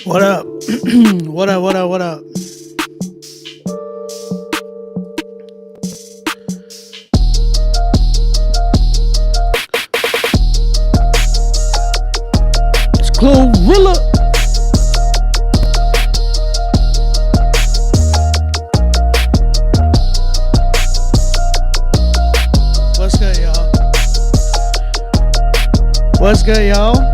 What up? What up? What up? What up? It's Glorilla. What's good, y'all? What's good, y'all?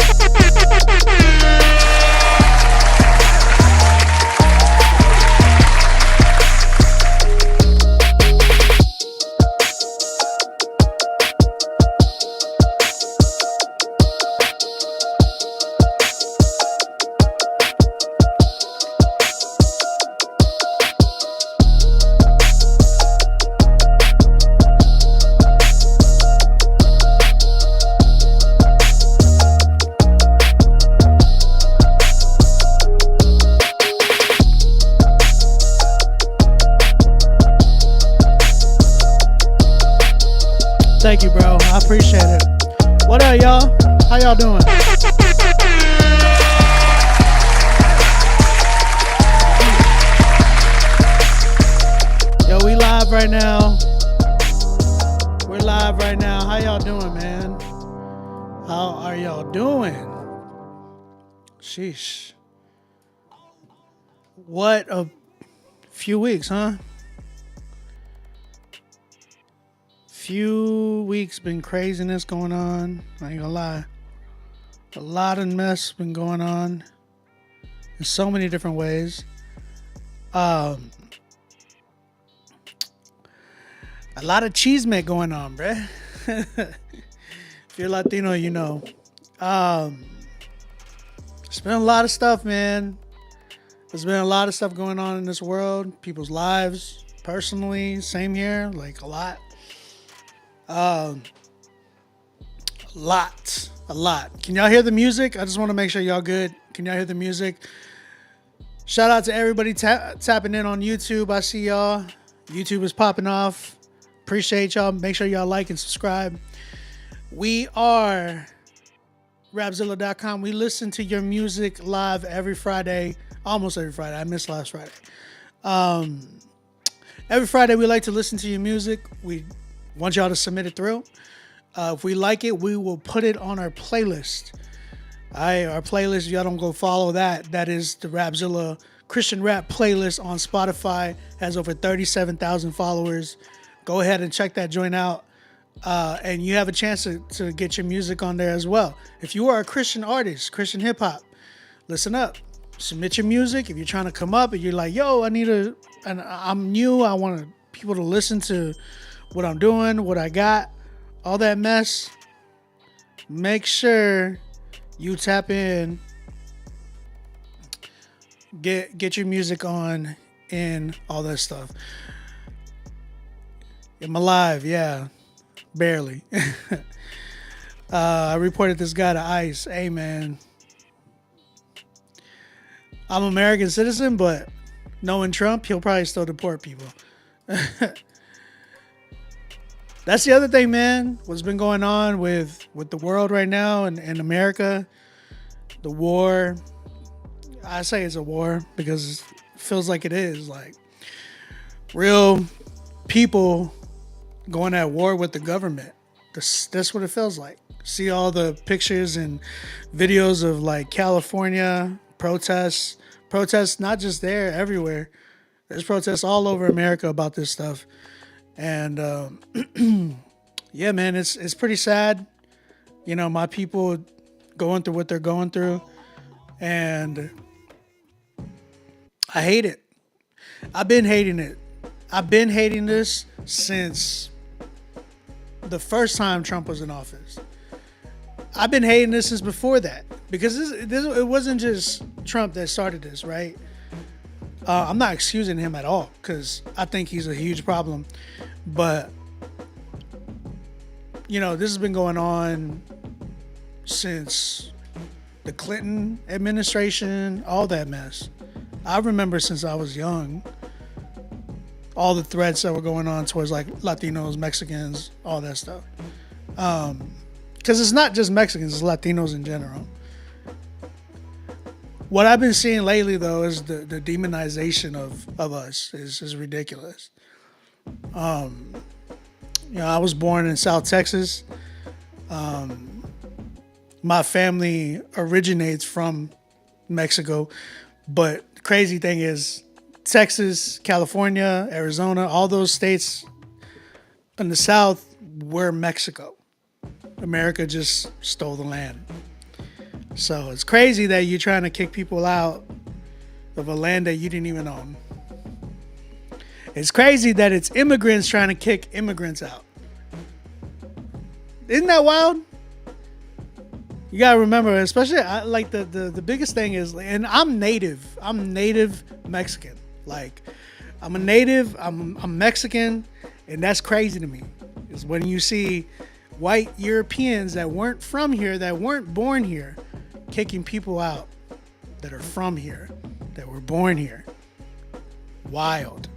Thank you, bro. I appreciate it. What up, y'all? How y'all doing? Yo, we live right now. We're live right now. How y'all doing, man? How are y'all doing? Sheesh. What a few weeks, huh? Few weeks been craziness going on. I ain't gonna lie. A lot of mess been going on in so many different ways. A lot of cheesemate going on, bruh. If you're Latino, you know. It's been a lot of stuff, man. There's been a lot of stuff going on in this world, people's lives, personally, same here, like a lot. A lot. Can y'all hear the music? I just want to make sure y'all good. Can y'all hear the music? Shout out to everybody tapping in on YouTube. I see y'all. YouTube is popping off. Appreciate y'all. Make sure y'all like and subscribe. We are Rapzilla.com. We listen to your music live every Friday. Almost every Friday. I missed last Friday. Every Friday we like to listen to your music. We want y'all to submit it through. If we like it, we will put it on our playlist. Our playlist, if y'all don't go follow that, that is the Rapzilla Christian Rap playlist on Spotify. Has over 37,000 followers. Go ahead and check that joint out. And you have a chance to get your music on there as well. If you are a Christian artist, Christian hip hop, listen up. Submit your music. If you're trying to come up and you're like, yo, and I'm new, I want people to listen to what I'm doing, what I got, all that mess. Make sure you tap in, get your music on, and all that stuff. I'm alive, yeah, barely. I reported this guy to ICE. Hey, man, I'm an American citizen, but knowing Trump, he'll probably still deport people. That's the other thing, man. What's been going on with the world right now and America, the war. I say it's a war because it feels like it is. Like real people going at war with the government. That's what it feels like. See all the pictures and videos of like California protests not just there, everywhere. There's protests all over America about this stuff. And yeah, man, it's pretty sad. You know, my people going through what they're going through. And I hate it. I've been hating it. I've been hating this since the first time Trump was in office. I've been hating this since before that. Because it wasn't just Trump that started this, right? I'm not excusing him at all because I think he's a huge problem. But, you know, this has been going on since the Clinton administration, all that mess. I remember since I was young, all the threats that were going on towards like Latinos, Mexicans, all that stuff. Because it's not just Mexicans, it's Latinos in general. What I've been seeing lately, though, is the demonization of us is ridiculous. I was born in South Texas. My family originates from Mexico, but the crazy thing is, Texas, California, Arizona, all those states in the South were Mexico. America just stole the land. So it's crazy that you're trying to kick people out of a land that you didn't even own. It's crazy that it's immigrants trying to kick immigrants out. Isn't that wild? You gotta remember, especially like the biggest thing is, and I'm native Mexican. Like, I'm a native, I'm Mexican, and that's crazy to me. Is when you see white Europeans that weren't from here, that weren't born here, kicking people out that are from here, that were born here. Wild.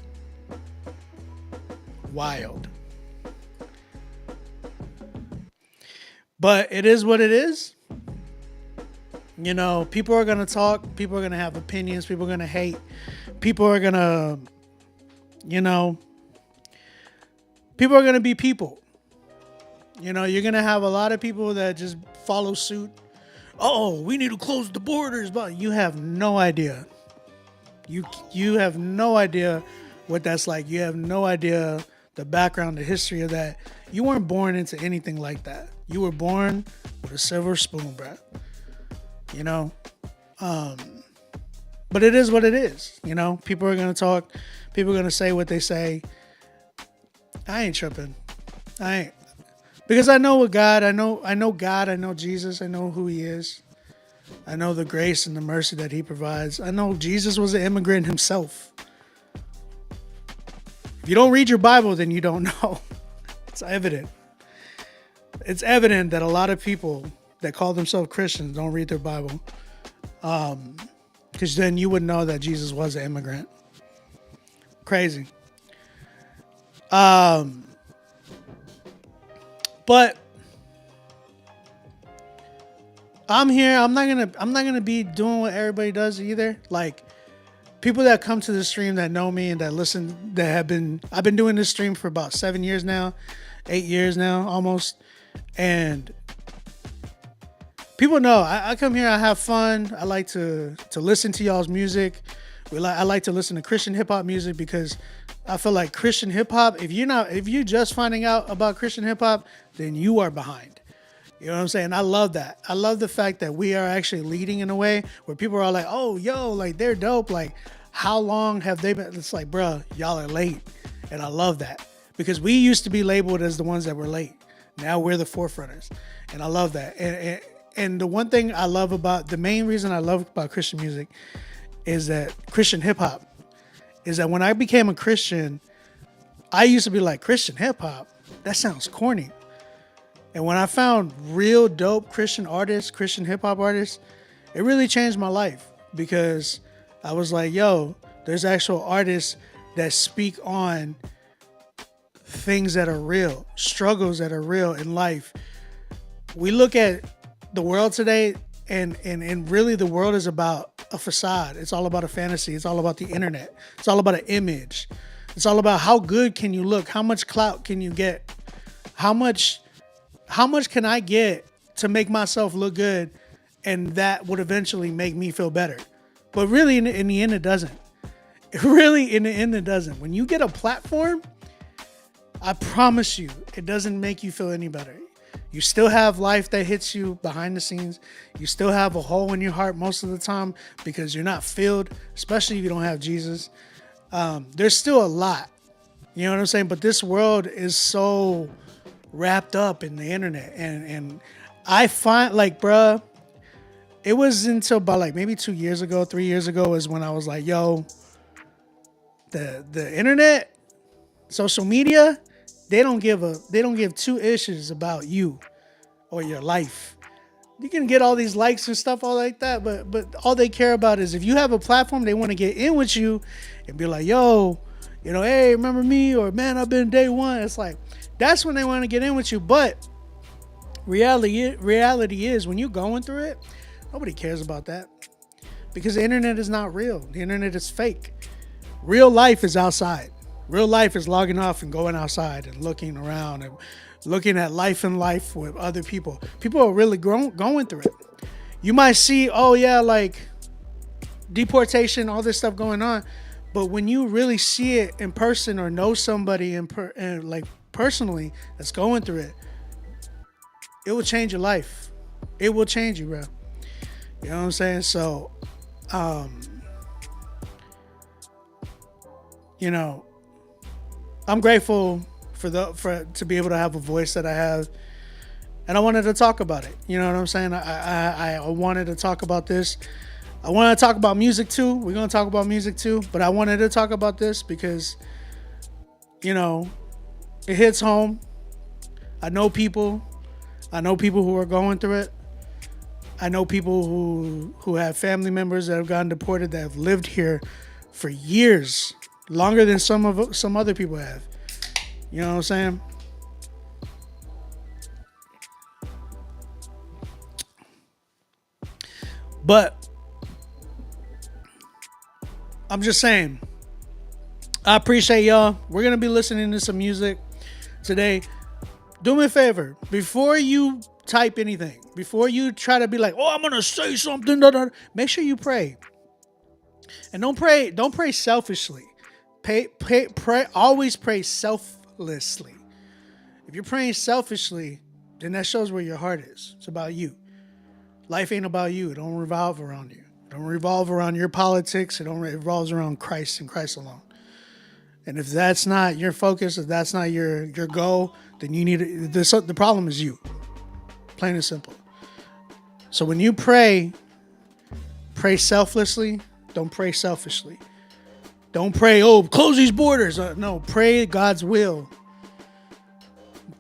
But it is what it is. People are going to talk. People are going to have opinions. People are going to hate. People are going to, people are going to be people. You're going to have a lot of people that just follow suit. Oh, we need to close the borders. But you have no idea. You have no idea what that's like. You have no idea the background, the history of that. You weren't born into anything like that. You were born with a silver spoon, bro. But it is what it is. People are going to talk. People are going to say what they say. I ain't tripping. I ain't. Because I know what God, I know God, I know Jesus, I know who he is. I know the grace and the mercy that he provides. I know Jesus was an immigrant himself. If you don't read your Bible, then you don't know. It's evident. It's evident that a lot of people that call themselves Christians don't read their Bible. Because then you would know that Jesus was an immigrant. Crazy. But I'm here. I'm not gonna be doing what everybody does either. Like, people that come to the stream that know me and that listen, I've been doing this stream for about 7 years now, 8 years now, almost. And people know I come here, I have fun. I like to listen to y'all's music. I like to listen to Christian hip hop music because I feel like Christian hip hop, if you're just finding out about Christian hip hop, then you are behind. You know what I'm saying? I love that. I love the fact that we are actually leading in a way where people are like, oh, yo, like, they're dope. Like, how long have they been? It's like, bruh, y'all are late. And I love that because we used to be labeled as the ones that were late. Now we're the forefronters. And I love that. And the one thing I love about, the main reason I love about Christian music is that Christian hip hop is that when I became a Christian, I used to be like, Christian hip hop? That sounds corny. And when I found real dope Christian artists, Christian hip hop artists, it really changed my life because I was like, yo, there's actual artists that speak on things that are real, struggles that are real in life. We look at the world today and really the world is about a facade. It's all about a fantasy. It's all about the internet. It's all about an image. It's all about how good can you look? How much clout can you get? How much can I get to make myself look good? And that would eventually make me feel better. But really, in the end, it doesn't. Really, in the end, it doesn't. When you get a platform, I promise you, it doesn't make you feel any better. You still have life that hits you behind the scenes. You still have a hole in your heart most of the time because you're not filled, especially if you don't have Jesus. There's still a lot. You know what I'm saying? But this world is so wrapped up in the internet. And I find, like, bruh, it was until about like maybe 2 years ago, 3 years ago is when I was like, yo, the internet, social media, they don't give two issues about you or your life. You can get all these likes and stuff all like that, but all they care about is if you have a platform, they want to get in with you and be like, yo, hey, remember me? Or, man, I've been day one. It's like, that's when they want to get in with you. But reality is when you're going through it, nobody cares about that. because the internet is not real. The internet is fake. Real life is outside. Real life is logging off and going outside and looking around and looking at life and life with other people. People are really going through it. You might see, oh yeah, like deportation, all this stuff going on, but when you really see it in person or know somebody and like personally that's going through it, it will change your life. It will change you, bro. You know what I'm saying? So, you know, I'm grateful for to be able to have a voice that I have, and I wanted to talk about it. You know what I'm saying? I wanted to talk about this. I want to talk about music too. We're gonna talk about music too, but I wanted to talk about this because, you know, it hits home. I know people who are going through it. I know people who have family members that have gotten deported that have lived here for years, longer than some other people have. You know what I'm saying? But I'm just saying, I appreciate y'all. We're going to be listening to some music today. Do me a favor. Before you type anything, before you try to be like, oh, I'm going to say something, make sure you pray. And don't pray selfishly. Pray, always pray selflessly. If you're praying selfishly, then that shows where your heart is. It's about you. Life ain't about you. It don't revolve around you. It don't revolve around your politics. It revolves around Christ and Christ alone. And if that's not your focus, if that's not your goal, then you need to, the problem is you. Plain and simple. So when you pray selflessly. Don't pray selfishly. Don't pray, oh, close these borders. No, pray God's will.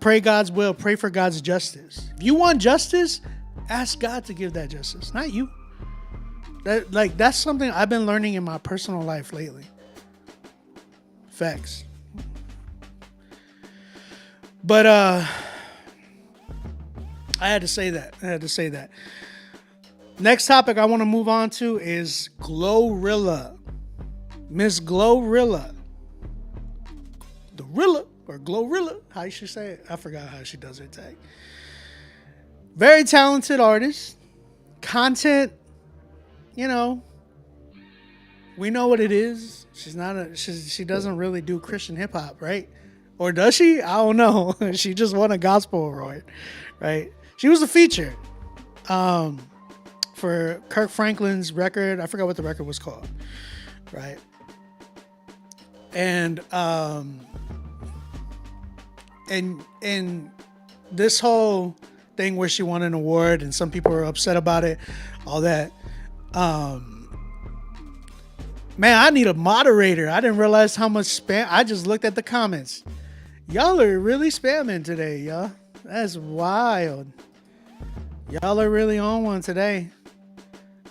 Pray God's will. Pray for God's justice. If you want justice, ask God to give that justice, not you. That's something I've been learning in my personal life lately. Facts. But I had to say that. Next topic I want to move on to is Glorilla. Miss Glorilla. Glorilla or Glorilla, how you should say it. I forgot how she does her tag. Very talented artist. Content, you know, we know what it is. She doesn't really do Christian hip hop, right? Or does she? I don't know. She just won a gospel award, right? She was a feature for Kirk Franklin's record. I forgot what the record was called, right? And this whole thing where she won an award and some people are upset about it, all that. Man, I need a moderator. I didn't realize how much spam. I just looked at the comments. Y'all are really spamming today, y'all. That's wild. Y'all are really on one today.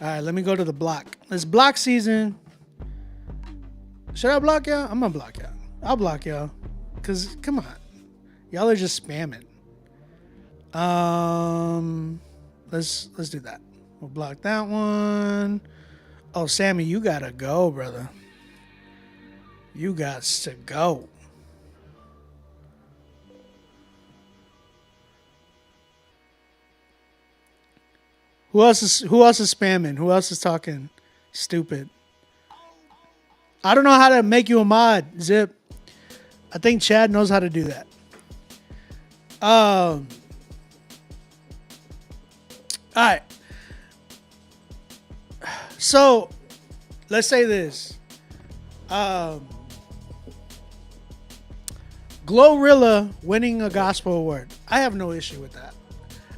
All right, let me go to the block. It's block season. Should I block y'all? I'm gonna block y'all. I'll block y'all. Cause come on. Y'all are just spamming. Let's do that. We'll block that one. Oh, Sammy, you gotta go, brother. You got to go. Who else is spamming? Who else is talking stupid? I don't know how to make you a mod, Zip. I think Chad knows how to do that. All right. So, let's say this. Glorilla winning a gospel award. I have no issue with that.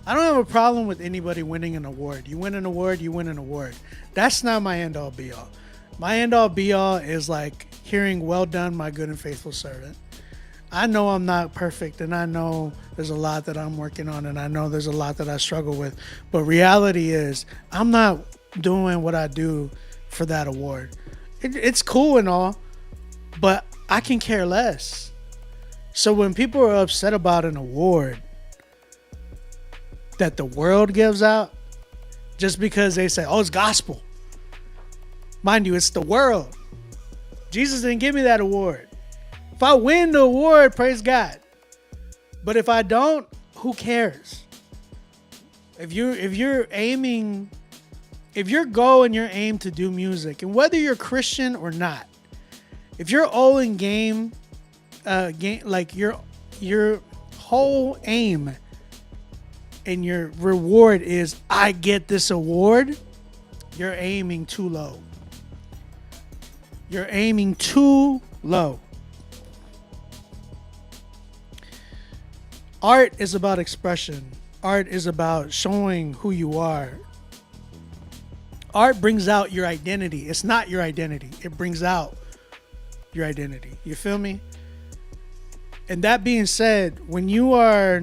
I don't have a problem with anybody winning an award. You win an award, you win an award. That's not my end all be all. My end all be all is like hearing, well done, my good and faithful servant. I know I'm not perfect, and I know there's a lot that I'm working on, and I know there's a lot that I struggle with. But reality is, I'm not doing what I do for that award. It's cool and all, but I can care less. So when people are upset about an award that the world gives out, just because they say, oh, it's gospel. Mind you, it's the world. Jesus didn't give me that award. If I win the award, praise God. But if I don't, who cares? If you're aiming, if your goal and your aim to do music, and whether you're Christian or not, if your all in game, like your whole aim and your reward is I get this award, you're aiming too low. You're aiming too low. Art is about expression. Art is about showing who you are. Art brings out your identity. It's not your identity. It brings out your identity. You feel me? And that being said, when you are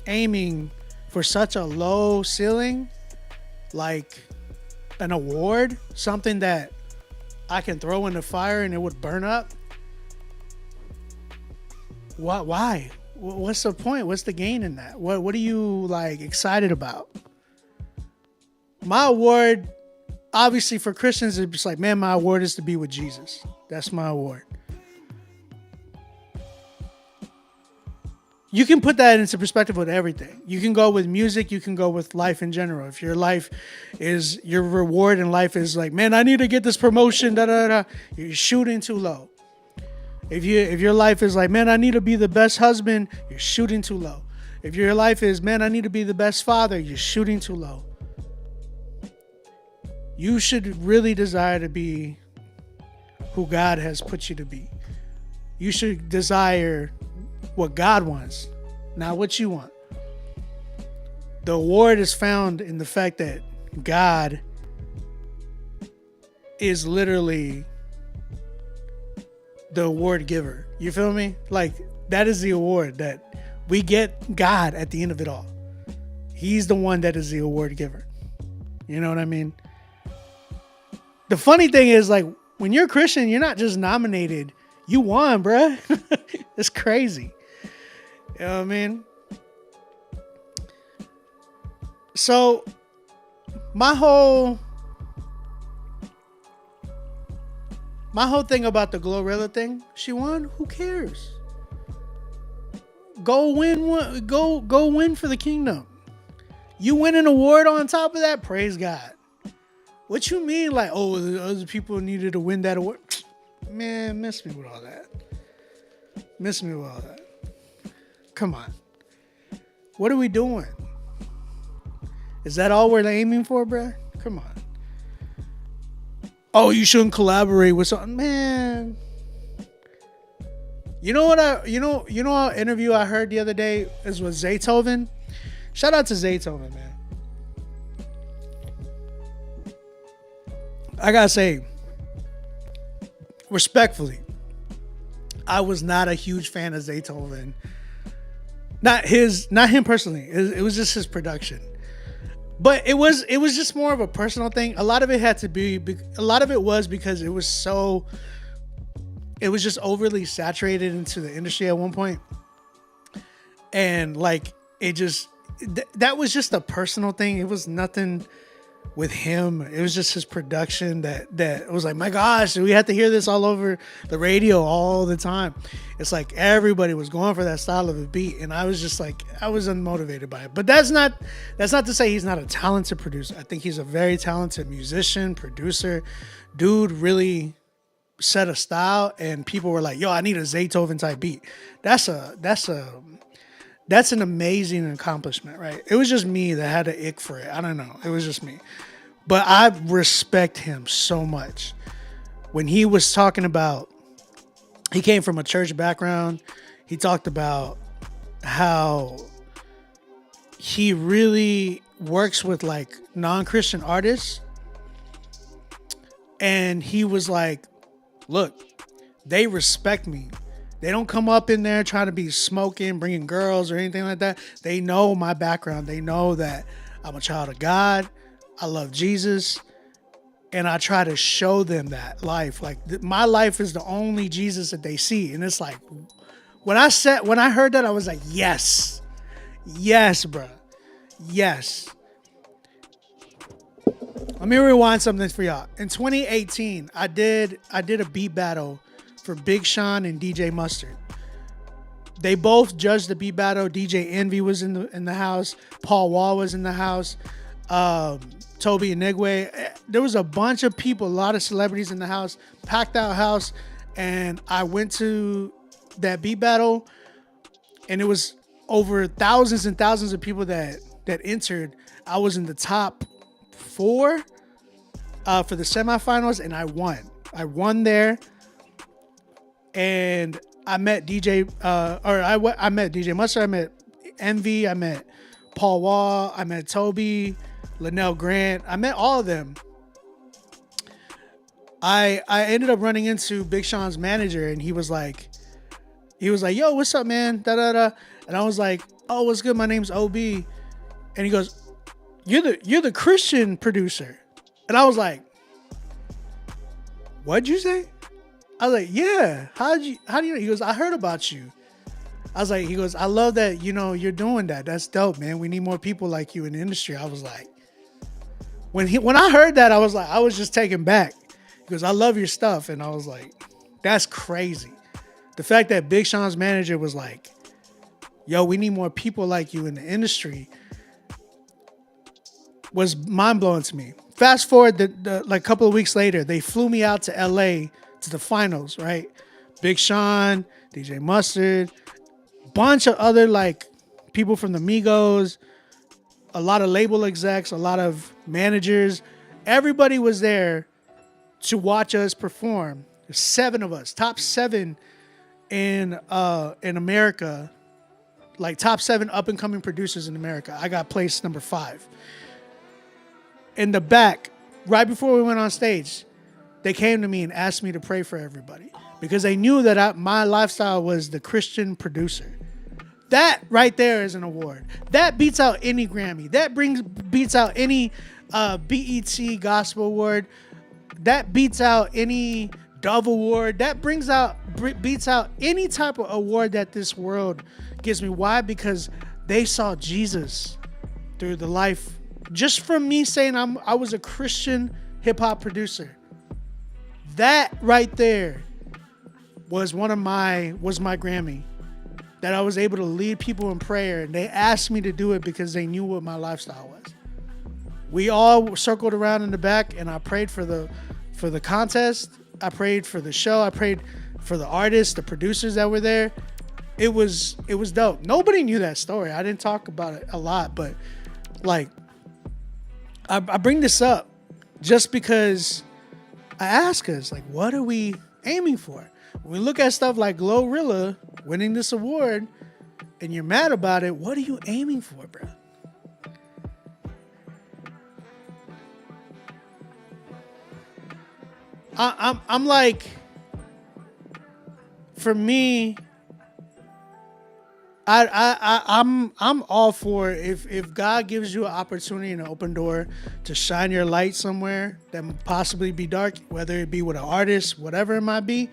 aiming for such a low ceiling, like an award, something that I can throw in the fire and it would burn up, why? What's the point? What's the gain in that? What are you like excited about? My award, obviously for Christians, it's just like, man, my award is to be with Jesus. That's my award. You can put that into perspective with everything. You can go with music. You can go with life in general. If your life is, your reward in life is like, man, I need to get this promotion, you're shooting too low. If your life is like, man, I need to be the best husband, you're shooting too low. If your life is, man, I need to be the best father, you're shooting too low. You should really desire to be who God has put you to be. You should desire what God wants, not what you want. The award is found in the fact that God is literally the award giver. You feel me? Like, that is the award, that we get God at the end of it all. He's the one that is the award giver. You know what I mean? The funny thing is, like, when you're a Christian, you're not just nominated. You won, bruh. It's crazy. You know what I mean? So, my whole thing about the Glorilla thing, she won. Who cares? Go win one. Go win for the kingdom. You win an award on top of that. Praise God. What you mean, like, oh, the other people needed to win that award? Man, miss me with all that. Miss me with all that. Come on. What are we doing? Is that all we're aiming for, bruh? Come on. Oh, you shouldn't collaborate with something, man. You know what an interview I heard the other day is with Zaytoven. Shout out to Zaytoven, man. I gotta say, respectfully, I was not a huge fan of Zaytoven. Not him personally. It was just his production. But it was just more of a personal thing. A lot of it was because it was just overly saturated into the industry at one point. And like, that was just a personal thing. It was nothing with him. It was just his production that was like, my gosh, we had to hear this all over the radio all the time. It's like everybody was going for that style of a beat, and I was just like, I was unmotivated by it. But that's not to say he's not a talented producer. I think he's a very talented musician, producer. Dude really set a style, and people were like, yo, I need a Zaytoven type beat. That's an amazing accomplishment, right? It was just me that had an ick for it. I don't know. It was just me. But I respect him so much. When he was talking about, he came from a church background. He talked about how he really works with like non-Christian artists. And he was like, look, they respect me. They don't come up in there trying to be smoking, bringing girls or anything like that. They know my background. They know that I'm a child of God. I love Jesus. And I try to show them that life. Like, my life is the only Jesus that they see. And it's like, when I heard that, I was like, yes. Yes, bro. Yes. Let me rewind something for y'all. In 2018, I did a beat battle for Big Sean and DJ Mustard. They both judged the beat battle. DJ Envy was in the house. Paul Wall was in the house. Toby Inigwe. There was a bunch of people, a lot of celebrities in the house, packed out house, and I went to that beat battle, and it was over thousands and thousands of people that entered. I was in the top four for the semifinals, and I won. I won there, and I met I met DJ Mustard, I met Envy, I met Paul Wall, I met Toby, Linnell Grant, I met all of them. I ended up running into Big Sean's manager, and he was like, "Yo, what's up, man?" Da da da. And I was like, "Oh, what's good? My name's OB." And he goes, "You're the Christian producer." And I was like, "What'd you say?" I was like, "Yeah. How do you know?" He goes, "I heard about you." I was like, he goes, "I love that, you're doing that. That's dope, man. We need more people like you in the industry." I was like, when I heard that, I was just taken back. He goes, "I love your stuff." And I was like, that's crazy. The fact that Big Sean's manager was like, "Yo, we need more people like you in the industry," was mind blowing to me. Fast forward like a couple of weeks later, they flew me out to LA to the finals, right? Big Sean, DJ Mustard, bunch of other like people from the Migos, a lot of label execs, a lot of managers. Everybody was there to watch us perform. There's 7 of us, top 7 in America, like top 7 up and coming producers in America. I got placed number 5. In the back, right before we went on stage, they came to me and asked me to pray for everybody because they knew that my lifestyle was the Christian producer. That right there is an award. That beats out any Grammy. That beats out any BET Gospel Award. That beats out any Dove Award. That beats out any type of award that this world gives me. Why? Because they saw Jesus through the life. Just from me saying I was a Christian hip hop producer. That right there was my Grammy. That I was able to lead people in prayer, and they asked me to do it because they knew what my lifestyle was. We all circled around in the back, and I prayed for the contest. I prayed for the show. I prayed for the artists, the producers that were there. It was dope. Nobody knew that story. I didn't talk about it a lot, but like I bring this up just because I ask us, like, what are we aiming for? When we look at stuff like Glorilla winning this award and you're mad about it, what are you aiming for, bro? I'm like, for me, I'm all for if God gives you an opportunity and an open door to shine your light somewhere that might possibly be dark, whether it be with an artist, whatever it might be,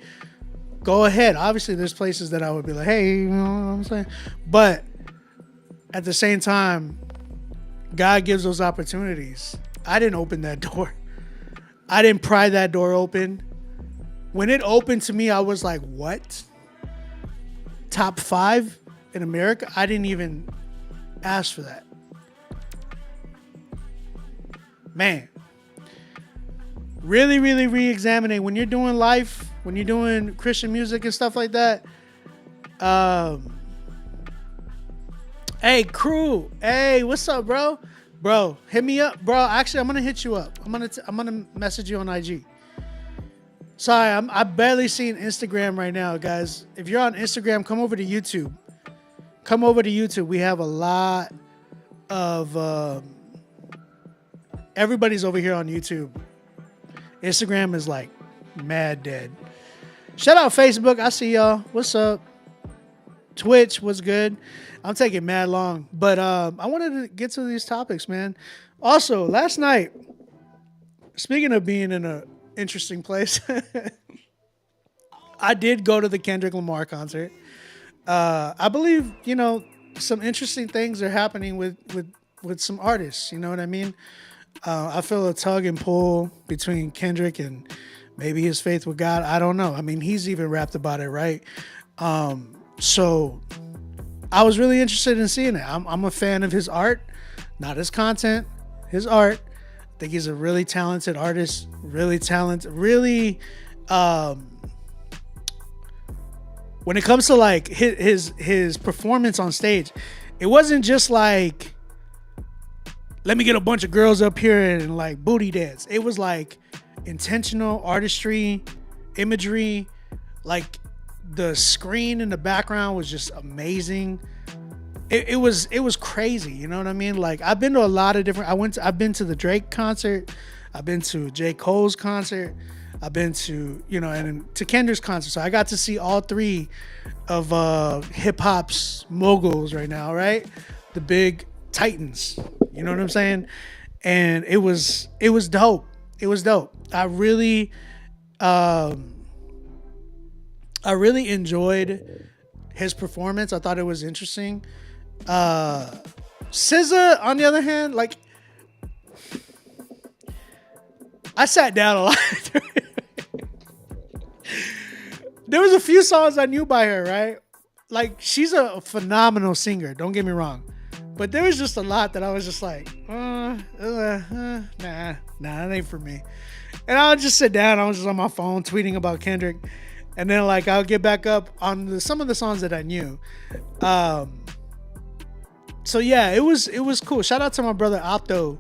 go ahead. Obviously, there's places that I would be like, hey, you know what I'm saying? But at the same time, God gives those opportunities. I didn't open that door. I didn't pry that door open. When it opened to me, I was like, what? Top 5 in America? I didn't even ask for that. Man. Really, really re-examining. When you're doing life, when you're doing Christian music and stuff like that. Hey, crew. Hey, what's up, bro? Bro, hit me up, bro. Actually, I'm gonna hit you up. I'm gonna message you on IG. Sorry, I barely seen Instagram right now, guys. If you're on Instagram, come over to YouTube. Come over to YouTube. We have a lot of everybody's over here on YouTube. Instagram is like mad dead. Shout out Facebook. I see y'all. What's up? Twitch, what's good? I'm taking mad long, but I wanted to get to these topics, man. Also, last night, speaking of being in an interesting place, I did go to the Kendrick Lamar concert. I believe, some interesting things are happening with some artists. You know what I mean? I feel a tug and pull between Kendrick and maybe his faith with God. I don't know. I mean, he's even rapped about it, right? So I was really interested in seeing it. I'm a fan of his art, not his content, his art. I think he's a really talented artist, really talented, really. When it comes to like his performance on stage, it wasn't just like let me get a bunch of girls up here and like booty dance. It was like intentional artistry, imagery, like the screen in the background was just amazing. It was crazy, you know what I mean? Like I've been to a lot of different I've been to the Drake concert, I've been to J. Cole's concert, I've been to, and to Kendrick's concert. So I got to see all three of hip hop's moguls right now, right? The big titans. You know what I'm saying? And it was dope. It was dope. I really enjoyed his performance. I thought it was interesting. SZA, on the other hand, like I sat down a lot. There was a few songs I knew by her, right? Like she's a phenomenal singer. Don't get me wrong, but there was just a lot that I was just like, that ain't for me. And I would just sit down. I was just on my phone tweeting about Kendrick, and then like I'll get back up on some of the songs that I knew. So yeah, it was cool. Shout out to my brother Opto,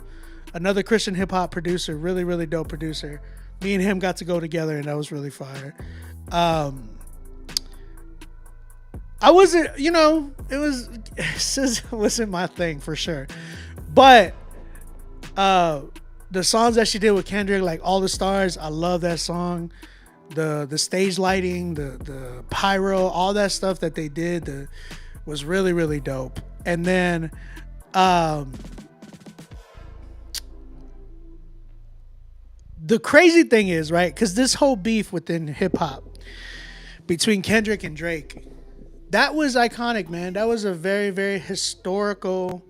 another Christian hip hop producer, really really dope producer. Me and him got to go together, and that was really fire. I wasn't, it was SZA wasn't my thing for sure, but the songs that she did with Kendrick, like All the Stars, I love that song. The stage lighting, the pyro, all that stuff that they did was really really dope. And then the crazy thing is, right, because this whole beef within hip hop between Kendrick and Drake, that was iconic, man. That was a very very historical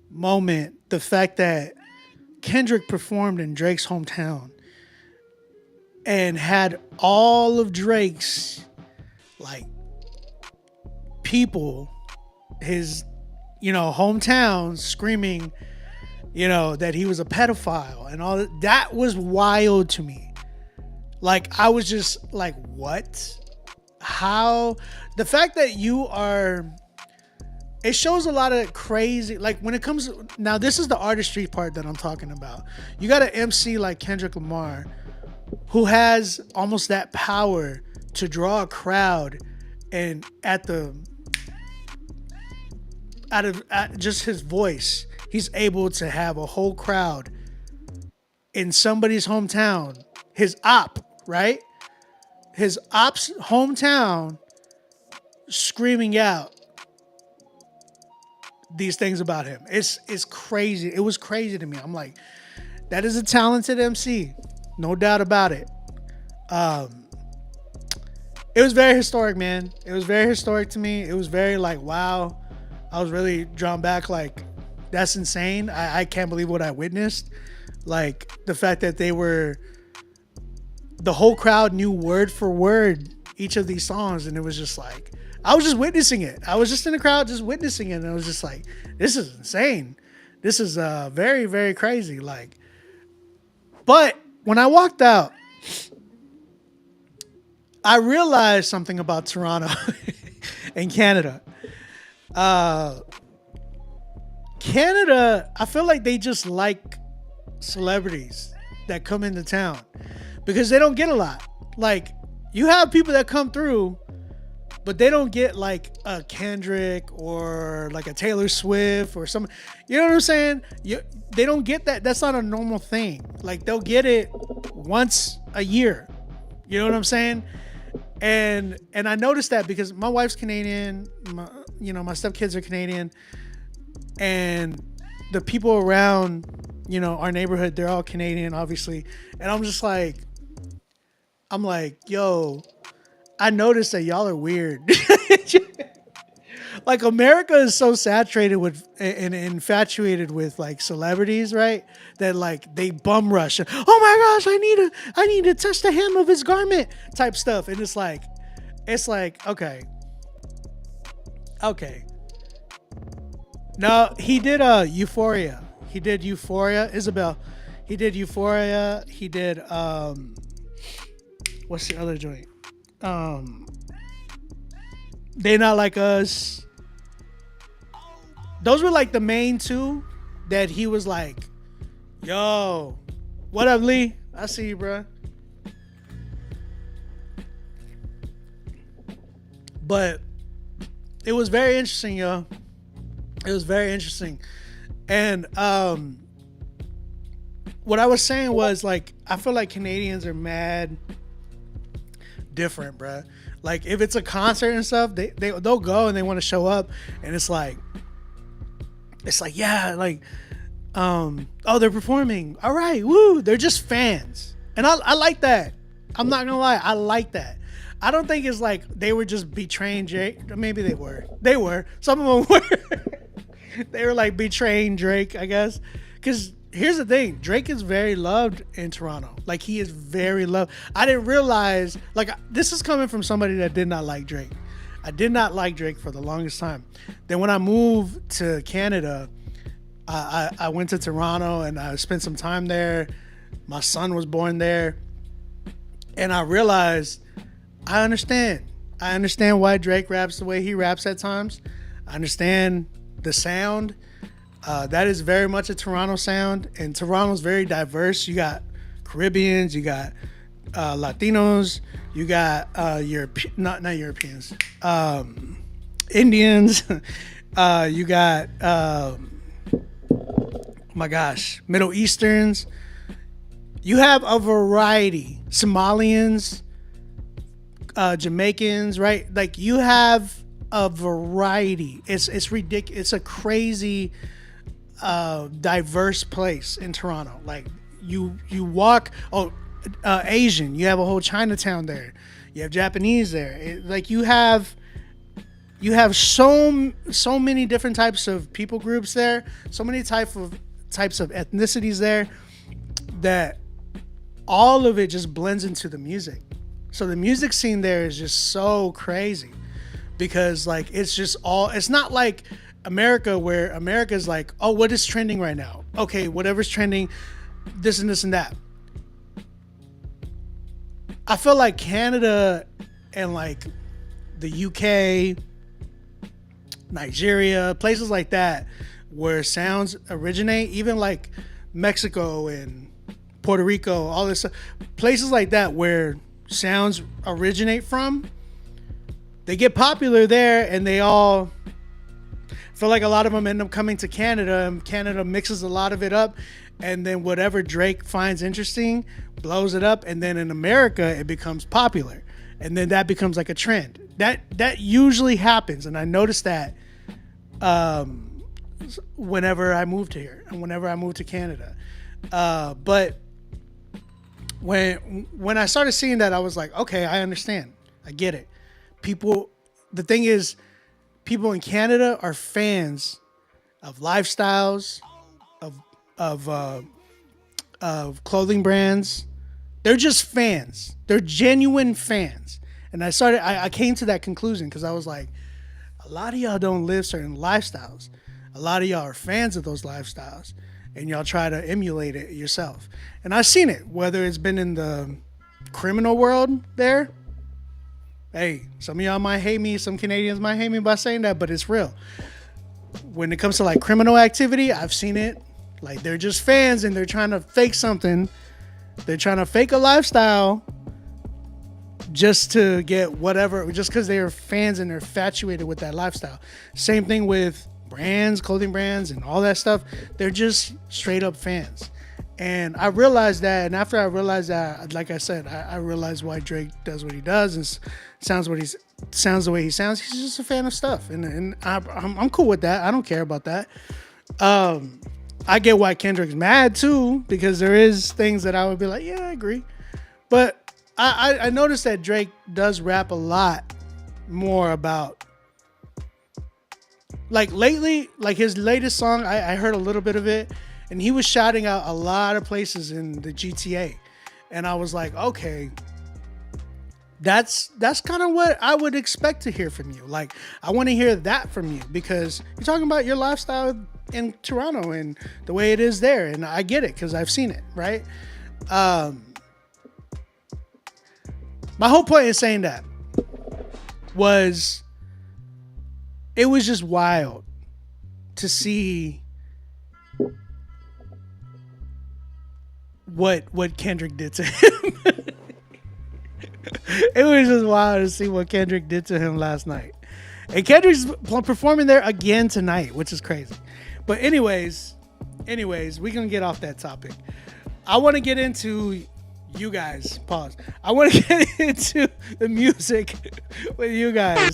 moment. The fact that Kendrick performed in Drake's hometown and had all of Drake's like people, his hometown screaming, that he was a pedophile and all that. That was wild to me. Like I was just like, what? How? The fact that it shows a lot of crazy, like when it comes now, this is the artistry part that I'm talking about. You got an MC like Kendrick Lamar who has almost that power to draw a crowd, and out of just his voice, he's able to have a whole crowd in somebody's hometown, his right? His op's hometown screaming out these things about him. It's crazy. It was crazy to me. I'm like, that is a talented MC, no doubt about it. It was very historic, man. It was very historic to me. It was very like, wow. I was really drawn back. Like, that's insane. I can't believe what I witnessed. Like the fact that the whole crowd knew word for word each of these songs, and it was just like, I was just witnessing it. I was just in the crowd just witnessing it, and I was just like, this is insane. This is very, very crazy. Like, but when I walked out, I realized something about Toronto and Canada. Canada, I feel like they just like celebrities that come into town because they don't get a lot. Like, you have people that come through, but they don't get like a Kendrick or like a Taylor Swift or some, you know what I'm saying? They don't get that. That's not a normal thing. Like, they'll get it once a year. You know what I'm saying? And I noticed that because my wife's Canadian, my stepkids are Canadian, and the people around, our neighborhood, they're all Canadian, obviously. And I'm like, yo, I noticed that y'all are weird. like America is so saturated with and infatuated with like celebrities, right? That like they bum rush. Oh my gosh, I need to touch the hem of his garment type stuff. And it's like, okay. No, he did Euphoria. He did Euphoria, Isabel. He did Euphoria. He did what's the other joint? Um They Not Like Us. Those were like the main two that he was like, yo, what up, Lee? I see you, bro. But it was very interesting, yo. It was very interesting. And what I was saying was like, I feel like Canadians are mad different, bro. Like if it's a concert and stuff, they'll go and they want to show up, and it's like yeah, like oh, they're performing, all right, woo, they're just fans, and I like that. I'm not gonna lie, I like that. I don't think it's like they were just betraying Drake. Maybe they were some of them were. They were like betraying Drake, I guess, because here's the thing, Drake is very loved in Toronto. Like he is very loved. I didn't realize, like, this is coming from somebody that did not like Drake. I did not like Drake for the longest time. Then when I moved to Canada, I went to Toronto and I spent some time there. My son was born there, and I realized I understand why Drake raps the way he raps at times. I understand the sound. That is very much a Toronto sound, and Toronto's very diverse. You got Caribbeans, you got Latinos, you got not Europeans, Indians, you got my gosh, Middle Easterns. You have a variety, Somalians, Jamaicans, right? Like you have a variety. It's ridiculous. It's a crazy diverse place in Toronto. Like you walk, Asian, you have a whole Chinatown there, you have Japanese there. Like you have so many different types of people groups there, so many types of ethnicities there, that all of it just blends into the music. So the music scene there is just so crazy, because like it's not like America, where America's like, oh, what is trending right now? Okay, whatever's trending, this and this and that. I feel like Canada and like the UK, Nigeria, places like that, where sounds originate, even like Mexico and Puerto Rico, all this stuff, places like that where sounds originate from, they get popular there, and they all feel like a lot of them end up coming to Canada, and Canada mixes a lot of it up, and then whatever Drake finds interesting blows it up, and then in America it becomes popular, and then that becomes like a trend. That usually happens, and I noticed that whenever I moved here and whenever I moved to Canada. But when I started seeing that, I was like, okay, I understand, I get it. The thing is, people in Canada are fans of lifestyles, of clothing brands. They're just fans. They're genuine fans. And I came to that conclusion because I was like, a lot of y'all don't live certain lifestyles. A lot of y'all are fans of those lifestyles, and y'all try to emulate it yourself. And I've seen it, whether it's been in the criminal world there. Hey, some of y'all might hate me, some Canadians might hate me by saying that, but it's real. When it comes to like criminal activity, I've seen it. Like they're just fans and they're trying to fake something. They're trying to fake a lifestyle just to get whatever, just because they are fans and they're infatuated with that lifestyle. Same thing with brands, clothing brands, and all that stuff. They're just straight up fans. And I realized that, and after I realized that, like I said, I realized why Drake does what he does and sounds the way he sounds. He's just a fan of stuff, and I'm cool with that. I don't care about that. I get why Kendrick's mad too, because there is things that I would be like, yeah, I agree. But I noticed that Drake does rap a lot more about Like lately, like his latest song, I heard a little bit of it, and he was shouting out a lot of places in the GTA, and I was like, okay, that's kind of what I would expect to hear from you. Like, I want to hear that from you because you're talking about your lifestyle in Toronto and the way it is there, and I get it because I've seen it, right? Um, my whole point in saying that was it was just wild to see what Kendrick did to him. It was just wild to see what Kendrick did to him last night. And Kendrick's performing there again tonight, which is crazy. But anyways, we can get off that topic. I want to get into you guys. Pause. I want to get into the music with you guys.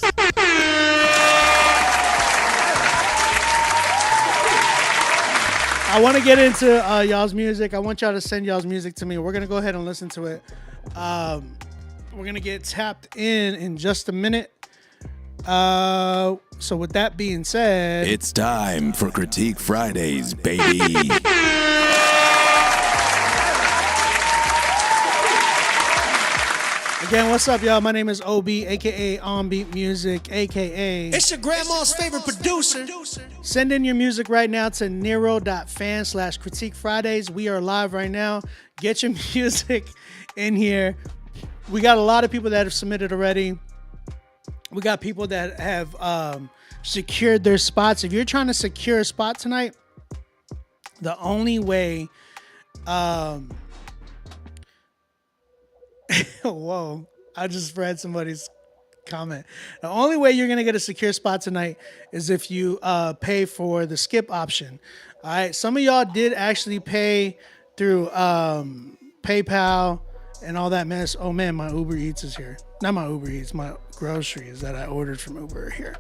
I want to get into y'all's music. I want y'all to send y'all's music to me. We're gonna go ahead and listen to it. We're gonna get tapped in just a minute. So with that being said, it's time for Critique Fridays, baby. Again, what's up, y'all? My name is OB, aka On Beat Music, aka it's your grandma's favorite producer. Send in your music right now to Nero.fan/Critique Fridays. We are live right now. Get your music in here. We got a lot of people that have submitted already. We got people that have secured their spots. If you're trying to secure a spot tonight, the only way whoa, I just read somebody's comment. The only way you're going to get a secure spot tonight is if you pay for the skip option. All right. Some of y'all did actually pay through PayPal and all that mess. Oh man, my Uber Eats is here. Not my Uber Eats, my groceries that I ordered from Uber are here.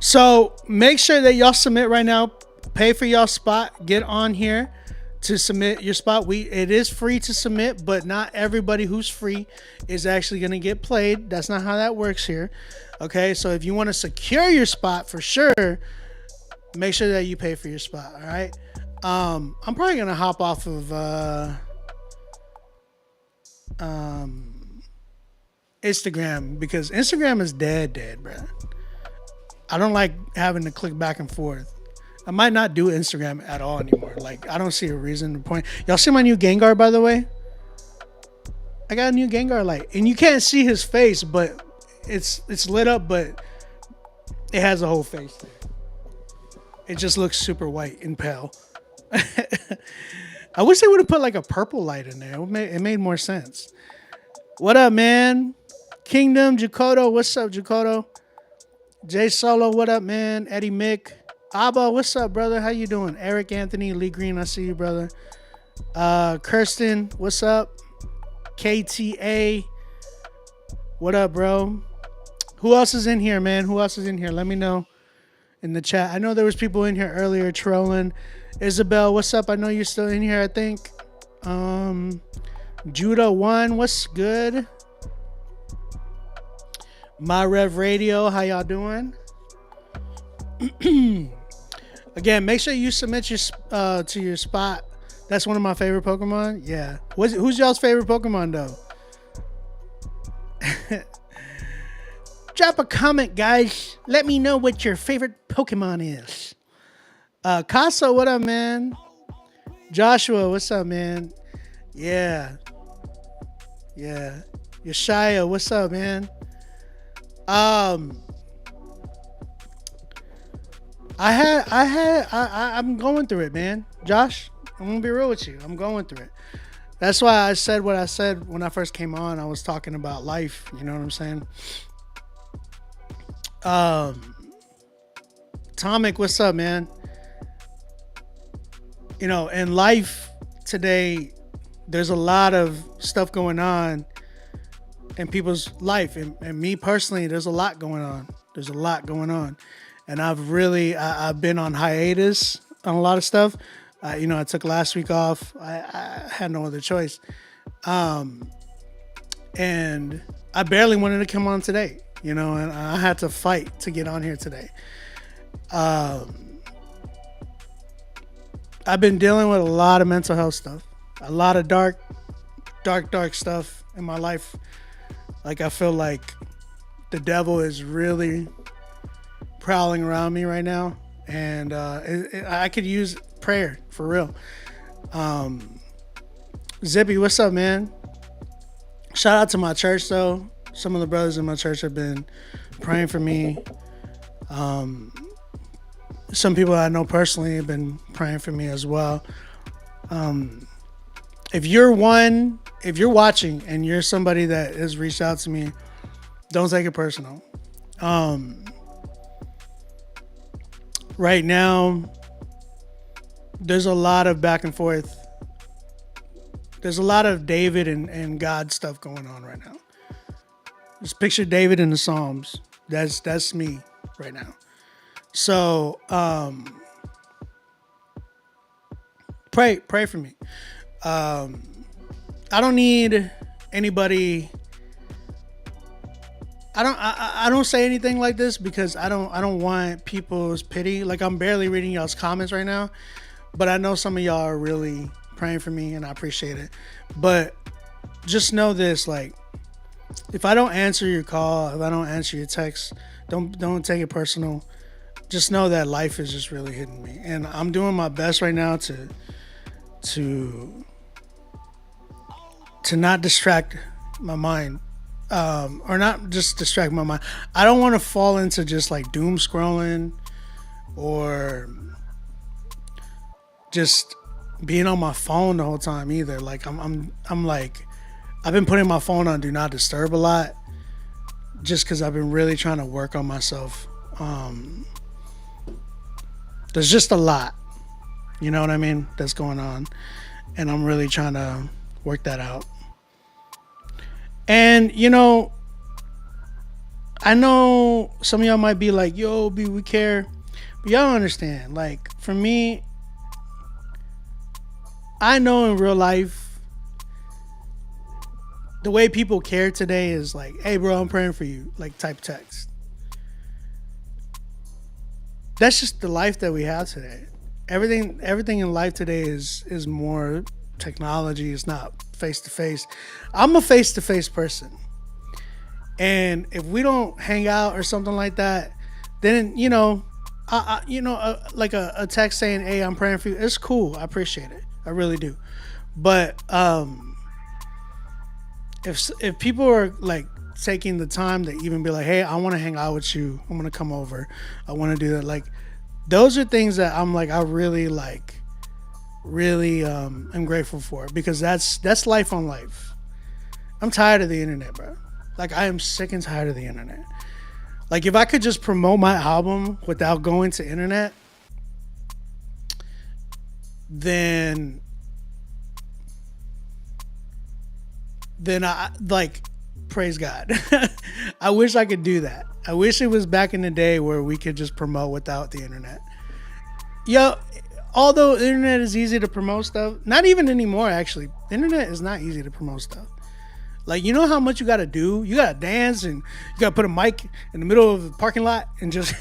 So make sure that y'all submit right now. Pay for y'all spot. Get on here to submit your spot. It is free to submit, but not everybody who's free is actually going to get played. That's not how that works here. Okay, so if you want to secure your spot for sure, make sure that you pay for your spot. All right. I'm probably gonna hop off of Instagram because Instagram is dead, bro. I don't like having to click back and forth. I might not do Instagram at all anymore. Like, I don't see a reason to point. Y'all see my new Gengar, by the way? I got a new Gengar light, and you can't see his face, but it's lit up, but it has a whole face there. It just looks super white and pale. I wish they would have put like a purple light in there. It made more sense. What up, man? Kingdom, Jakoto. What's up, Jakoto? Jay Solo, what up, man? Eddie Mick. Abba, what's up, brother? How you doing? Eric Anthony, Lee Green, I see you, brother. Kirsten, what's up? KTA, what up, bro? Who else is in here, man? Who else is in here? Let me know in the chat. I know there was people in here earlier trolling. Isabel, what's up? I know you're still in here, I think. Judah 1, what's good? My Rev Radio, how y'all doing? Again, make sure you submit your to your spot. That's one of my favorite Pokemon. Yeah. Who's y'all's favorite Pokemon though? Drop a comment, guys. Let me know what your favorite Pokemon is. Casa, what up, man? Joshua, what's up, man? Yeah. Yeshaya, what's up, man? I'm going through it, man. Josh, I'm gonna be real with you. I'm going through it. That's why I said what I said when I first came on. I was talking about life. You know what I'm saying? Tomic, what's up, man? You know, in life today, there's a lot of stuff going on in people's life. And me personally, there's a lot going on. And I've been on hiatus on a lot of stuff. I took last week off. I had no other choice. And I barely wanted to come on today. you know, and I had to fight to get on here today. I've been dealing with a lot of mental health stuff, a lot of dark stuff in my life. Like, I feel like the devil is really prowling around me right now, and I could use prayer for real. Zippy, what's up, man? Shout out to my church, though. Some of the brothers in my church have been praying for me. Some people I know personally have been praying for me as well. If you're watching and you're somebody that has reached out to me, don't take it personal. Right now, there's a lot of back and forth. There's a lot of David and God stuff going on right now. Just picture David in the Psalms. That's me right now. So pray for me. I don't need anybody. I don't say anything like this because I don't want people's pity. Like, I'm barely reading y'all's comments right now, but I know some of y'all are really praying for me and I appreciate it. But just know this, like, if I don't answer your call, if I don't answer your text, don't take it personal. Just know that life is just really hitting me, and I'm doing my best right now to not distract my mind, or not just distract my mind. I don't want to fall into just like doom scrolling or just being on my phone the whole time either. Like, I'm like, I've been putting my phone on do not disturb a lot, just because I've been really trying to work on myself. There's just a lot, you know what I mean, that's going on, and I'm really trying to work that out. And, you know, I know some of y'all might be like, yo, B, we care, but y'all don't understand. Like, for me, I know in real life, the way people care today is like, hey, bro, I'm praying for you, like, type text. That's just the life that we have today. Everything in life today is more technology. It's not face to face. I'm a face to face person, and if we don't hang out or something like that, then like a text saying, "Hey, I'm praying for you." It's cool. I appreciate it. I really do. But if people are like taking the time to even be like, hey, I want to hang out with you, I'm gonna come over, I want to do that, like, those are things that I'm like, I really am grateful for, because that's life on life. I'm tired of the internet, bro. Like, I am sick and tired of the internet. Like, if I could just promote my album without going to internet, then I, like, praise God. I wish I could do that. I wish it was back in the day where we could just promote without the internet. Yo, although the internet is easy to promote stuff, not even anymore, actually. The internet is not easy to promote stuff. Like, you know how much you got to do? You got to dance, and you got to put a mic in the middle of the parking lot and just,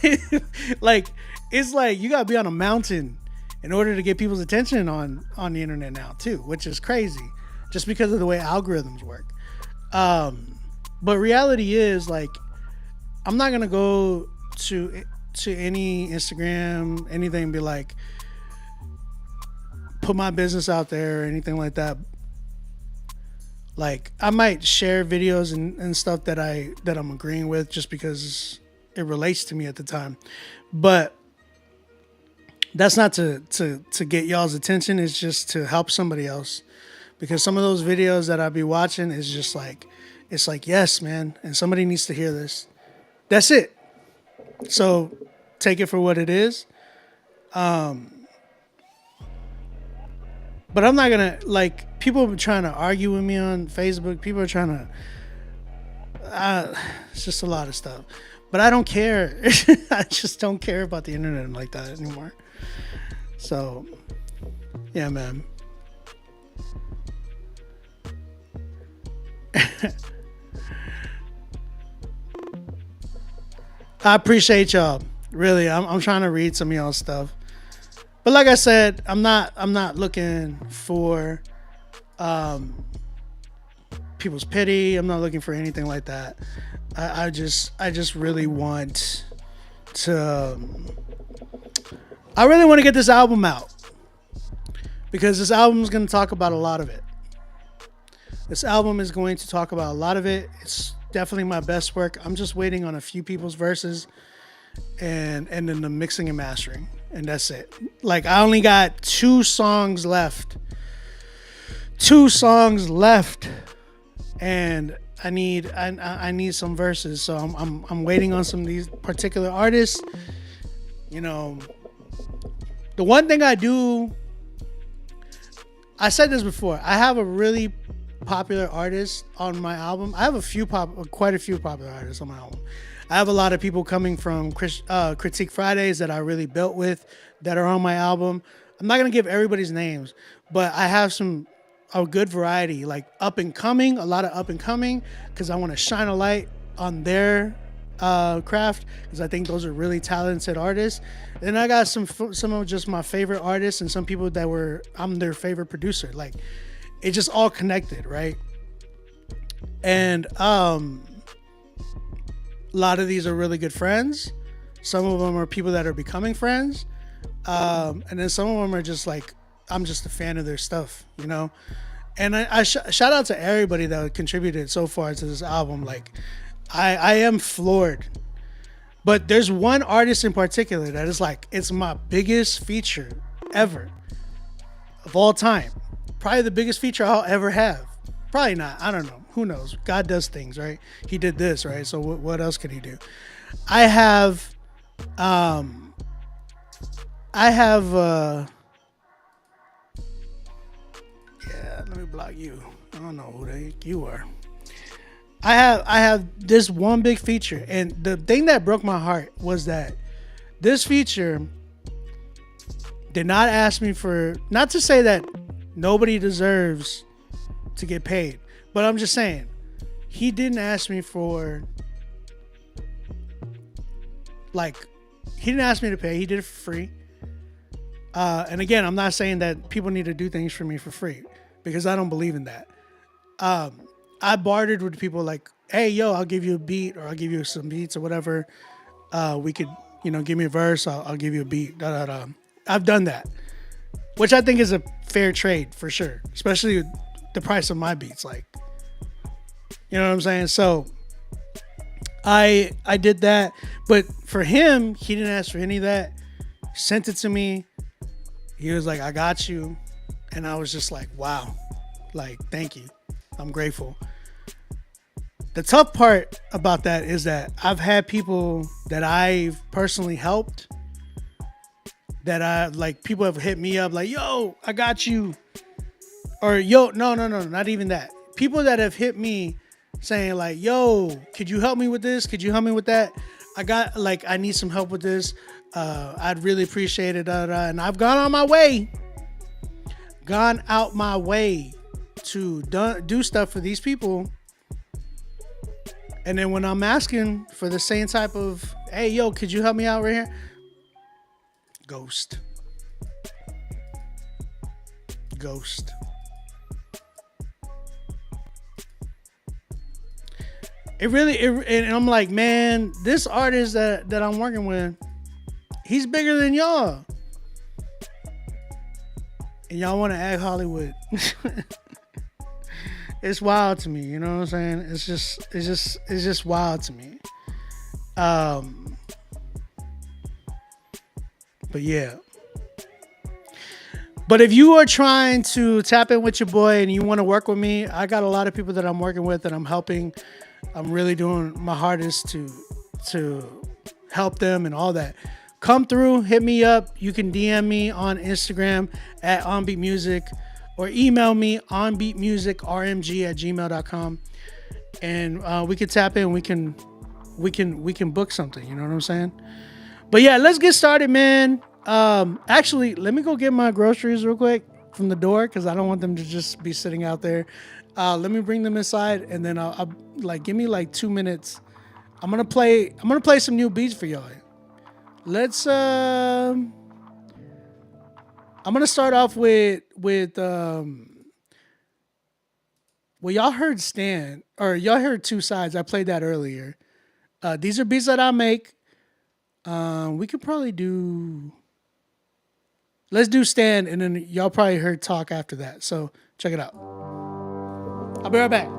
like, it's like you got to be on a mountain in order to get people's attention on the internet now, too, which is crazy, just because of the way algorithms work. But reality is, like, I'm not gonna go to any Instagram, anything, and be like, put my business out there or anything like that. Like, I might share videos and stuff that I'm agreeing with just because it relates to me at the time, but that's not to get y'all's attention. It's just to help somebody else, because some of those videos that I be watching is just like, it's like, yes, man, and somebody needs to hear this. That's it. So take it for what it is. But I'm not gonna, like, people are trying to argue with me on Facebook. People are trying to, it's just a lot of stuff. But I don't care. I just don't care about the internet like that anymore. So, yeah, man. I appreciate y'all. Really, I'm trying to read some of y'all stuff. But like I said, I'm not looking for people's pity. I'm not looking for anything like that. I just really want to. I really want to get this album out because this album is going to talk about a lot of it. This album is going to talk about a lot of it. It's definitely my best work. I'm just waiting on a few people's verses and then the mixing and mastering, and that's it. Like, I only got 2 songs left. 2 songs left, and I need some verses. So I'm waiting on some of these particular artists. You know, the one thing I do, I said this before, I have a really popular artist on my album. I have quite a few popular artists on my album. I have a lot of people coming from Critique Fridays that I really built with that are on my album. I'm not gonna give everybody's names, but I have a good variety, like up and coming, a lot of up and coming, because I want to shine a light on their craft, because I think those are really talented artists. Then I got some of just my favorite artists and some people that I'm their favorite producer. Like, it just all connected, right? And a lot of these are really good friends. Some of them are people that are becoming friends, and then some of them are just like, I'm just a fan of their stuff, you know. And I shout out to everybody that contributed so far to this album. Like, I am floored. But there's one artist in particular that is like, it's my biggest feature ever of all time. Probably the biggest feature I'll ever have. Probably not. I don't know. Who knows? God does things, right? He did this, right? So what else could he do? I have yeah, let me block you. I don't know who the heck you are. I have this one big feature, and the thing that broke my heart was that this feature did not ask me for, not to say that nobody deserves to get paid, but I'm just saying, he didn't ask me for, like, he didn't ask me to pay. He did it for free. And again, I'm not saying that people need to do things for me for free, because I don't believe in that. I bartered with people like, hey, yo, I'll give you a beat, or I'll give you some beats or whatever. We could, give me a verse. I'll give you a beat. I've done that, which I think is a fair trade for sure, especially the price of my beats. Like, you know what I'm saying? So I did that, but for him, he didn't ask for any of that. He sent it to me. He was like, I got you. And I was just like, wow, like, thank you. I'm grateful. The tough part about that is that I've had people that I've personally helped that people have hit me up like, yo, I got you. Or, yo, no, not even that. People that have hit me saying like, yo, could you help me with this? Could you help me with that? I need some help with this. I'd really appreciate it. And I've gone out my way to do stuff for these people. And then when I'm asking for the same type of, hey, yo, could you help me out right here? Ghost. And I'm like, man, this artist that I'm working with, he's bigger than y'all. And y'all want to act Hollywood. It's wild to me, you know what I'm saying? It's just wild to me. But yeah. But if you are trying to tap in with your boy and you want to work with me, I got a lot of people that I'm working with and I'm helping. I'm really doing my hardest to help them and all that. Come through, hit me up. You can DM me on Instagram at onbeatmusic or email me onbeatmusicrmg@gmail.com, and we can tap in. We can book something. You know what I'm saying? But yeah, let's get started, man. Actually, let me go get my groceries real quick from the door because I don't want them to just be sitting out there. Let me bring them inside, and then I'll give me like 2 minutes. I'm gonna play some new beats for y'all. Let's I'm gonna start off with well, y'all heard Stan, or y'all heard Two Sides. I played that earlier. These are beats that I make. We could probably do. Let's do Stan, and then y'all probably heard Talk after that. So check it out. I'll be right back.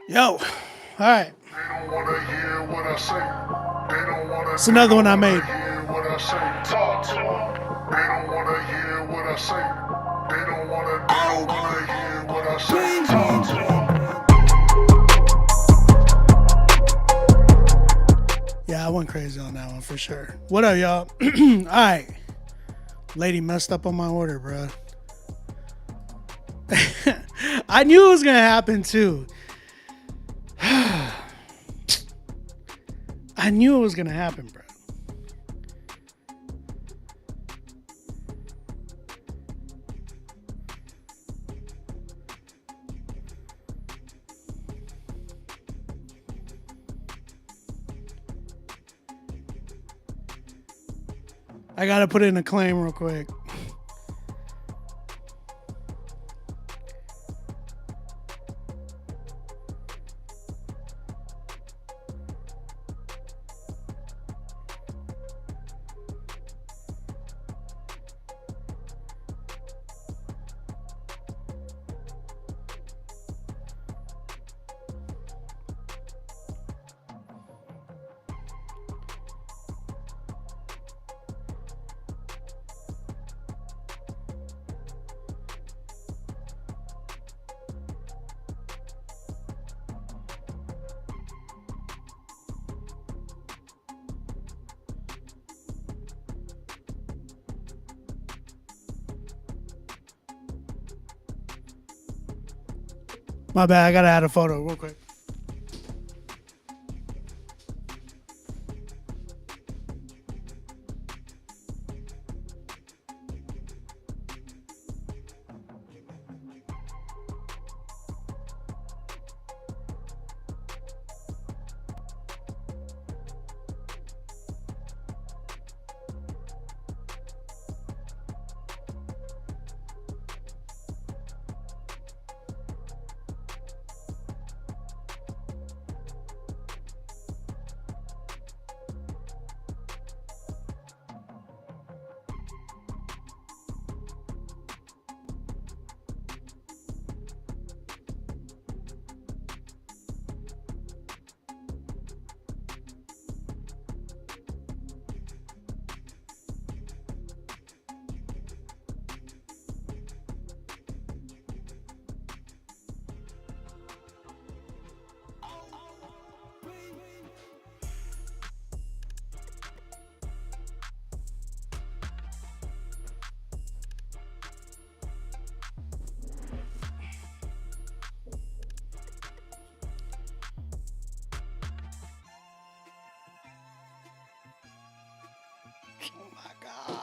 Yo, all right. It's another one I made. Yeah, I went crazy on that one for sure. What up, y'all? All right. Lady messed up on my order, bro. I knew it was going to happen too. I knew it was going to happen, bro. I got to put in a claim real quick. My bad, I gotta add a photo real quick.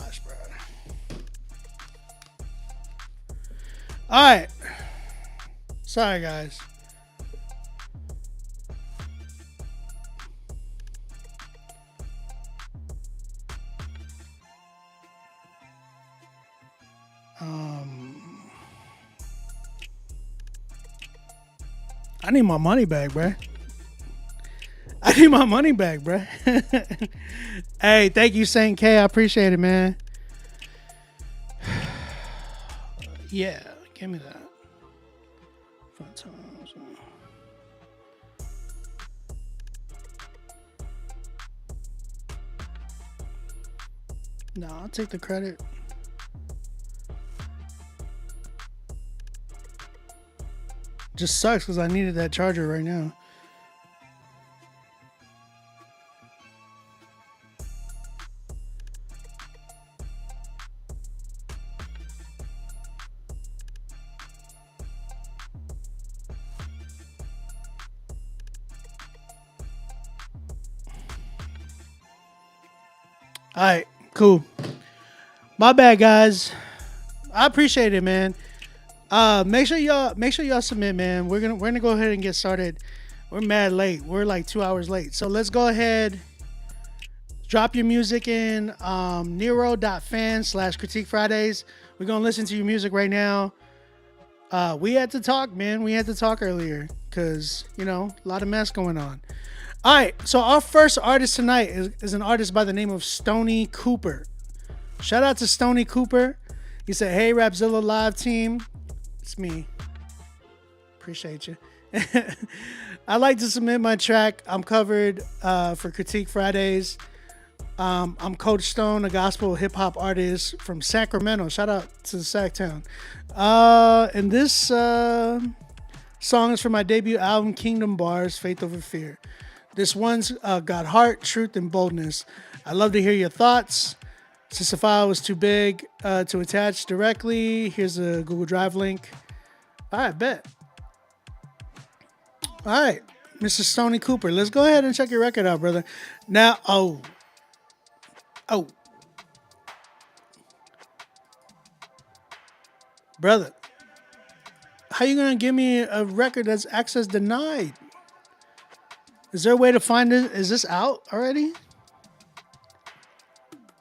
gosh, bro. All right. Sorry, guys. I need my money back, bruh. I need my money back, bruh. Hey, thank you, Saint K. I appreciate it, man. Yeah, give me that. 5 times. No, I'll take the credit. Just sucks because I needed that charger right now. All right, cool. My bad, guys. I appreciate it, man. Make sure y'all submit, man. We're gonna go ahead and get started. We're mad late. We're like 2 hours late. So let's go ahead. Drop your music in Nero.fan/Critique Fridays. We're gonna listen to your music right now. We had to talk, man. We had to talk earlier because a lot of mess going on. All right, so our first artist tonight is an artist by the name of Stony Cooper. Shout out to Stony Cooper. He said, "Hey, Rapzilla Live team, it's me. Appreciate you. I'd like to submit my track. I'm covered for Critique Fridays. I'm Coach Stone, a gospel hip hop artist from Sacramento. Shout out to the Sacktown. And this song is for my debut album, Kingdom Bars, Faith Over Fear. This one's got heart, truth, and boldness. I'd love to hear your thoughts. Since the file was too big to attach directly, here's a Google Drive link. All right, bet. All right, Mr. Stony Cooper, let's go ahead and check your record out, brother. Now, oh. Brother, how you going to give me a record that's access denied? Is there a way to find it? Is this out already?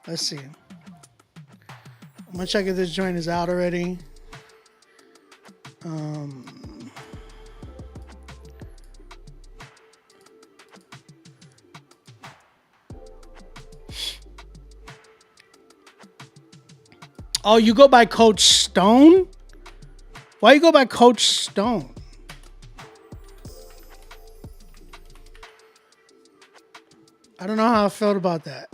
Let's see. I'm going to check if this joint is out already. Oh, you go by Coach Stone? Why you go by Coach Stone? I don't know how I felt about that.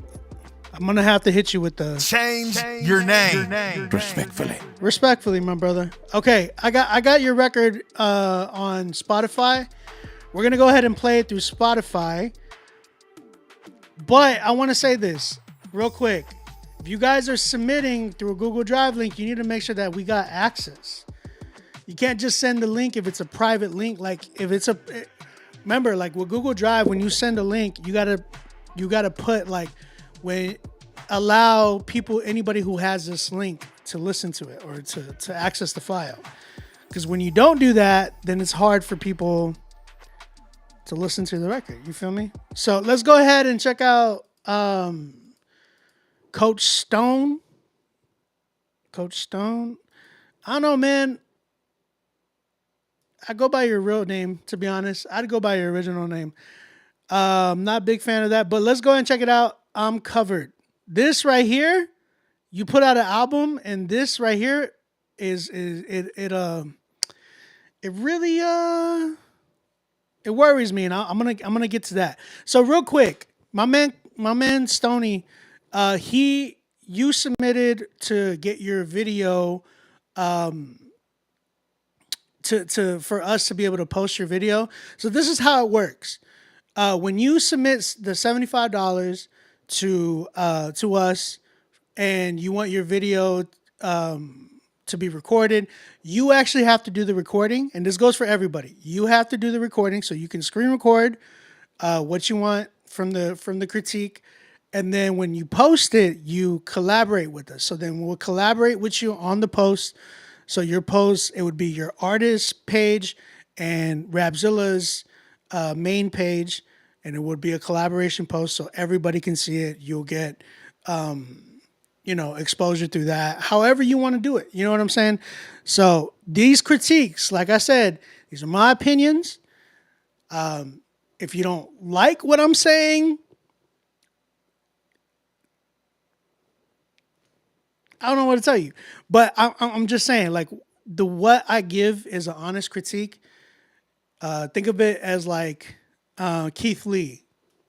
I'm going to have to hit you with the... Change your name. Respectfully, my brother. Okay, I got your record on Spotify. We're going to go ahead and play it through Spotify. But I want to say this real quick. If you guys are submitting through a Google Drive link, you need to make sure that we got access. You can't just send the link if it's a private link. Like if it's remember, like with Google Drive, when you send a link, you gotta put like allow anybody who has this link to listen to it or to access the file. Because when you don't do that, then it's hard for people to listen to the record. You feel me? So let's go ahead and check out Coach Stone. Coach Stone. I don't know, man. I go by your real name, to be honest. I'd go by your original name. Not a big fan of that, but let's go ahead and check it out. I'm Covered. This right here, you put out an album, and this right here it really it worries me, and I'm gonna get to that. So real quick, my man Stony, you submitted to get your video for us to be able to post your video. So this is how it works. When you submit the $75 to us and you want your video to be recorded, you actually have to do the recording, and this goes for everybody. You have to do the recording so you can screen record what you want from the critique. And then when you post it, you collaborate with us. So then we'll collaborate with you on the post. So your post, it would be your artist page and Rapzilla's main page, and it would be a collaboration post so everybody can see it. You'll get, exposure through that. However you want to do it, you know what I'm saying? So these critiques, like I said, these are my opinions. If you don't like what I'm saying, I don't know what to tell you, but I'm just saying, like, what I give is an honest critique. Think of it as like Keith Lee,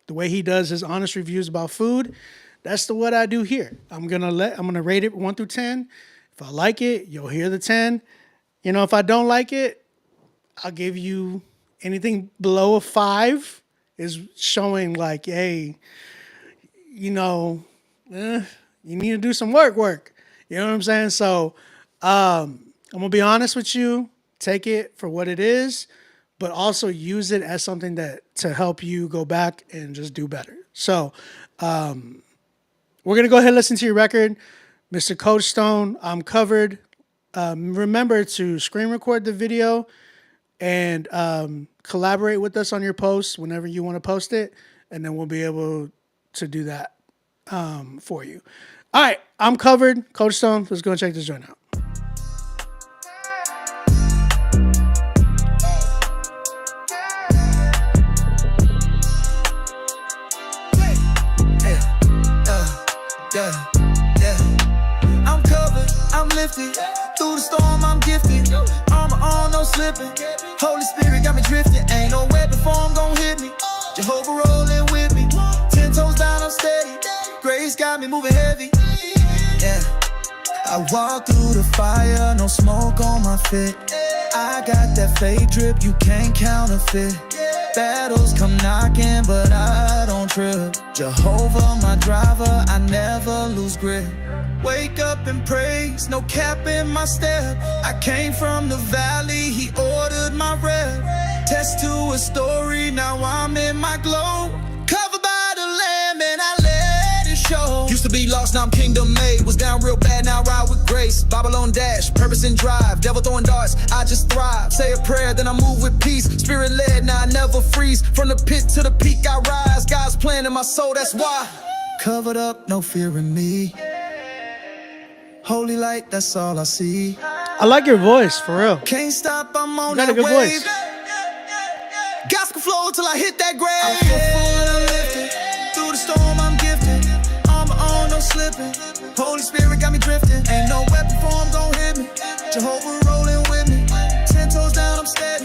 the way he does his honest reviews about food. That's what I do here. I'm gonna rate it 1 through 10. If I like it, you'll hear the 10. If I don't like it, I'll give you anything below a 5 is showing like, hey, you need to do some work. You know what I'm saying? So I'm gonna be honest with you. Take it for what it is, but also use it as something to help you go back and just do better. So we're gonna go ahead and listen to your record, Mr. Coach Stone. I'm covered. Remember to screen record the video and collaborate with us on your posts whenever you want to post it, and then we'll be able to do that for you. All right, I'm covered. Coach Stone, let's go and check this joint out. I'm covered, I'm lifted. Through the storm, I'm gifted. Armor on, no slipping. Holy Spirit got me drifting. Ain't no weapon form gon' hit me. Jehovah rolling with me. 10 toes down, I'm steady. Grace got me moving heavy. Yeah. I walk through the fire, no smoke on my feet. I got that fake drip, you can't counterfeit. Battles come knocking, but I don't trip. Jehovah, my driver, I never lose grip. Wake up and praise, no cap in my step. I came from the valley, he ordered my rep. Test to a story, now I'm in my glow. Covered by the Lamb and I let it show. Used to be lost, now I'm kingdom made. Was down real bad, now I ride with grace. Babylon dash, purpose and drive. Devil throwing darts, I just thrive. Say a prayer, then I move with peace. Spirit led, now I never freeze. From the pit to the peak, I rise. God's plan in my soul, that's why. Covered up, no fear in me. Holy light, that's all I see. I like your voice, for real. Can't stop, I'm on You got that a good wave. voice. Gospel flow till I hit that grave. I'm full and I'm lifted. Through the storm, I'm gifted. Armor on, no slipping. Holy Spirit got me drifting. Ain't no weapon form gon' hit me. Jehovah rolling with me. 10 toes down, I'm steady.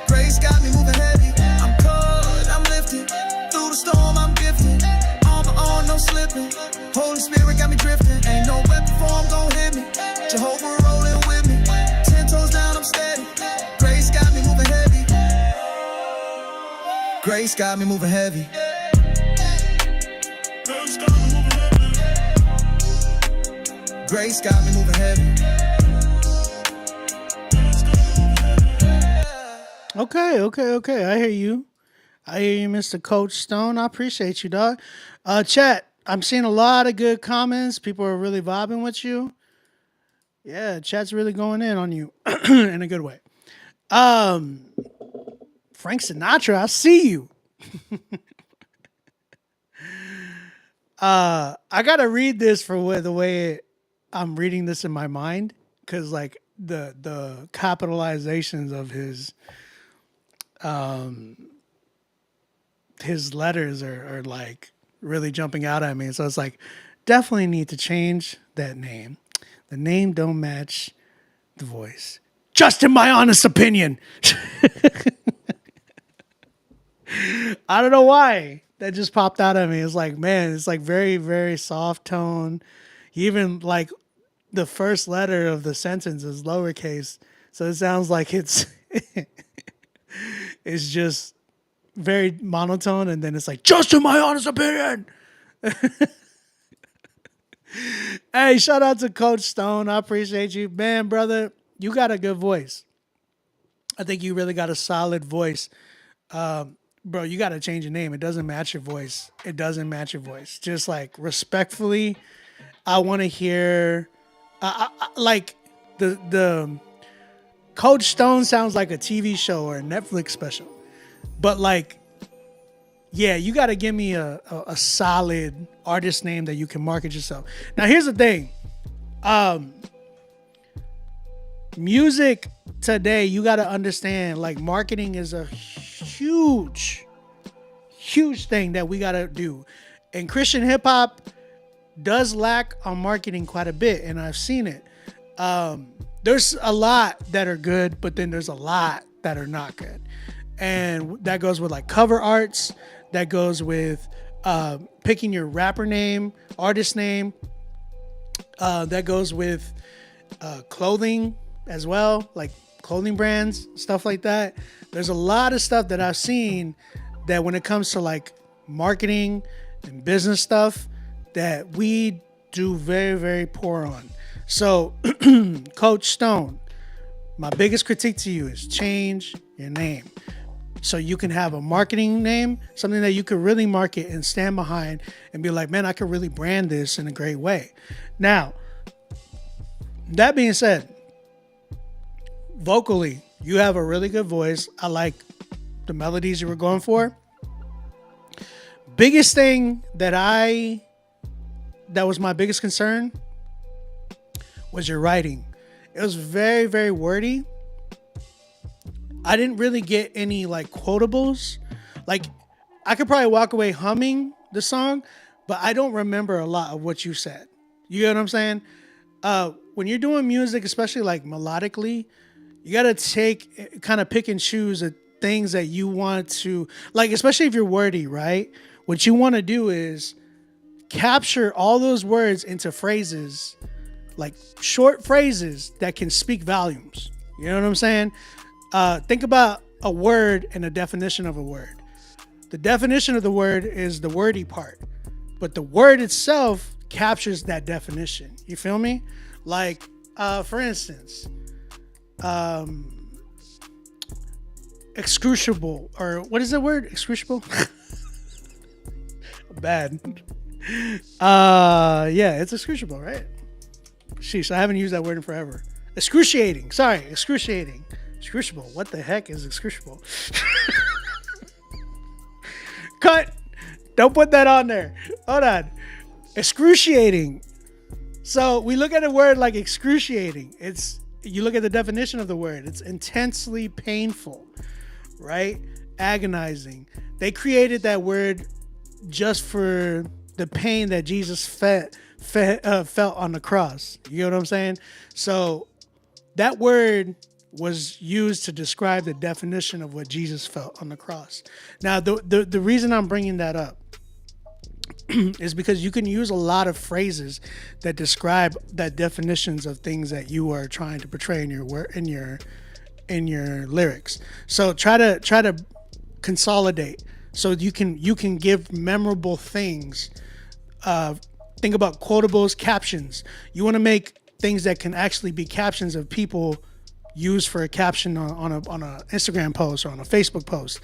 Grace got me moving heavy. I'm covered, I'm lifted. Through the storm, I'm gifted. Armor on, no slipping. Holy Spirit got me drifting. Ain't no weapon form gon' hit me. Jehovah rolling with me. 10 toes down, I'm steady. Grace got me moving heavy. Grace got me moving heavy. Grace got me moving heavy. Okay. I hear you, Mr. Coach Stone. I appreciate you, dog. Chat, I'm seeing a lot of good comments. People are really vibing with you. Yeah, chat's really going in on you in a good way. Frank Sinatra, I see you. I gotta read this for the way I'm reading this in my mind, because like the capitalizations of his letters are like really jumping out at me. So it's like, definitely need to change that name. The name don't match the voice. Just in my honest opinion. I don't know why. That just popped out at me. It's like, man, it's like very, very soft tone. Even like the first letter of the sentence is lowercase. So it sounds like it's it's just very monotone, and then it's like, just in my honest opinion. Hey, shout out to Coach Stone. I appreciate you. Man, brother, you got a good voice. I think you really got a solid voice. bro, you got to change your name. It doesn't match your voice. It doesn't match your voice. Just like respectfully, I want to hear, like the Coach Stone sounds like a TV show or a Netflix special, but like, yeah, you got to give me a solid artist name that you can market yourself. Now, here's the thing. Music today, you got to understand, like, marketing is a huge thing that we got to do. And Christian hip hop does lack on marketing quite a bit, and I've seen it. There's a lot that are good, but then there's a lot that are not good. And that goes with like cover arts, that goes with picking your rapper name, artist name, that goes with clothing as well, like clothing brands, stuff like that. There's a lot of stuff that I've seen that when it comes to like marketing and business stuff that we do very, very poor on. So, Coach Stone, my biggest critique to you is change your name so you can have a marketing name, something that you could really market and stand behind and be like, man, I could really brand this in a great way. Now, that being said, vocally, you have a really good voice. I like the melodies you were going for. Biggest thing that was my biggest concern was your writing. It was very, very wordy. I didn't really get any like quotables. Like, I could probably walk away humming the song, but I don't remember a lot of what you said. You get what I'm saying? When you're doing music, especially like melodically, you got to kind of pick and choose the things that you want to, like, especially if you're wordy, right? What you want to do is capture all those words into phrases, like short phrases that can speak volumes. You know what I'm saying? Think about a word and a definition of a word. The definition of the word is the wordy part, but the word itself captures that definition. You feel me? Like, for instance, excruciable, or what is the word? Excruciable? Bad. Yeah, it's excruciable, right? Sheesh, I haven't used that word in forever. Excruciating. Sorry, excruciating. Excruciable. What the heck is excruciable? Cut. Don't put that on there. Hold on. Excruciating. So we look at a word like excruciating. You look at the definition of the word. It's intensely painful, right? Agonizing. They created that word just for the pain that Jesus felt on the cross. You know what I'm saying? So that word was used to describe the definition of what Jesus felt on the cross. Now, the reason I'm bringing that up is because you can use a lot of phrases that describe that definitions of things that you are trying to portray in your lyrics. So try to consolidate so you can give memorable things. Think about quotables, captions. You want to make things that can actually be captions of people used for a caption on a Instagram post or on a Facebook post.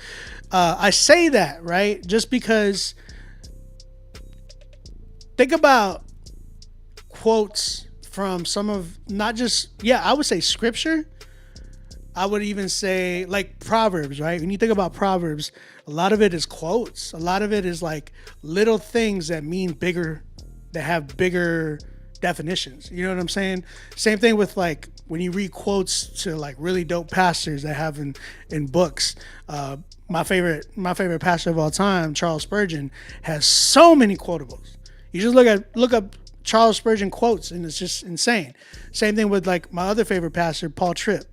I say that, right, just because think about quotes from some of, not just, I would say scripture. I would even say like Proverbs, right? When you think about Proverbs, a lot of it is quotes. A lot of it is like little things that mean bigger, that have bigger definitions. You know what I'm saying? Same thing with like when you read quotes to like really dope pastors that have in books. My favorite pastor of all time, Charles Spurgeon, has so many quotables. You just look up Charles Spurgeon quotes and it's just insane. Same thing with like my other favorite pastor, Paul Tripp.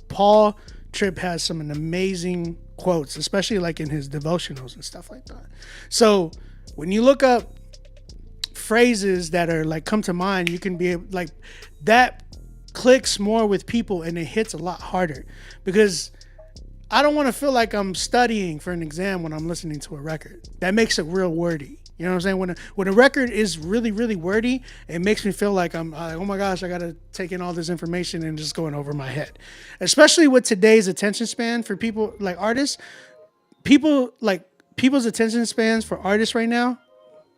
Paul Tripp has some amazing quotes, especially like in his devotionals and stuff like that. So when you look up phrases that are like come to mind, you can be able, like, that clicks more with people and it hits a lot harder, because I don't want to feel like I'm studying for an exam when I'm listening to a record. That makes it real wordy. You know what I'm saying? When a record is really, really wordy, it makes me feel like I'm like, oh my gosh, I got to take in all this information and just going over my head. Especially with today's attention span for people like artists, people's attention spans for artists right now,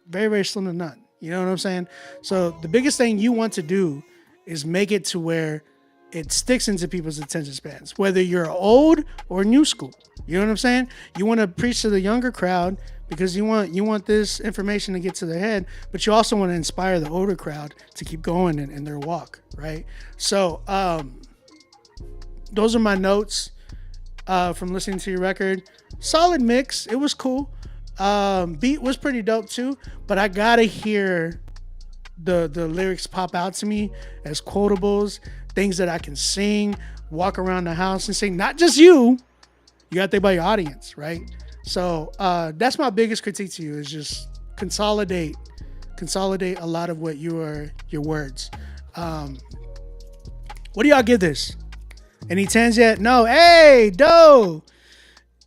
very, very slim to none. You know what I'm saying? So the biggest thing you want to do is make it to where it sticks into people's attention spans, whether you're old or new school. You know what I'm saying? You want to preach to the younger crowd because you want this information to get to their head, but you also want to inspire the older crowd to keep going in their walk, right? So those are my notes from listening to your record. Solid mix. It was cool. Beat was pretty dope too, but I gotta hear the lyrics pop out to me as quotables, things that I can sing, walk around the house and sing. Not just you. You gotta think about your audience, right? So that's my biggest critique to you is just consolidate a lot of what your words. What do y'all give this? Any 10s yet? No. Hey, Do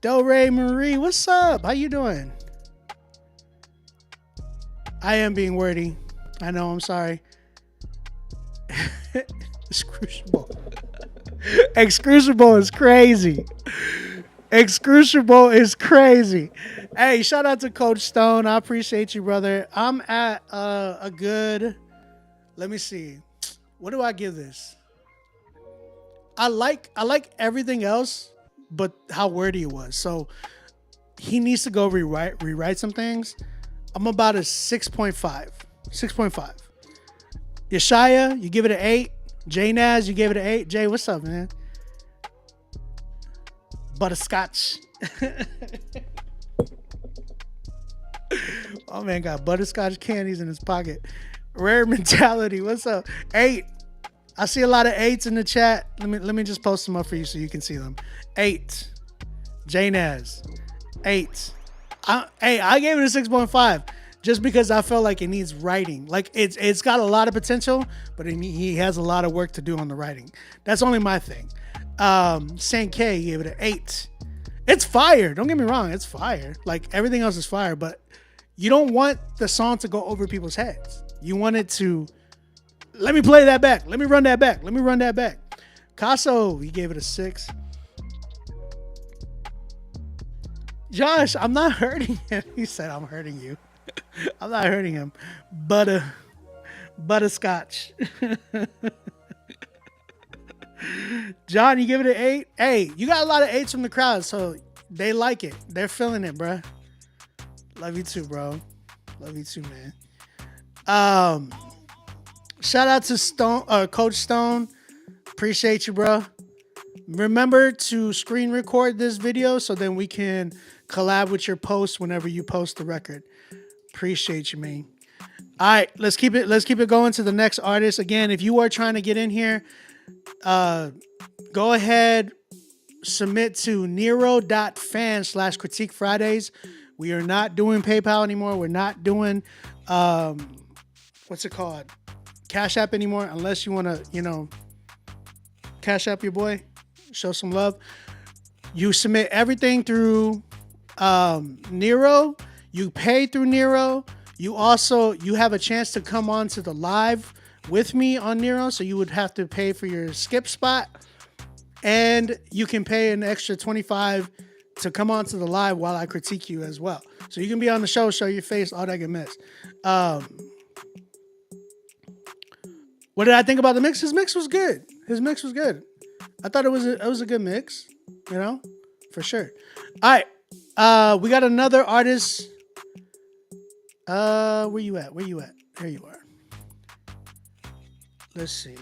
Ray Marie, what's up? How you doing? I am being wordy. I know, I'm sorry. Excruciable. Excruciable is crazy. Excruciable is crazy. Hey, shout out to Coach Stone. I appreciate you, brother. I'm at a good, let me see. What do I give this? I like everything else, but how wordy it was. So he needs to go rewrite some things. I'm about a 6.5. 6.5. Yeshaya, you give it an 8. Jay Naz, you gave it an 8. Jay, what's up, man? Butterscotch. Oh man, got butterscotch candies in his pocket. Rare Mentality, what's up? 8. I see a lot of 8s in the chat. Let me just post them up for you so you can see them. 8. Jay Naz. 8. I gave it a 6.5 just because I felt like it needs writing. Like it's got a lot of potential, but he has a lot of work to do on the writing. That's only my thing. Saint K gave it an 8. It's fire. Don't get me wrong. It's fire. Like everything else is fire, but you don't want the song to go over people's heads. You want it to, let me play that back. Let me run that back. Let me run that back. Casso, he gave it a 6. Josh, I'm not hurting him. He said, I'm hurting you. I'm not hurting him. Butterscotch. John, you give it an 8? Hey, you got a lot of 8s from the crowd, so they like it. They're feeling it, bro. Love you too, bro. Love you too, man. Shout out to Coach Stone. Appreciate you, bro. Remember to screen record this video so then we can collab with your post whenever you post the record. Appreciate you, man. All right, let's keep it going to the next artist. Again, if you are trying to get in here, go ahead, submit to Nero.fan/Critique Fridays. We are not doing PayPal anymore. We're not doing what's it called? Cash App anymore, unless you want to, Cash App your boy, show some love. You submit everything through Nero. You pay through Nero. You have a chance to come on to the live with me on Nero, so you would have to pay for your skip spot, and you can pay an extra $25 to come on to the live while I critique you as well. So you can be on the show, show your face, all that good mess. What did I think about the mix? His mix was good. I thought it was a good mix, for sure. All right, we got another artist. Where you at? There you are. Let's see.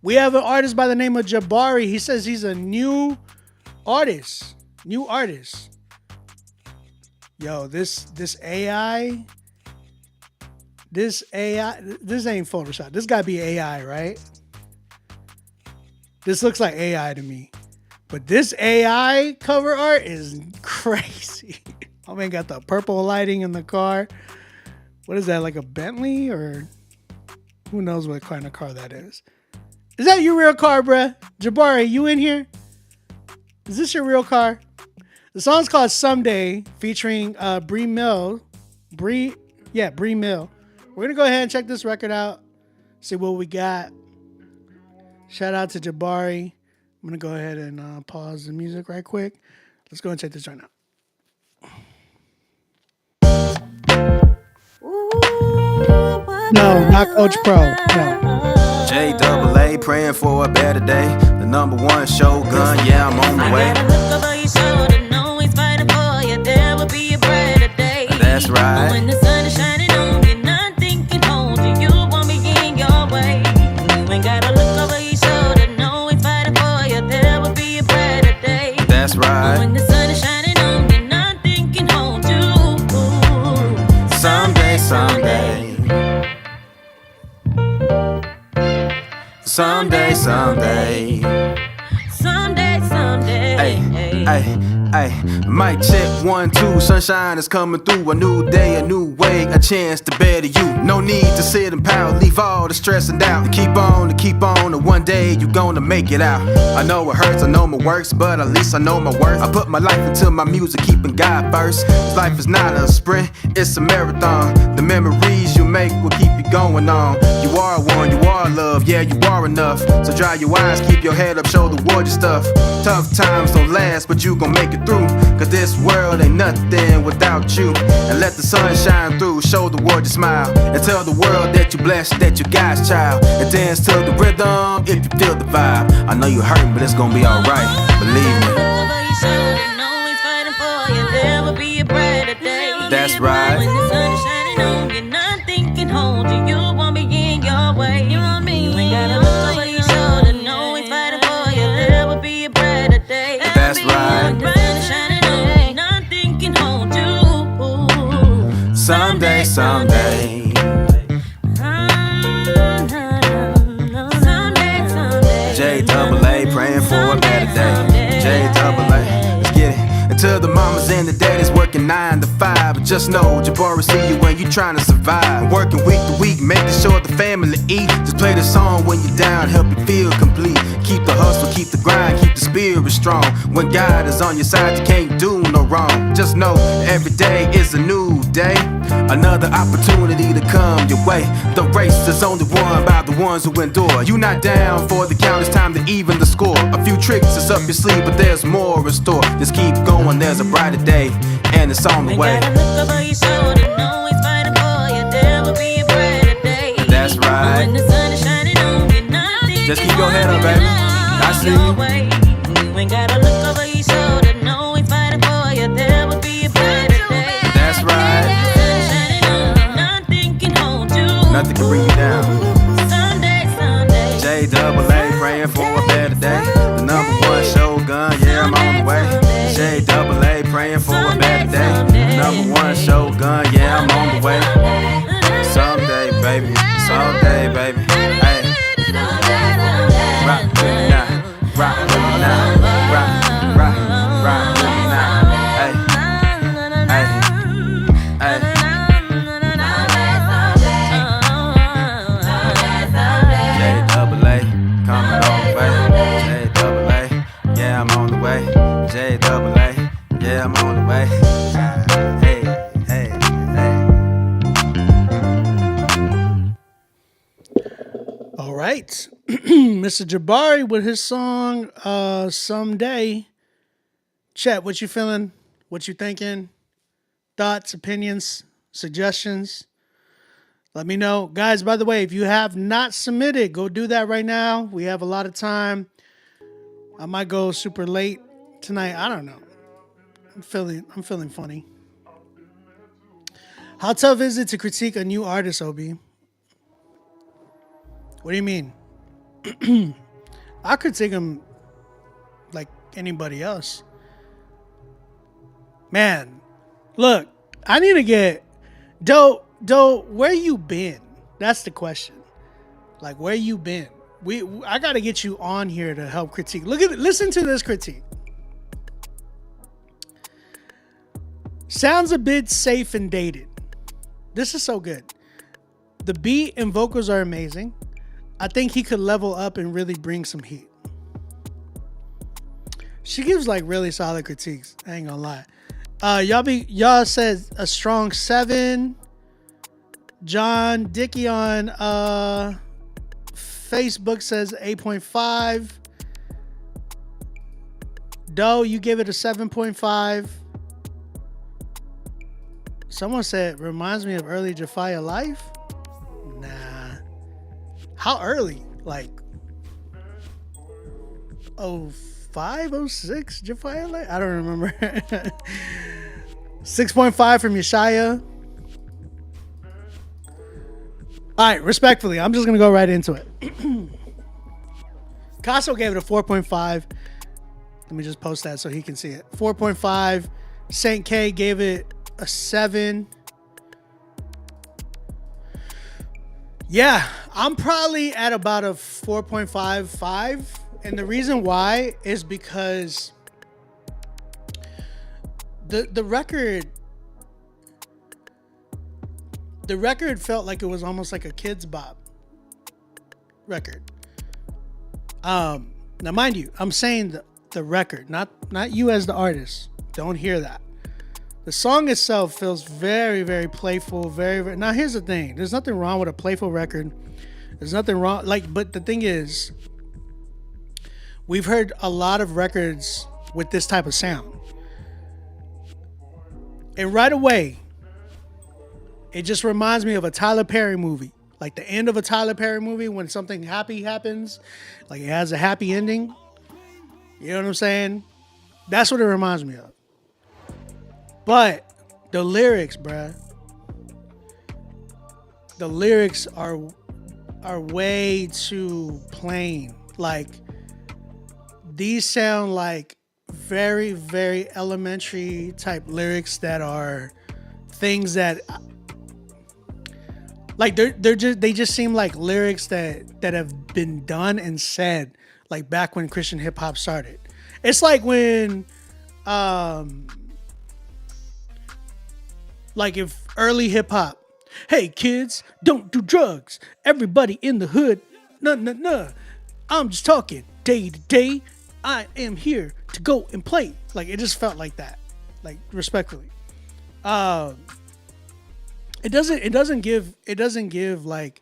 We have an artist by the name of Jabari. He says he's a new artist. Yo, this AI. This ain't Photoshop. This gotta be AI, right? This looks like AI to me. But this AI cover art is crazy. Oh man, got the purple lighting in the car. What is that, like a Bentley or who knows what kind of car that is? Is that your real car, bruh? Jabari, you in here? Is this your real car? The song's called Someday, featuring Bree Mill. Bree Mill. We're gonna go ahead and check this record out, see what we got. Shout out to Jabari. I'm gonna go ahead and pause the music right quick. Let's go and check this joint out. No, not Coach Pro. No. J-double-A, praying for a better day. The number one shogun, yeah, I'm on the way. I gotta look over your shoulder, know he's fighting for you. There will be a brighter day. That's right. When the sun is shining on you, nothing can hold you. You won't be in your way. You ain't gotta look over your shoulder, know he's fighting for you. There will be a brighter day. That's right. When the sun is shining on you, nothing can hold you. Someday, someday. Someday, someday. Someday, someday. Hey, mic check 1, 2. Sunshine is coming through. A new day, a new way, a chance to better you. No need to sit and pout, leave all the stress and doubt. Keep on, and one day you gonna make it out. I know it hurts, I know my works, but at least I know my worth. I put my life into my music, keeping God first. Life is not a sprint, it's a marathon. The memories you make will keep you going on. You are one, you are love, yeah, you are enough. So dry your eyes, keep your head up, show the world your stuff. Tough times don't last, but you gon' make it through. Cause this world ain't nothing without you. And let the sun shine through, show the world your smile. And tell the world that you blessed, that you God's child. And dance to the rhythm if you feel the vibe. I know you hurting, but it's gonna be alright, believe me. That's right. When the sun is shining on you, nothing can hold you. You won't be in your way. You know what I mean? You ain't gotta look over your shoulder, know he's fighting for you. There will be a brighter day. That's right. When the sun is shining on you, nothing can hold you. Someday, someday. J-double-A, praying for a better day. J-double-A, let's get it. And to the mamas and the daddies working 9 to 5, but just know Jabari see you when you trying to survive. Working week to week, making sure the family eat. Just play the song when you're down, help you feel complete. Keep the hustle, keep the grind, keep the spirit strong. When God is on your side, you can't do no wrong. Just know every day is a new day, another opportunity to come your way. The race is only won by the ones who endure. You not down for the count, it's time to even the score. A few tricks is up your sleeve, but there's more in store. Just keep going, there's a brighter day, and it's on the way. Look over your shoulder, know he's fighting for you. There will be a brighter day. That's right. When the sun is shining on you, nothing just keep your head up, baby. I see you. You ain't gotta look over your shoulder, know he's fighting for you. There will be a brighter day. That's right. Nothing can hold you. Nothing can bring you down. Someday, someday. J-double-A, praying for a better day. The number one shogun, yeah, I'm on the way. J-double-A, praying for a better day. The number one shogun, yeah, I'm on the way. Someday, baby, someday, baby. Hey, rock with me now, rock with me now, rock with me now. Hey, hey, hey. J-double-A, coming on the way. J-double-A, yeah, I'm on the way. J-double-A, yeah, I'm on the way. Hey, hey, hey. All right. Mr. Jabari with his song Someday. Chat, what you feeling? What you thinking? Thoughts, opinions, suggestions? Let me know. Guys, by the way, if you have not submitted, go do that right now. We have a lot of time. I might go super late tonight. I don't know. I'm feeling funny. How tough is it to critique a new artist, Obi? What do you mean? I critique him like anybody else. Man, look, I need to get Doe, where you been? That's the question. Like, where you been? I got to get you on here to help critique. Listen to this critique. Sounds a bit safe and dated. This is so good. The beat and vocals are amazing. I think he could level up and really bring some heat. She gives like really solid critiques. I ain't gonna lie. Y'all said a strong 7. John Dickey on Facebook says 8.5. Doe, you gave it a 7.5. Someone said reminds me of early Jafia life. Nah. How early? Like 05, 06 Jafia life? I don't remember. 6.5 from Yeshaya. All right, respectfully, I'm just gonna go right into it. Casso gave it a 4.5. Let me just post that so he can see it. 4.5. Saint K gave it a 7. Yeah, I'm probably at about a 4.55. And the reason why is because the record felt like it was almost like a Kids Bop record. Now mind you, I'm saying the record, not you as the artist. Don't hear that. The song itself feels very, very playful, very, very. Now here's the thing: there's nothing wrong with a playful record. There's nothing wrong, but the thing is, we've heard a lot of records with this type of sound, and right away, it just reminds me of a Tyler Perry movie, like the end of a Tyler Perry movie when something happy happens, like it has a happy ending. You know what I'm saying? That's what it reminds me of. But the lyrics, bruh. The lyrics are way too plain. Like, these sound like very, very elementary type lyrics that are things that, like, they just seem like lyrics that have been done and said like back when Christian hip hop started. It's like when like if early hip hop, hey kids, don't do drugs. Everybody in the hood, no. I'm just talking day to day. I am here to go and play. Like, it just felt like that. Like, respectfully. It doesn't give like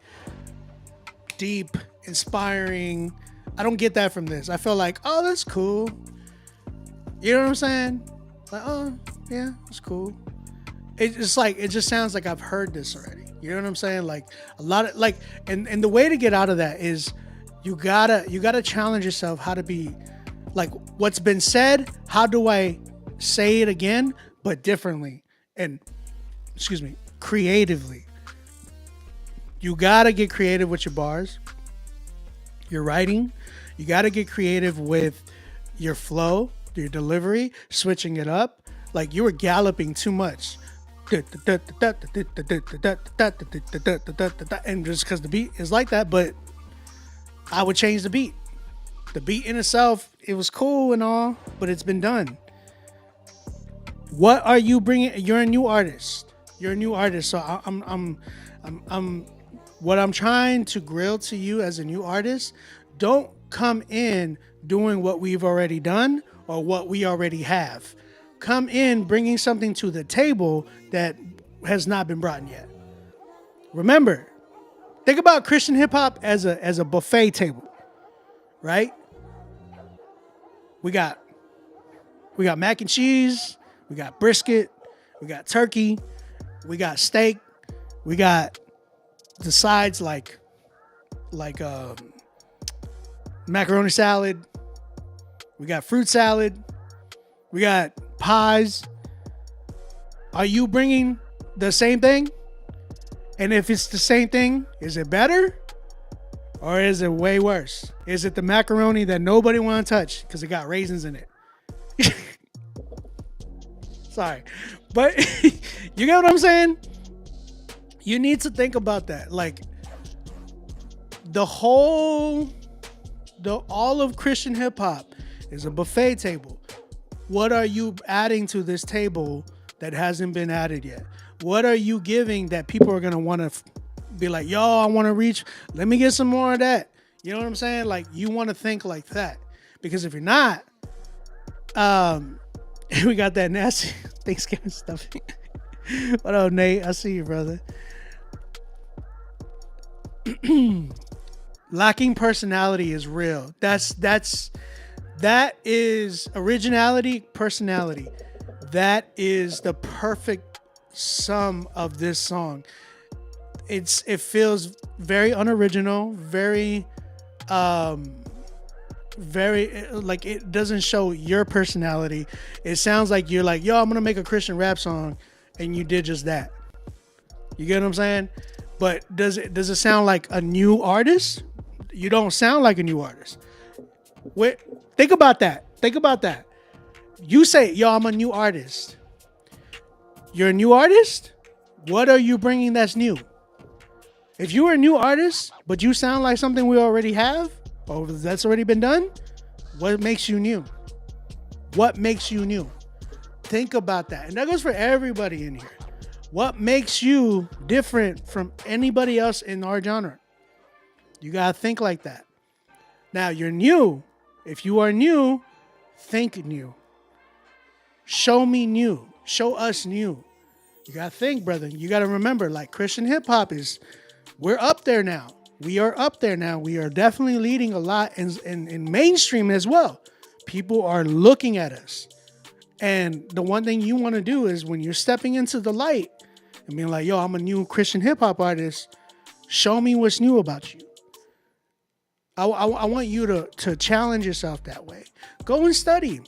deep, inspiring. I don't get that from this. I feel like, oh, that's cool. You know what I'm saying? Like, oh yeah, it's cool. It's like, it just sounds like I've heard this already. You know what I'm saying? Like, a lot of like, and the way to get out of that is you gotta challenge yourself how to be like, what's been said, how do I say it again but differently and creatively. You gotta get creative with your bars, your writing. You gotta get creative with your flow, your delivery, switching it up. Like, you were galloping too much. And just because the beat is like that, but I would change the beat. The beat in itself, it was cool and all, but it's been done. What are you bringing? You're a new artist. So I'm what I'm trying to grill to you as a new artist. Don't come in doing what we've already done or what we already have. Come in bringing something to the table that has not been brought in yet. Remember, think about Christian hip hop as a buffet table, right? We got mac and cheese, we got brisket, we got turkey, we got steak, we got the sides like macaroni salad, we got fruit salad, we got pies. Are you bringing the same thing? And if it's the same thing, is it better? Or is it way worse? Is it the macaroni that nobody want to touch because it got raisins in it? Sorry. But you get what I'm saying? You need to think about that. Like, all of Christian hip hop is a buffet table. What are you adding to this table that hasn't been added yet? What are you giving that people are going to want to be like, yo, I want to reach, let me get some more of that. You know what I'm saying? Like, you want to think like that. Because if you're not, we got that nasty Thanksgiving stuff. What up, Nate? I see you, brother. Lacking personality is real. That's That is originality, personality. That is the perfect sum of this song. It feels very unoriginal, very like it doesn't show your personality. It sounds like you're like, yo, I'm gonna make a Christian rap song, and you did just that. You get what I'm saying? But does it sound like a new artist? You don't sound like a new artist. Think about that. Think about that. You say, yo, I'm a new artist. You're a new artist? What are you bringing that's new? If you were a new artist, but you sound like something we already have, or that's already been done, what makes you new? What makes you new? Think about that. And that goes for everybody in here. What makes you different from anybody else in our genre? You got to think like that. Now, you're new. If you are new, think new. Show me new. Show us new. You got to think, brother. You got to remember, like Christian hip hop we're up there now. We are up there now. We are definitely leading a lot in mainstream as well. People are looking at us. And the one thing you want to do is when you're stepping into the light and being like, yo, I'm a new Christian hip hop artist, show me what's new about you. I want you to challenge yourself that way. Go and study.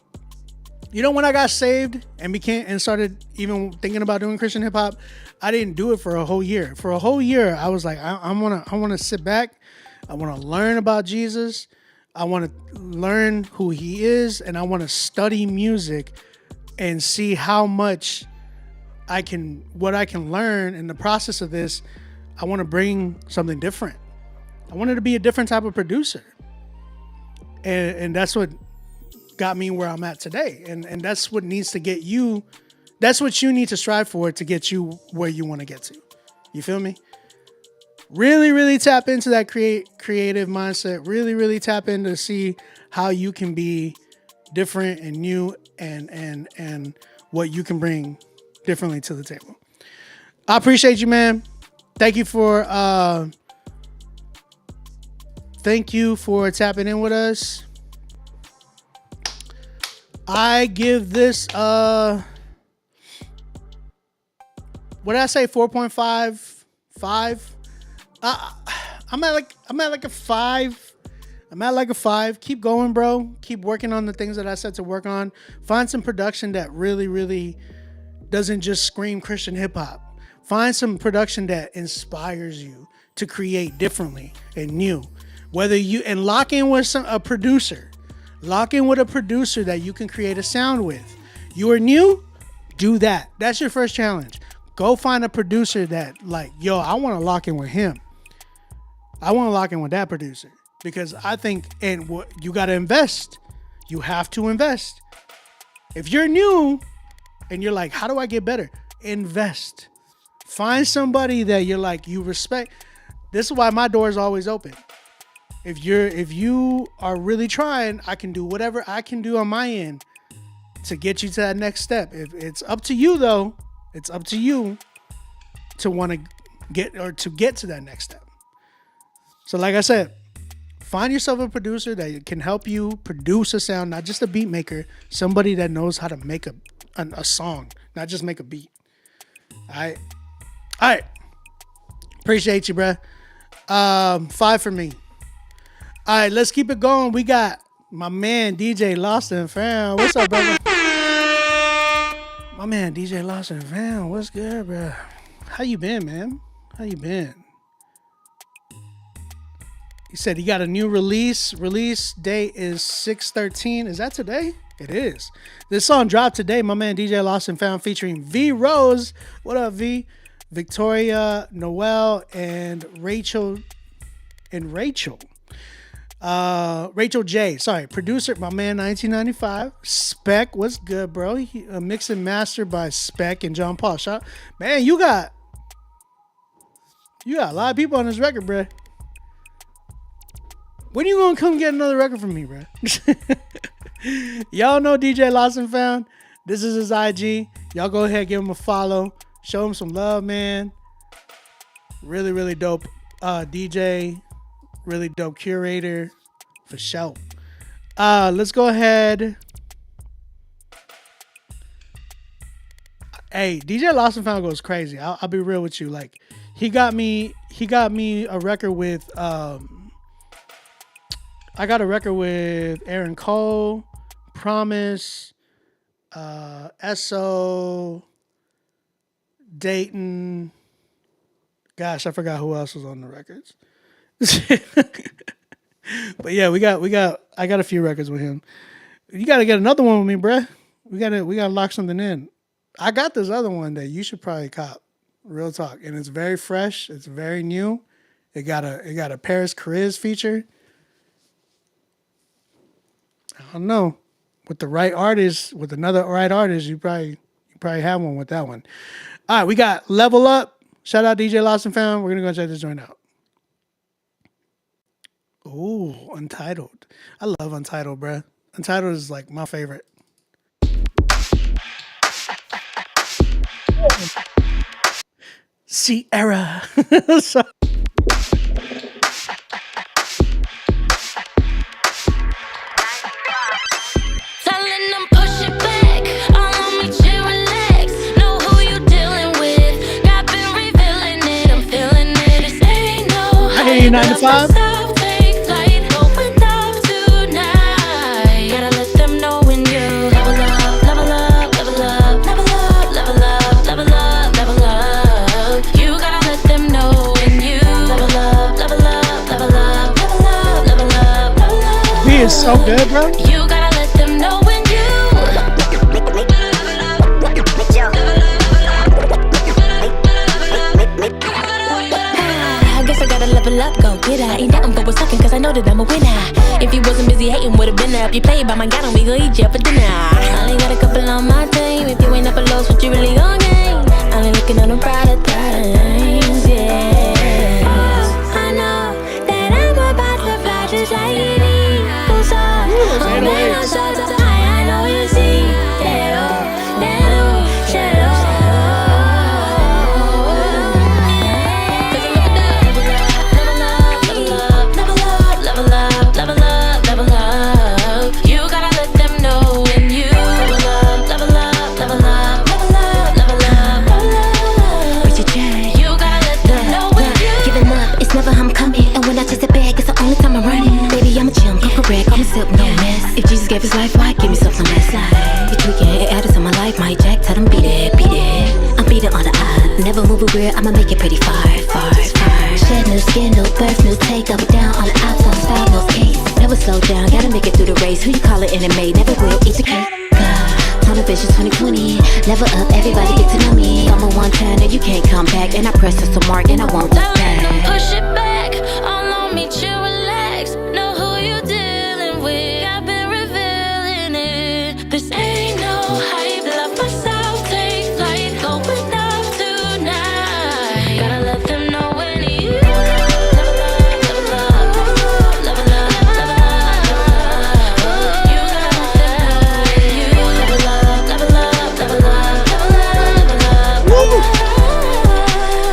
You know, when I got saved and started even thinking about doing Christian hip hop, I didn't do it for a whole year. For a whole year, I was like, I want to sit back. I want to learn about Jesus. I want to learn who he is, and I want to study music and see how much what I can learn in the process of this. I want to bring something different. I wanted to be a different type of producer. And that's what got me where I'm at today. And that's what needs to get you, that's what you need to strive for to get you where you want to get to. You feel me? Really, really tap into that creative mindset. Really, really tap in to see how you can be different and new and what you can bring differently to the table. I appreciate you, man. Thank you for tapping in with us. I give this what did I say? 4.5, 5. I'm at like a 5. I'm at like a 5. Keep going, bro. Keep working on the things that I said to work on. Find some production that really, really doesn't just scream Christian hip hop. Find some production that inspires you to create differently and new. And lock in with a producer. Lock in with a producer that you can create a sound with. You are new? Do that. That's your first challenge. Go find a producer that like, yo, I want to lock in with him. I want to lock in with that producer because I think, you got to invest. You have to invest. If you're new and you're like, how do I get better? Invest. Find somebody that you're like, you respect. This is why my door is always open. If you are really trying, I can do whatever I can do on my end to get you to that next step. If it's up to you though, it's up to you to want to get to that next step. So like I said, find yourself a producer that can help you produce a sound, not just a beat maker, somebody that knows how to make a song, not just make a beat. All right. Appreciate you, bruh. 5 for me. All right, let's keep it going. We got my man, DJ Lost and Found. What's up, brother? My man, DJ Lost and Found. What's good, bro? How you been, man? How you been? He said he got a new release. Release date is 6/13. Is that today? It is. This song dropped today. My man, DJ Lost and Found, featuring V Rose. What up, V? Victoria, Noel, and Rachel. Rachel J. Sorry, producer, my man, 1995. Spec, what's good, bro? Mix and master by Spec and John Paul. Man, you got a lot of people on this record, bro. When you gonna come get another record from me, bro? Y'all know DJ Lost and Found. This is his IG. Y'all go ahead, give him a follow. Show him some love, man. Really, really dope DJ. Really dope curator. For sure. Let's go ahead. Hey, DJ Lost and Found goes crazy. I'll be real with you. Like, he got me a record with I got a record with Aaron Cole, Promise, SO, Dayton. Gosh, I forgot who else was on the records. But yeah, I got a few records with him. You gotta get another one with me, bruh. We gotta lock something in. I got this other one that you should probably cop. Real talk. And it's very fresh. It's very new. It got a Paris Chariz feature. I don't know. With the right artist, with another right artist, you probably have one with that one. All right, we got Level Up. Shout out DJ Lost and Found. We're gonna go check this joint out. Ooh, Untitled. I love Untitled, bruh. Untitled is like my favorite. Sierra. So, Telling them push it back, all on me chill, relax. Know who you dealing with. I've been revealing it, I'm feeling it. This ain't no I hear you 9 to 5. take flight, going up tonight. Gotta let them know when you level up, level up, level up, level up, level up, level up, level up. You gotta let them know when you level up, level up, level up, level up, level up, level up. He is so good, bro. You gotta let them know when you I guess I gotta level up, go get her. Ain't nothing but what's talking, cause I know that I'm a winner. If you wasn't busy hating, would've been there. If you play by my God, we gon' eat you for dinner. I only got a couple on my team. If you ain't up below, what you really gon' gain? I ain't looking on them brighter things, yeah. I know that I'm about to fly just like it is. Oh man, I'm so high, I know you see that shadow. Level up. You gotta let them know when you level up. Where's your check? You gotta let them know when you Giving up, it's never how I'm coming. And when I chase it back, it's the only time I'm running. Baby, I'm a chimp, go correct, I'm a silk, no mess. If Jesus gave his life, why give me something less? You tweaking, it added to my life, my jack, tell them beat it. I'm beating all the odds. Never move it weird, I'ma make it pretty far. Shed new skin, new birth, new take, double down on the ops, on style, no case. Never slow down, gotta make it through the race. Who you call it enemy? Never will eat the cake. Tunnel vision 2020, level up, everybody get to know me. I'm a one-time, and you can't come back. And I press to some mark, and I won't look back. push it back, all on me, chill, relax. Know who you dealing with. I've been revealing it. This ain't no hype. Love myself, take flight, going up tonight. Gotta let them know when you level up.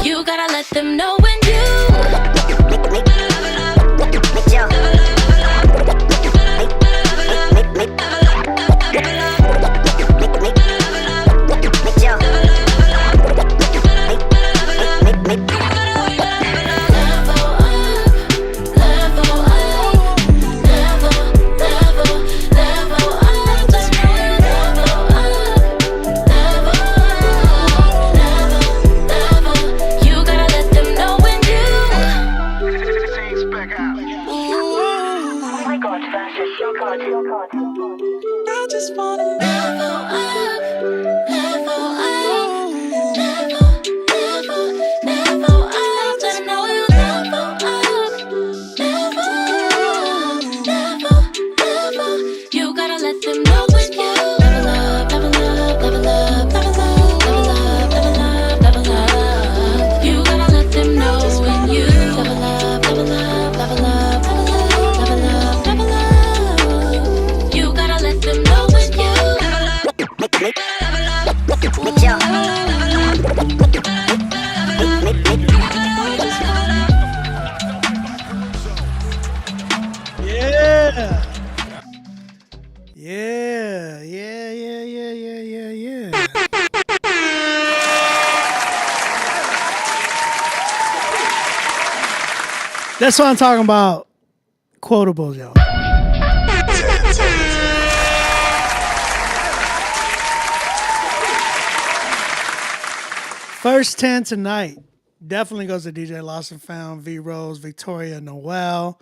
You gotta let them know when you level up. You gotta let them know when you You gotta let them know when you I just wanna level up. Let 'em know you level up. You gotta let them know when you level up. You gotta let them know when you level up. You gotta let them know when you Yeah. That's what I'm talking about. Quotables, yo. First 10 tonight definitely goes to DJ Lost and Found, V Rose, Victoria, Noel.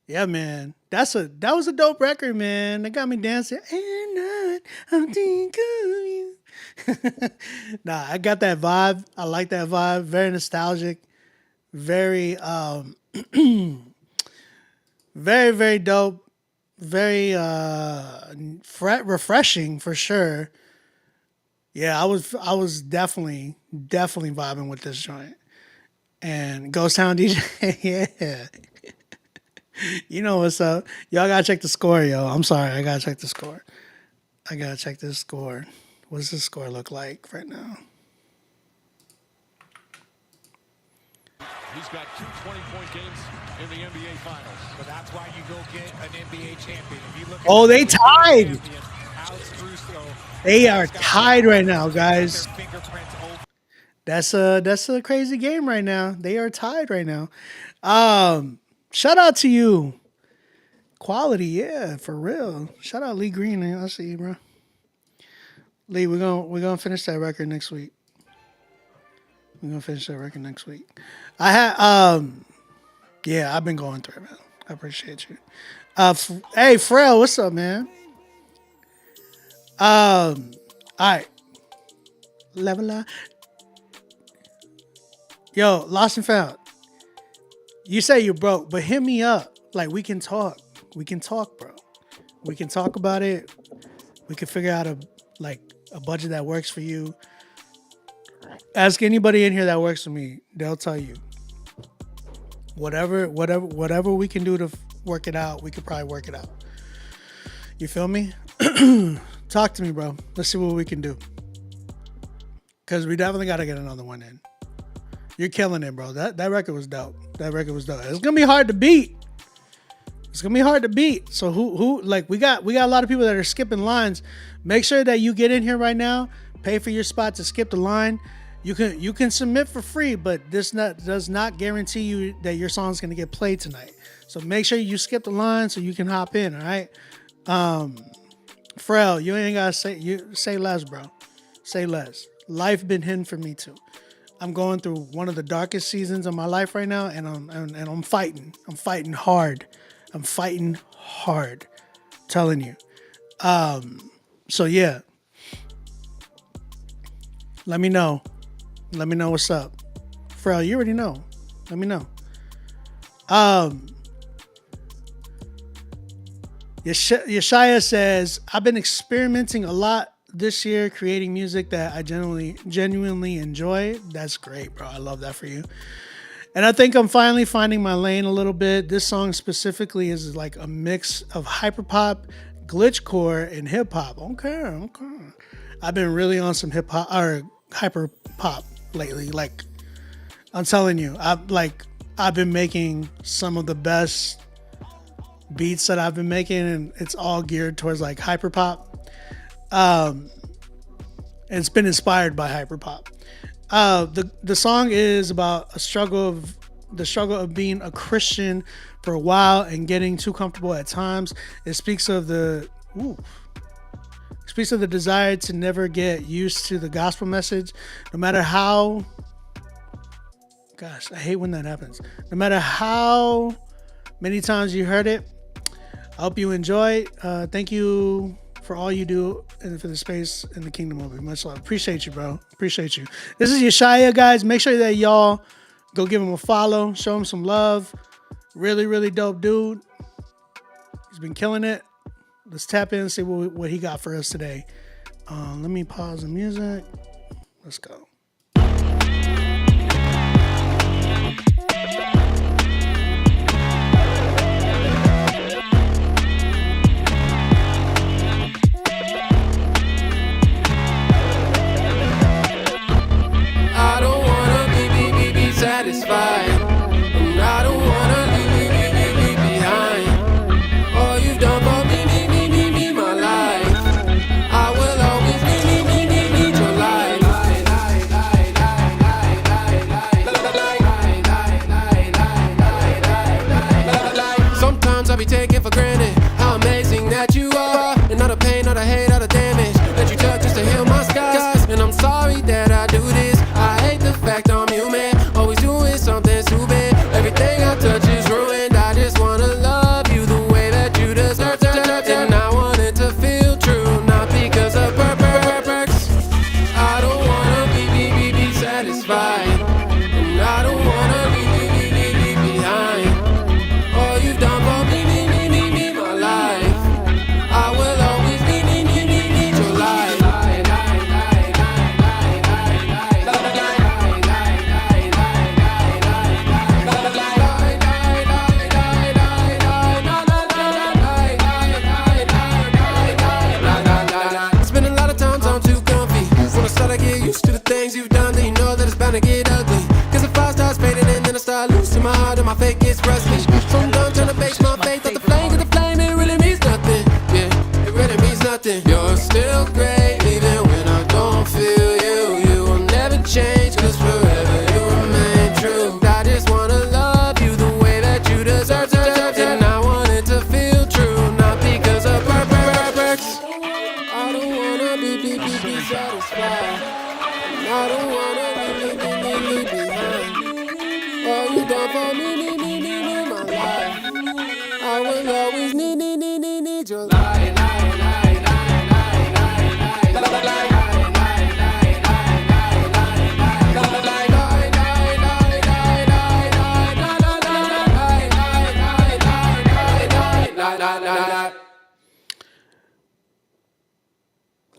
Yeah, man. That was a dope record, man. They got me dancing. And I'm thinking of you. Nah, I got that vibe. I like that vibe. Very nostalgic. Very very, very dope. Very refreshing for sure. Yeah, I was definitely vibing with this joint. And Ghost Town DJ, yeah. You know what's up. Y'all gotta check the score, yo. I'm sorry, I gotta check the score. I gotta check this score. What's this score look like right now? He's got 2 20-point games in the NBA Finals. But that's why you go get an NBA champion. If you look at Oh, they tied. Alex Caruso, They are tied right now, guys. That's a crazy game right now. They are tied right now. Shout out to you. Quality, yeah, for real. Shout out Lee Green. I see you, bro. Lee, we're gonna finish that record next week. I had yeah, I've been going through it, man. I appreciate you. Hey, Pharrell, what's up, man? All right. Level up. Yo, Lost and Found. You say you're broke, but hit me up. Like, we can talk. We can talk, bro. We can talk about it. We can figure out a budget that works for you. Ask anybody in here that works for me. They'll tell you. Whatever we can do to work it out, we could probably work it out. You feel me? Talk to me, bro. Let's see what we can do. Because we definitely got to get another one in. You're killing it, bro. That record was dope. It's going to be hard to beat. So who we got a lot of people that are skipping lines. Make sure that you get in here right now. Pay for your spot to skip the line. You can submit for free, but this does not guarantee you that your song's going to get played tonight. So make sure you skip the line so you can hop in, all right? Pharrell, you ain't got to say less, bro. Say less. Life been hidden for me too. I'm going through one of the darkest seasons of my life right now, and I'm fighting. I'm fighting hard. Telling you. So yeah. Let me know. Let me know what's up. Pharrell, you already know. Let me know. Yeshaya says, I've been experimenting a lot this year, creating music that I genuinely enjoy. That's great, bro. I love that for you. And I think I'm finally finding my lane a little bit. This song specifically is like a mix of hyperpop, glitchcore, and hip hop. Okay. I've been really on some hip hop or hyper pop lately. Like, I'm telling you, I've been making some of the best beats that I've been making, and it's all geared towards like hyper pop. It's been inspired by hyper pop. The song is about the struggle of being a Christian for a while and getting too comfortable at times. It speaks of the desire to never get used to the gospel message, no matter how. Gosh, I hate when that happens. No matter how many times you heard it. I hope you enjoy. Thank you for all you do and for the space in the kingdom of it. Much love. Appreciate you, bro. Appreciate you. This is Yeshaya, guys. Make sure that y'all go give him a follow. Show him some love. Really, really dope dude. He's been killing it. Let's tap in and see what he got for us today. Let me pause the music. Let's go. I don't wanna be satisfied. And I don't wanna leave behind. All you've done for me, my life. I will always need your life. be taking for granted how amazing that you are. And all the pain, all the hate, all the damage that you took just to heal my scars. And I'm sorry that I do this. I hate the fact I'm human, always doing something stupid. Everything I touch is ruined. I just wanna love you the way that you deserve. And I want it to feel true, not because of perks. I don't wanna be satisfied, and I don't wanna be behind. All you've done for me, my life. I will always need your life. Spend a lot of times I'm too comfy. When I start to get used to the things you've done, then you know that it's bound to get ugly. Cause if I start fading and then I start losing my heart and my faith gets rusty. So I'm done trying to base my faith off the flame, cause the flame, it really means nothing. Yeah, it really means nothing. You're still great, even when I don't feel you. You will never change, cause forever you remain true. I just wanna love you the way that you deserve. And I want it to feel true, not because of perks. I don't wanna be satisfied. I don't wanna be behind. All you done for me, my life. I will always need your life.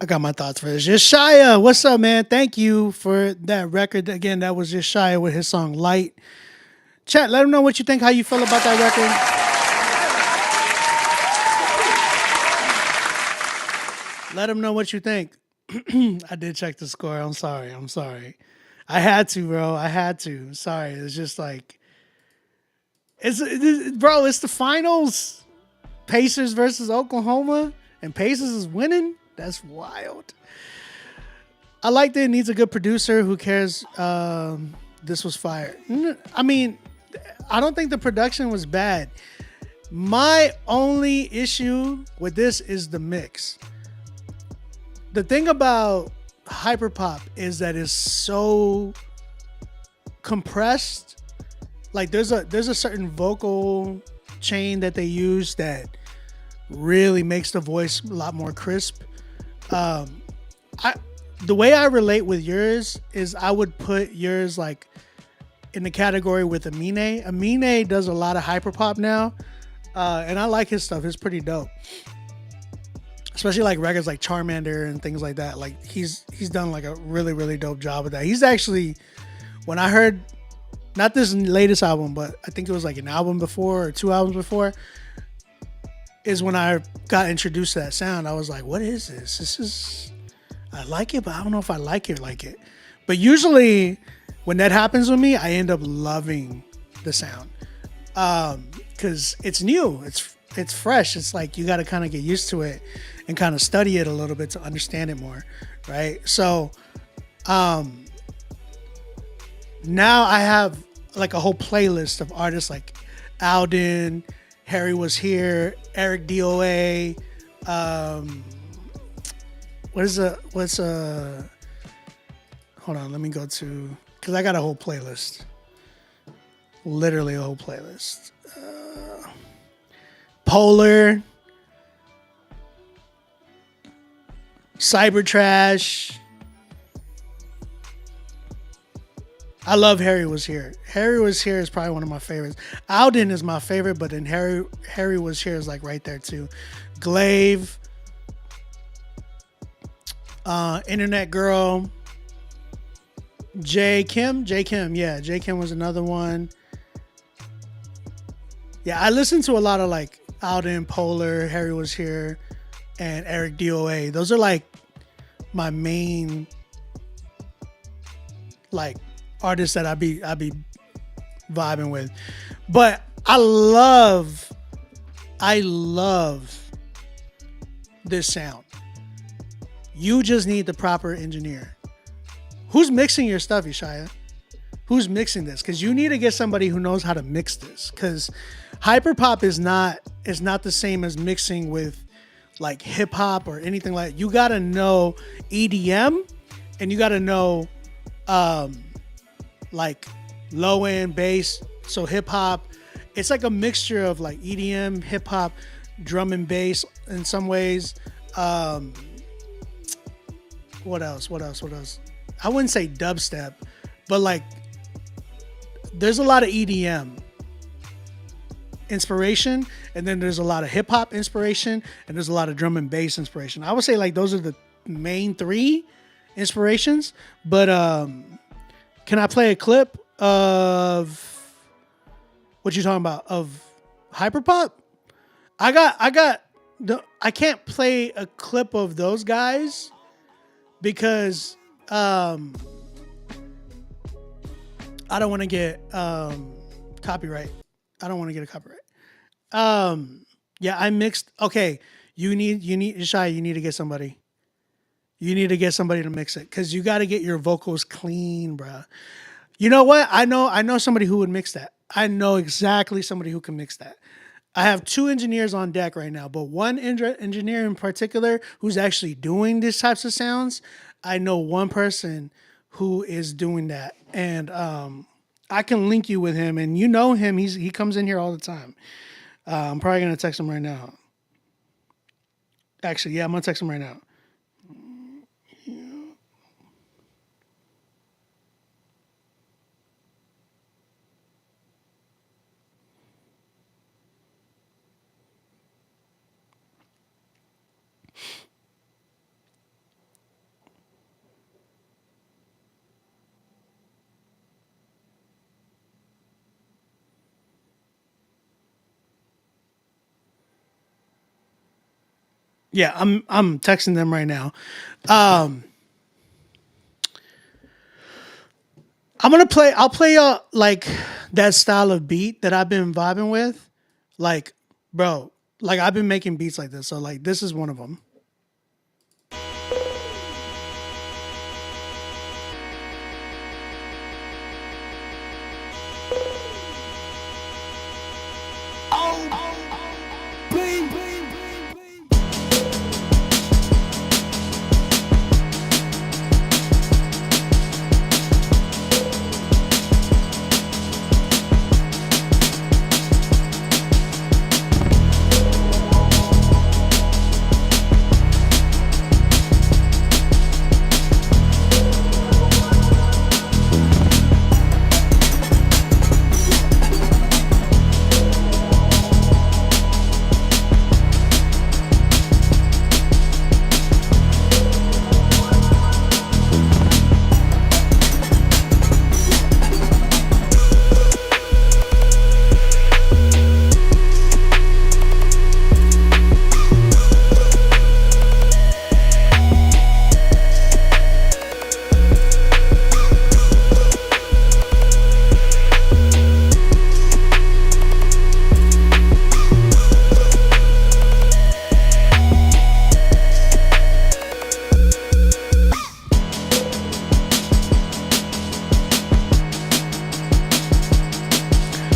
I got my thoughts for this. Yeshaya, what's up, man? Thank you for that record. Again, that was Yeshaya with his song Light. Chat, let him know what you think, how you feel about that record. Let him know what you think. I did check the score. I'm sorry. I had to, bro. I had to. Sorry. It's just like, it's the finals. Pacers versus Oklahoma, and Pacers is winning. That's wild. I like that it needs a good producer who cares. This was fire. I mean, I don't think the production was bad. My only issue with this is the mix. The thing about hyperpop is that it's so compressed. Like there's a certain vocal chain that they use that really makes the voice a lot more crisp. The way I relate with yours is I would put yours like in the category with Amine. Amine does a lot of hyperpop now, and I like his stuff. It's pretty dope, especially like records like Charmander and things like that. Like he's done like a really, really dope job with that. He's actually, when I heard, not this latest album, but I think it was like an album before or 2 albums before, is when I got introduced to that sound. I was like, what is this? I like it, but I don't know if I like it. But usually when that happens with me, I end up loving the sound. Cause it's new, it's fresh. It's like, you got to kind of get used to it and kind of study it a little bit to understand it more. Right. So, now I have like a whole playlist of artists like Alden, Harry Was Here, Eric DOA, hold on, let me go to, because I got a whole playlist. Literally a whole playlist. Polar, Cyber Trash. I love Harry Was Here. Harry Was Here is probably one of my favorites. Alden is my favorite, but then Harry Was Here is like right there too. Glaive, Internet Girl, J. Kim. Yeah, J. Kim was another one. Yeah, I listened to a lot of like Alden, Polar, Harry Was Here, and Eric DOA. Those are like my main like artists that I be vibing with. But I love this sound. You just need the proper engineer. Who's mixing your stuff, Yeshaya? who's mixing this, because you need to get somebody who knows how to mix this, because hyperpop is not the same as mixing with like hip hop or anything like that. You gotta know EDM, and you gotta know like low end bass. So hip hop, it's like a mixture of like EDM, hip hop, drum and bass in some ways. What else? I wouldn't say dubstep, but like there's a lot of EDM inspiration, and then there's a lot of hip hop inspiration, and there's a lot of drum and bass inspiration. I would say like those are the main three inspirations. But can I play a clip of what you talking about of hyperpop? I can't play a clip of those guys because I don't want to get copyright. I don't want to get a copyright. Yeah, I mixed. Okay, you need Shy. You need to get somebody. You need to get somebody to mix it, because you got to get your vocals clean, bruh. You know what? I know somebody who would mix that. I know exactly somebody who can mix that. I have two engineers on deck right now, but one engineer in particular who's actually doing these types of sounds. I know one person who is doing that, and I can link you with him, and you know him. He comes in here all the time. I'm probably gonna text him right now. Actually, yeah, I'm gonna text him right now. Yeah, I'm texting them right now. I'll play like that style of beat that I've been vibing with. Like, bro, like I've been making beats like this. So like this is one of them.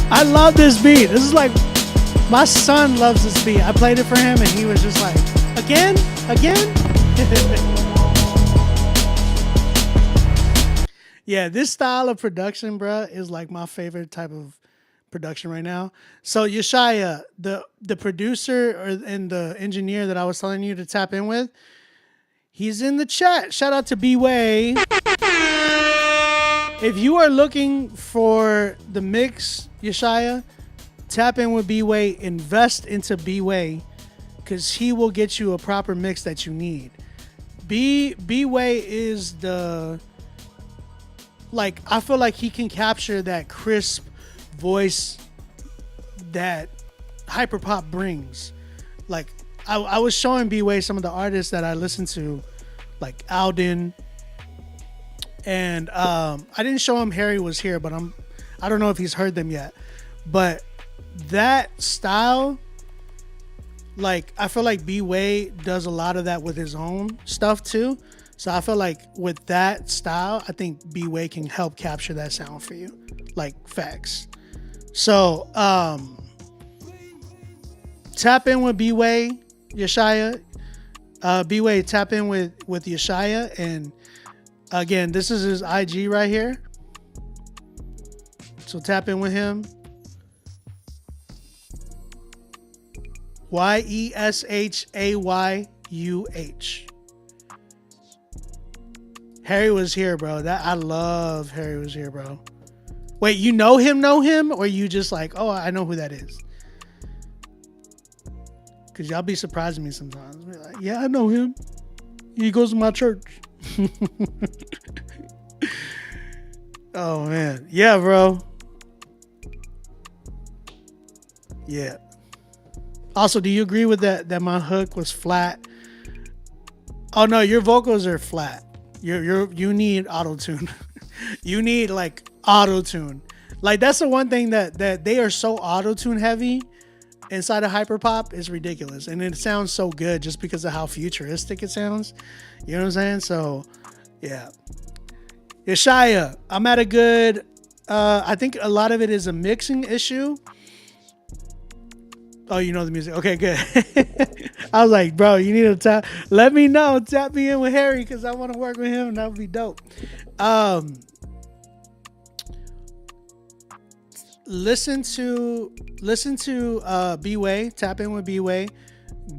I love this beat. This is like, my son loves this beat. I played it for him and he was just like, again? Yeah, this style of production, bruh, is like my favorite type of production right now. So Yeshaya, the producer and the engineer that I was telling you to tap in with, he's in the chat. Shout out to B-Way. If you are looking for the mix, Yeshaya, tap in with B-Way, invest into B-Way, because he will get you a proper mix that you need. B-Way is the, like, I feel like he can capture that crisp voice that hyperpop brings. Like, I was showing B-Way some of the artists that I listen to, like Alden, and I didn't show him Harry Was Here, but I don't know if he's heard them yet. But that style, like, I feel like B-Way does a lot of that with his own stuff too. So I feel like with that style, I think B-Way can help capture that sound for you. Like facts. So tap in with B-Way, Yeshaya. B-Way, tap in with Yeshaya. And again, this is his IG right here. So tap in with him. YESHAYUH. Harry was here, bro. I love Harry was here, bro. Wait, you know him, or you just like, oh, I know who that is? Because y'all be surprising me sometimes. Be like, yeah, I know him. He goes to my church. Oh, man. Yeah, bro. Yeah. Also, do you agree with that my hook was flat? Oh, no, your vocals are flat. You need auto-tune. You need like auto-tune. Like that's the one thing that they are so auto-tune heavy inside of hyperpop is ridiculous. And it sounds so good just because of how futuristic it sounds. You know what I'm saying? So yeah. Yeshaya, I'm at a good I think a lot of it is a mixing issue. Oh, you know the music. Okay, good. I was like, bro, you need to tap. Let me know. Tap me in with Harry because I want to work with him and that would be dope. Listen to B-Way. Tap in with B-Way.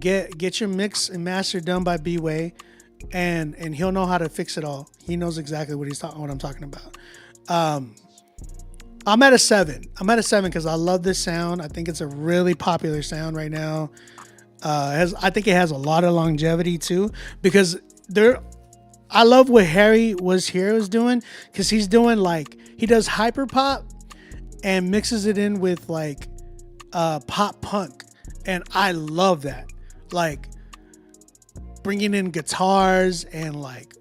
Get your mix and master done by B-Way, and he'll know how to fix it all. He knows exactly what I'm talking about. I'm at a 7. Because I love this sound. I think it's a really popular sound right now. I think it has a lot of longevity too, because I love what Harry was doing, because he's doing like, he does hyper pop and mixes it in with like pop punk, and I love that. Like bringing in guitars and like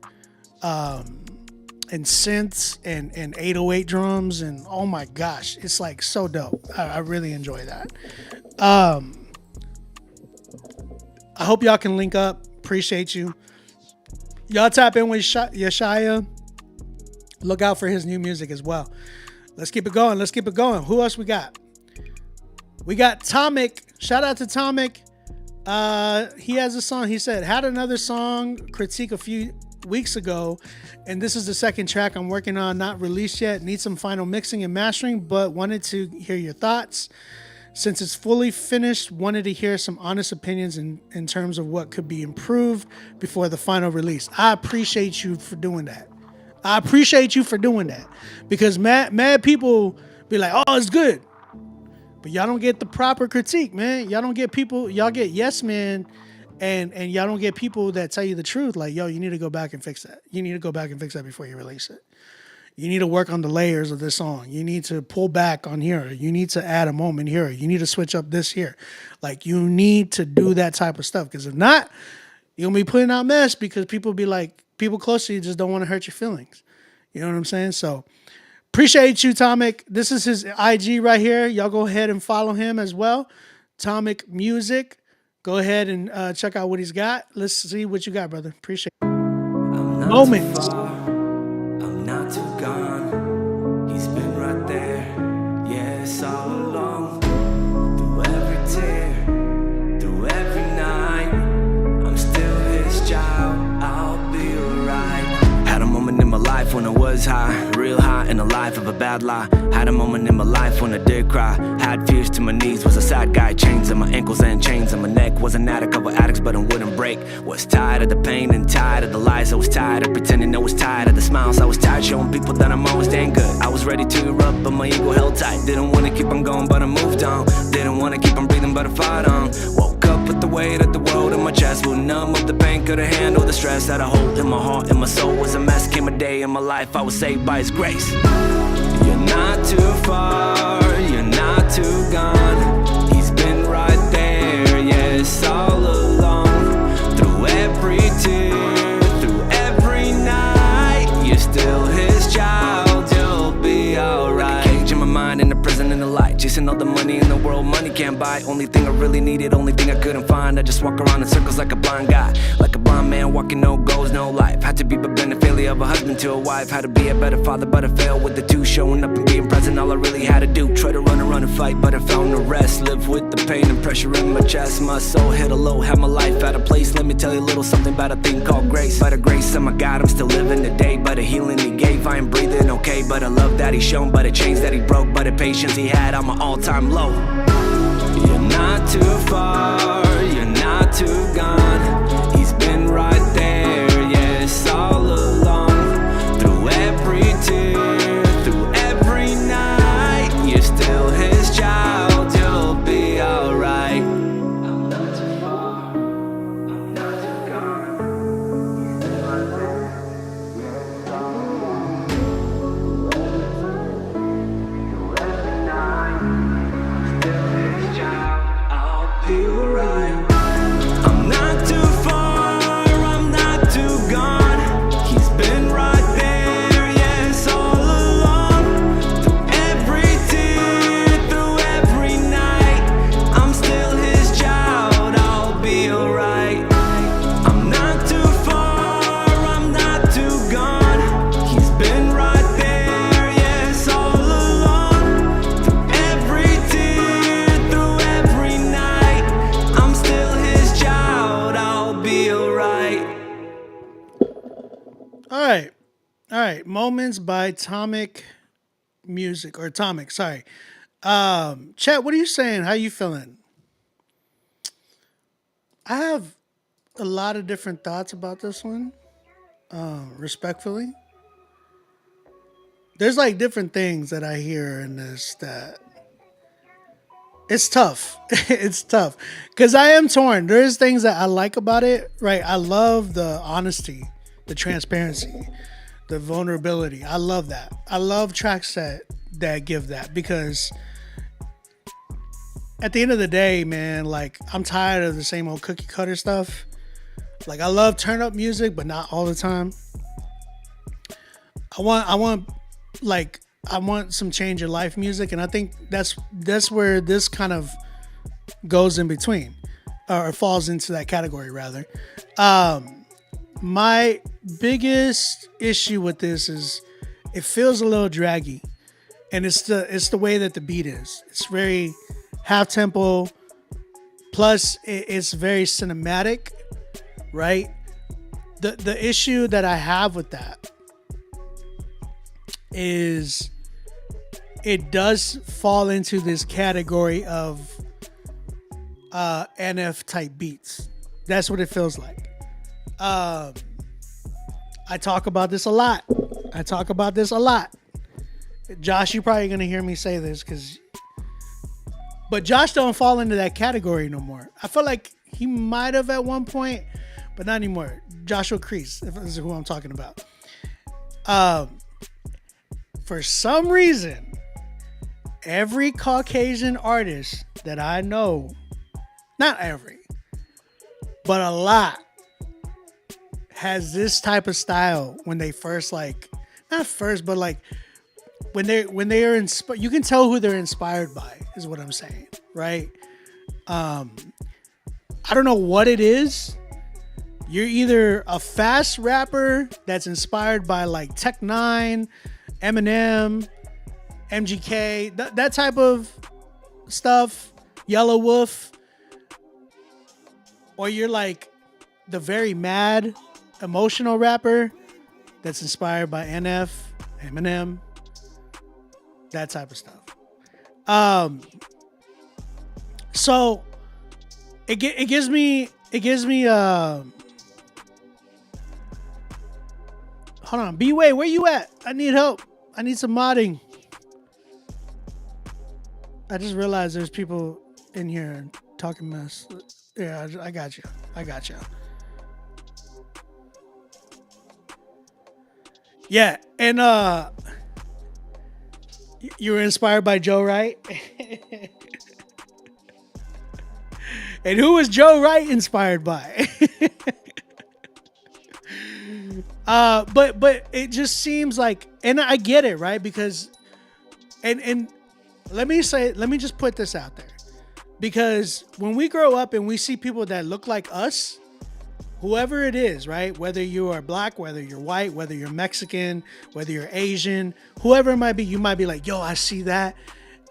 and synths and 808 drums, and oh my gosh, it's like so dope. I really enjoy that. I hope y'all can link up. Appreciate you. Y'all tap in with Yeshaya. Look out for his new music as well. Let's keep it going. Who else we got? We got Tomic. Shout out to Tomic. He has a song. He said, had another song critique a few weeks ago, and this is the second track I'm working on, not released yet. Need some final mixing and mastering, but wanted to hear your thoughts. Since it's fully finished, wanted to hear some honest opinions in terms of what could be improved before the final release. I appreciate you for doing that. Because mad people be like, oh, it's good, but y'all don't get the proper critique, man. Y'all don't get people. Y'all get yes man, and y'all don't get people that tell you the truth. Like, yo, you need to go back and fix that. You need to go back and fix that before you release it. You need to work on the layers of this song. You need to pull back on here. You need to add a moment here. You need to switch up this here. Like, you need to do that type of stuff, because if not, you're gonna be putting out mess, because people be like, people close to you just don't want to hurt your feelings. You know what I'm saying? So appreciate you, Tomic. This is his IG right here. Y'all go ahead and follow him as well. Tomic Music. Go ahead and check out what he's got. Let's see what you got, brother. Appreciate it. Moments. I'm not too gone. He's been right there. Yes, all along. Through every tear, through every night. I'm still his child. I'll be alright. Had a moment in my life when I was high, real high in the life of a bad lie. Had a moment in my life when I did cry. Had fears to my knees, was a sad guy. Chains on my ankles and chains on my neck. Was an addict, couple addicts, but I wouldn't break. Was tired of the pain and tired of the lies. I was tired of pretending I was tired of the smiles. I was tired showing people that I'm always dang good. I was ready to erupt, but my ego held tight. Didn't want to keep on going, but I moved on. Didn't want to keep on breathing, but I fought on. Woke up with the weight of the world in my chest. Would numb up the pain, couldn't handle the stress. Had a hole in my heart and my soul was a mess. Came a day in my life I was saved by his grace. You're not too far, you're not too gone. He's been right there, yes, all along. Through every tear, through every night. You're still his child, you'll be alright. Cage in my mind, in the prison in the light. Chasing all the money in the world, money can't buy. light. Only thing I really needed, only thing I couldn't find. I just walk around in circles like a blind guy, like a blind man walking, no goals, no life. Had to be but been a failure of a husband to a wife. Had to be a better father, but I failed with the two. Showing up and being present, all I really had to do. Try to run and fight, but I found no rest. Live with the pain and pressure in my chest. My soul hit a low, had my life out of place. Let me tell you a little something about a thing called grace. By the grace of my God, I'm still living today. By the healing he gave, I am breathing okay. But I love that he shown, by the chains that he broke, by the patience he had on my all-time low. You're not too far, you're not too gone. He's been right there, yes, all along. Through every tear, through every night, you're still his child, you'll be alright. I'm not too far, I'm not too gone. He's been right there, yes, all along. Through every night, I'm still his child, I'll be alright. I'm not too far, I'm not too gone. He's been right there, yes, all along. Through every tear, through every night, I'm still his child, I'll be alright. I'm not too far, I'm not too gone. He's been right there, yes, all along. Through every tear, through every night, I'm still his child, I'll be alright. All right. Moments by Atomic Music, or Atomic, sorry. Chet, what are you saying? How you feeling? I have a lot of different thoughts about this one, respectfully. There's like different things that I hear in this that it's tough. It's tough because I am torn. There's things that I like about it, right? I love the honesty, the transparency, the vulnerability. I love that. I love tracks that give that, because at the end of the day, man, like, I'm tired of the same old cookie cutter stuff. Like, I love turn up music, but not all the time. I want some change in life music, and I think that's where this kind of goes in between, or falls into that category rather. My biggest issue with this is it feels a little draggy, and it's the way that the beat is. It's very half tempo, plus it's very cinematic, right? The issue that I have with that is it does fall into this category of NF type beats. That's what it feels like. I talk about this a lot. Josh, you're probably gonna hear me say this, but Josh don't fall into that category no more. I feel like he might have at one point, but not anymore. Joshua Crease, if this is who I'm talking about. For some reason, every Caucasian artist that I know, not every, but a lot, has this type of style when they first, like, not first, but like when they are inspired. You can tell who they're inspired by, is what I'm saying, right? I don't know what it is. You're either a fast rapper that's inspired by like Tech Nine, Eminem, MGK, that type of stuff, Yellow Wolf, or you're like the very mad, emotional rapper that's inspired by NF, Eminem, that type of stuff. So it gives me hold on, B-Way, where you at? I need help. I need some modding. I just realized there's people in here talking mess. Yeah, I got you. Yeah, and you were inspired by Joe Wright? And who was Joe Wright inspired by? But it just seems like, and I get it, right? Because and let me just put this out there. Because when we grow up and we see people that look like us, whoever it is, right? Whether you are black, whether you're white, whether you're Mexican, whether you're Asian, whoever it might be, you might be like, yo, I see that.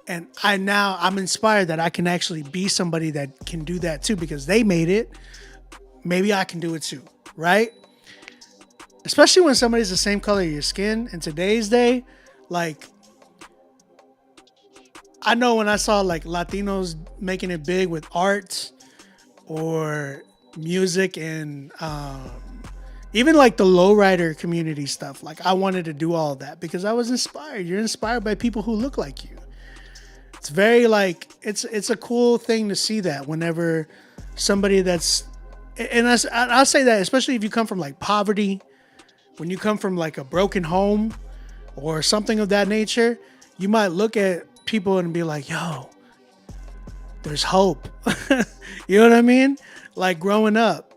And I'm inspired that I can actually be somebody that can do that too, because they made it. Maybe I can do it too, right? Especially when somebody's the same color of your skin in today's day. Like, I know when I saw like Latinos making it big with art or music and even like the lowrider community stuff, like I wanted to do all of that because I was inspired. You're inspired by people who look like you. It's very like, it's a cool thing to see that whenever somebody that's, and I'll say that, especially if you come from like poverty, when you come from like a broken home or something of that nature, you might look at people and be like, yo, there's hope. You know what I mean? Like growing up,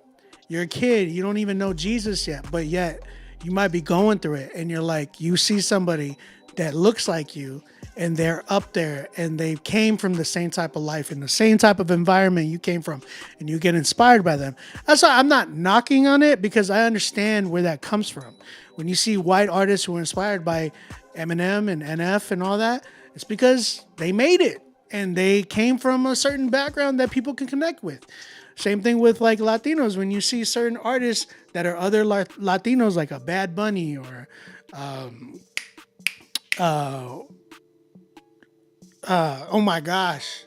you're a kid, you don't even know Jesus yet, but yet you might be going through it. And you're like, you see somebody that looks like you and they're up there and they came from the same type of life and the same type of environment you came from, and you get inspired by them. That's why I'm not knocking on it, because I understand where that comes from. When you see white artists who are inspired by Eminem and NF and all that, it's because they made it and they came from a certain background that people can connect with. Same thing with like Latinos. When you see certain artists that are other Latinos, like a Bad Bunny or oh my gosh,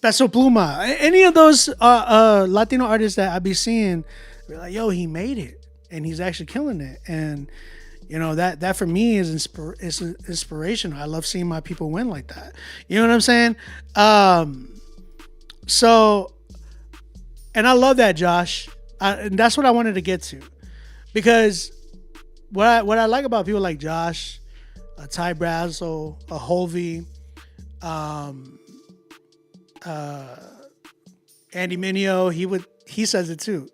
Peso Pluma, any of those Latino artists that I be seeing, they're like, yo, he made it and he's actually killing it. And you know, that for me is inspirational. I love seeing my people win like that. You know what I'm saying? So, and I love that, Josh. And that's what I wanted to get to, because what I like about people like Josh, Ty Brazel, Hovey, Andy Mineo, he says it too.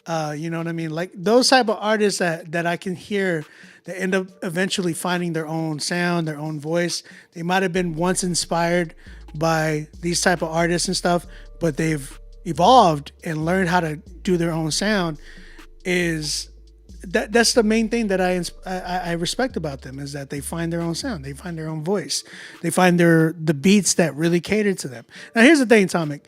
You know what I mean? Like those type of artists that I can hear that end up eventually finding their own sound, their own voice. They might have been once inspired by these type of artists and stuff, but they've evolved and learned how to do their own sound. That's the main thing that I respect about them, is that they find their own sound, they find their own voice, they find the beats that really cater to them. Now here's the thing, Tomic.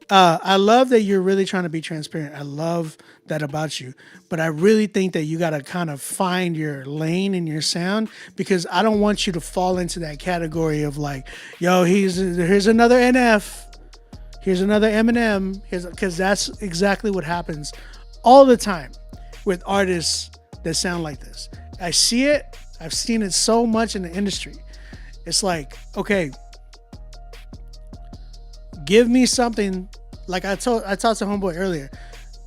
I love that you're really trying to be transparent. I love that about you, but I really think that you got to kind of find your lane and your sound, because I don't want you to fall into that category of like, yo, here's another NF, here's another Eminem, because that's exactly what happens all the time with artists that sound like this. I see it. I've seen it so much in the industry. It's like, okay, give me something. Like I talked to Homeboy earlier.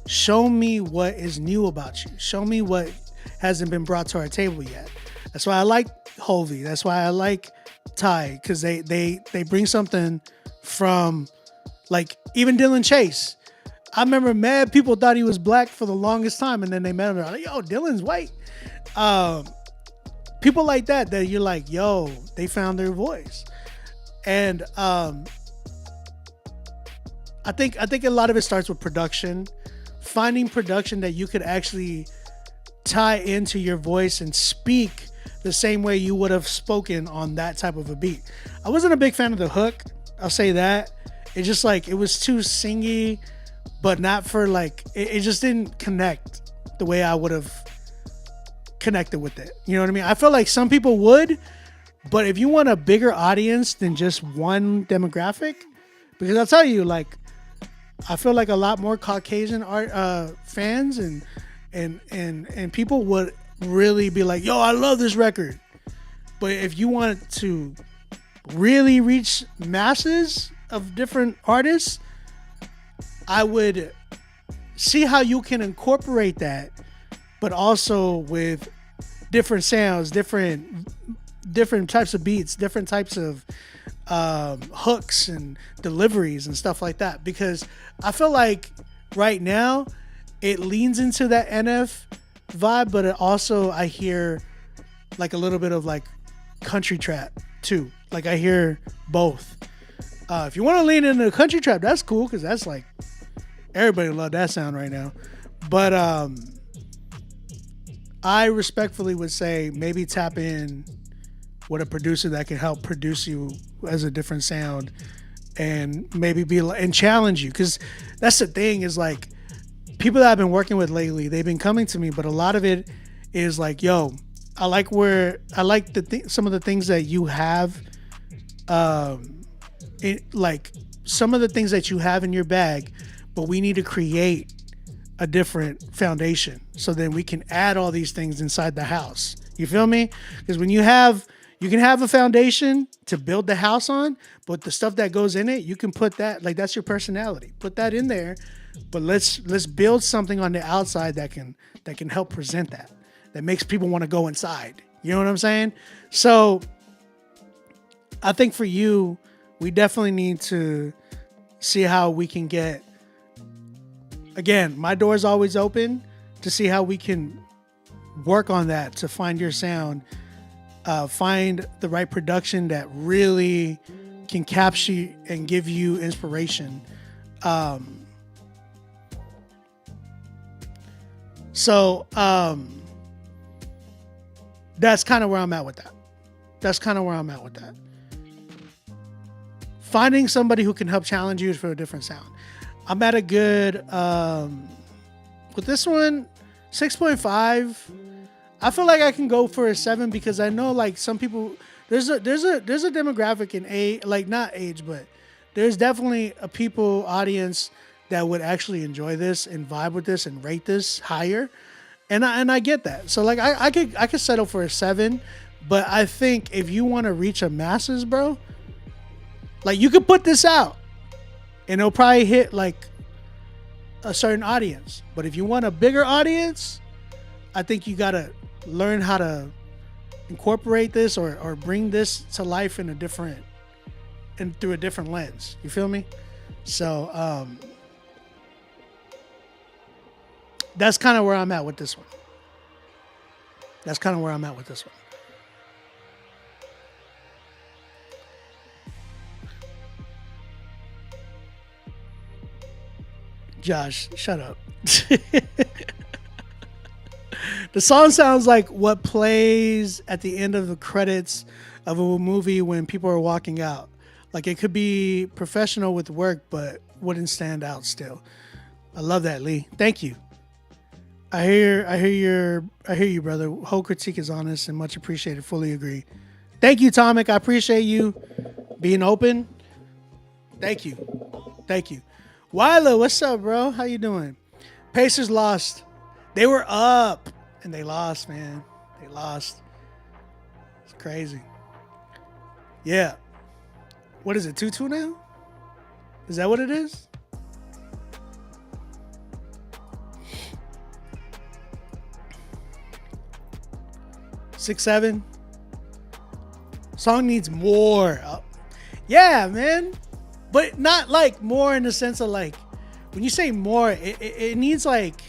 Show me what is new about you. Show me what hasn't been brought to our table yet. That's why I like Hovey. That's why I like Ty, because they bring something from, like, even Dylan Chase. I remember mad people thought he was black for the longest time, and then they met him. They're like, yo, Dylan's white. People like that you're like, yo, they found their voice. And I think a lot of it starts with production. Finding production that you could actually tie into your voice and speak the same way you would have spoken on that type of a beat. I wasn't a big fan of the hook. I'll say that. It's just like, it was too singy, but not for like, it just didn't connect the way I would have connected with it. You know what I mean? I feel like some people would, but if you want a bigger audience than just one demographic, because I'll tell you, like, I feel like a lot more Caucasian art fans and people would really be like, yo, I love this record. But if you want to really reach masses of different artists, I would see how you can incorporate that, but also with different sounds, different types of beats, different types of hooks and deliveries and stuff like that. Because I feel like right now it leans into that NF vibe, but it also, I hear like a little bit of like country trap too. Like I hear both. If you want to lean into the country trap, that's cool because that's like everybody love that sound right now. But I respectfully would say maybe tap in with a producer that can help produce you as a different sound, and maybe and challenge you, because that's the thing is like people that I've been working with lately, they've been coming to me, but a lot of it is like, yo, I like some of the things that you have, like some of the things that you have in your bag, but we need to create a different foundation so then we can add all these things inside the house. You feel me? Because when you can have a foundation to build the house on, but the stuff that goes in it, you can put that, like that's your personality. Put that in there, but let's build something on the outside that can help present that makes people want to go inside. You know what I'm saying? So I think for you, we definitely need to see how we can get, again, my door's always open to see how we can work on that to find your sound, find the right production that really can capture and give you inspiration. So that's kind of where I'm at with that. Finding somebody who can help challenge you for a different sound. I'm at a good, with this one, 6.5. I feel like I can go for a 7 because I know like some people, there's a demographic in age, like not age, but there's definitely a audience that would actually enjoy this and vibe with this and rate this higher. And I get that. So like I could settle for a 7, but I think if you want to reach a masses, bro, like you could put this out and it'll probably hit like a certain audience. But if you want a bigger audience, I think you gotta learn how to incorporate this or bring this to life in a different and through a different lens. You feel me? So that's kind of where I'm at with this one. Josh, shut up. The song sounds like what plays at the end of the credits of a movie when people are walking out. Like it could be professional with work, but wouldn't stand out still. I love that, Lee. Thank you. I hear you, brother. Whole critique is honest and much appreciated. Fully agree. Thank you, Tomic. I appreciate you being open. Thank you. Wyla, what's up, bro? How you doing? Pacers lost. They were up and they lost, man. They lost. It's crazy. Yeah. What is it? 2-2 now? Is that what it is? Six, 7. Song needs more. Yeah, man. But not like more in the sense of like, when you say more, it needs like,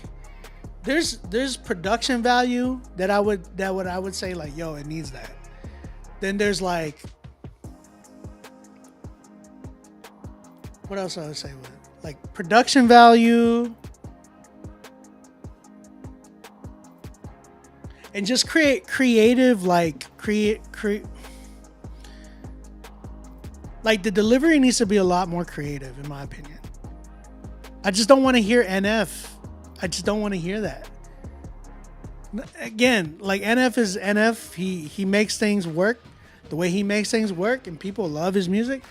there's production value that I would say like, yo, it needs that. Then there's like, what else I would say with it? Like production value and just creative, like create. Like the delivery needs to be a lot more creative, in my opinion. I just don't want to hear NF. I just don't want to hear that. Again, like NF is NF. He makes things work the way he makes things work, and people love his music.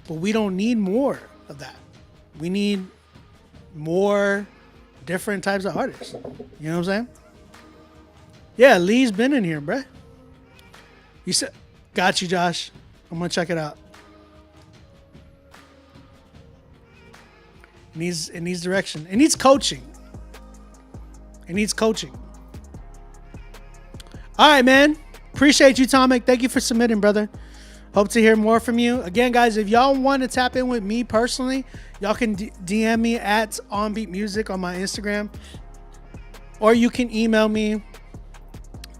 But we don't need more of that. We need more different types of artists. You know what I'm saying? Yeah, Lee's been in here, bruh. You said, got you, Josh. I'm gonna check it out. It needs direction. It needs coaching. All right, man. Appreciate you, Tomic. Thank you for submitting, brother. Hope to hear more from you. Again, guys, if y'all want to tap in with me personally, y'all can DM me at OnBeat Music on my Instagram, or you can email me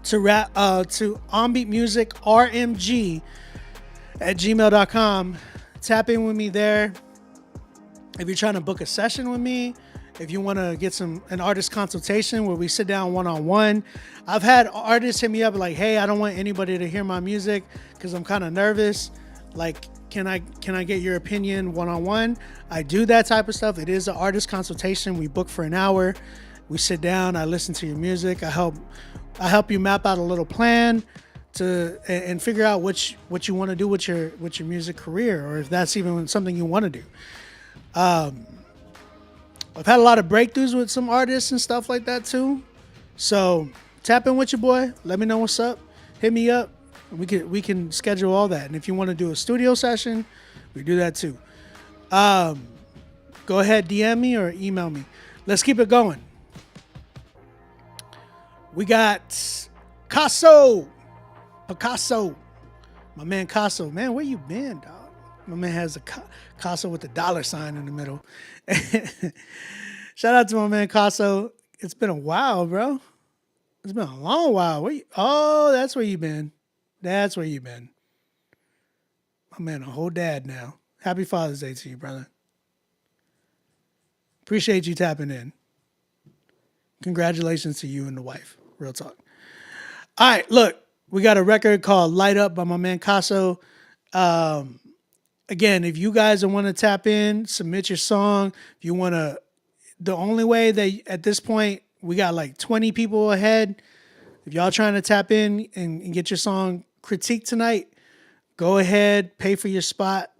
to OnBeatMusicRMG at gmail.com. Tap in with me there. If you're trying to book a session with me, if you want to get an artist consultation where we sit down one-on-one. I've had artists hit me up like, hey, I don't want anybody to hear my music because I'm kind of nervous. Like, can I get your opinion one-on-one? I do that type of stuff. It is an artist consultation. We book for an hour. We sit down. I listen to your music. I help you map out a little plan and figure out what you want to do with your music career, or if that's even something you want to do. I've had a lot of breakthroughs with some artists and stuff like that too. So tap in with your boy. Let me know what's up. Hit me up. We can schedule all that. And if you want to do a studio session, we do that too. Go ahead, DM me or email me. Let's keep it going. We got Picasso. My man Casso. Man, where you been, dog? My man has a Casso with the $sign in the middle. Shout out to my man Casso. It's been a while, bro. It's been a long while. That's where you been. That's where you been. My man, a whole dad now. Happy Father's Day to you, brother. Appreciate you tapping in. Congratulations to you and the wife. Real talk. All right, look. We got a record called Light Up by my man Casso. Again, if you guys want to tap in, submit your song. If you want to, the only way that at this point, we got like 20 people ahead. If y'all trying to tap in and get your song critiqued tonight, go ahead, pay for your spot.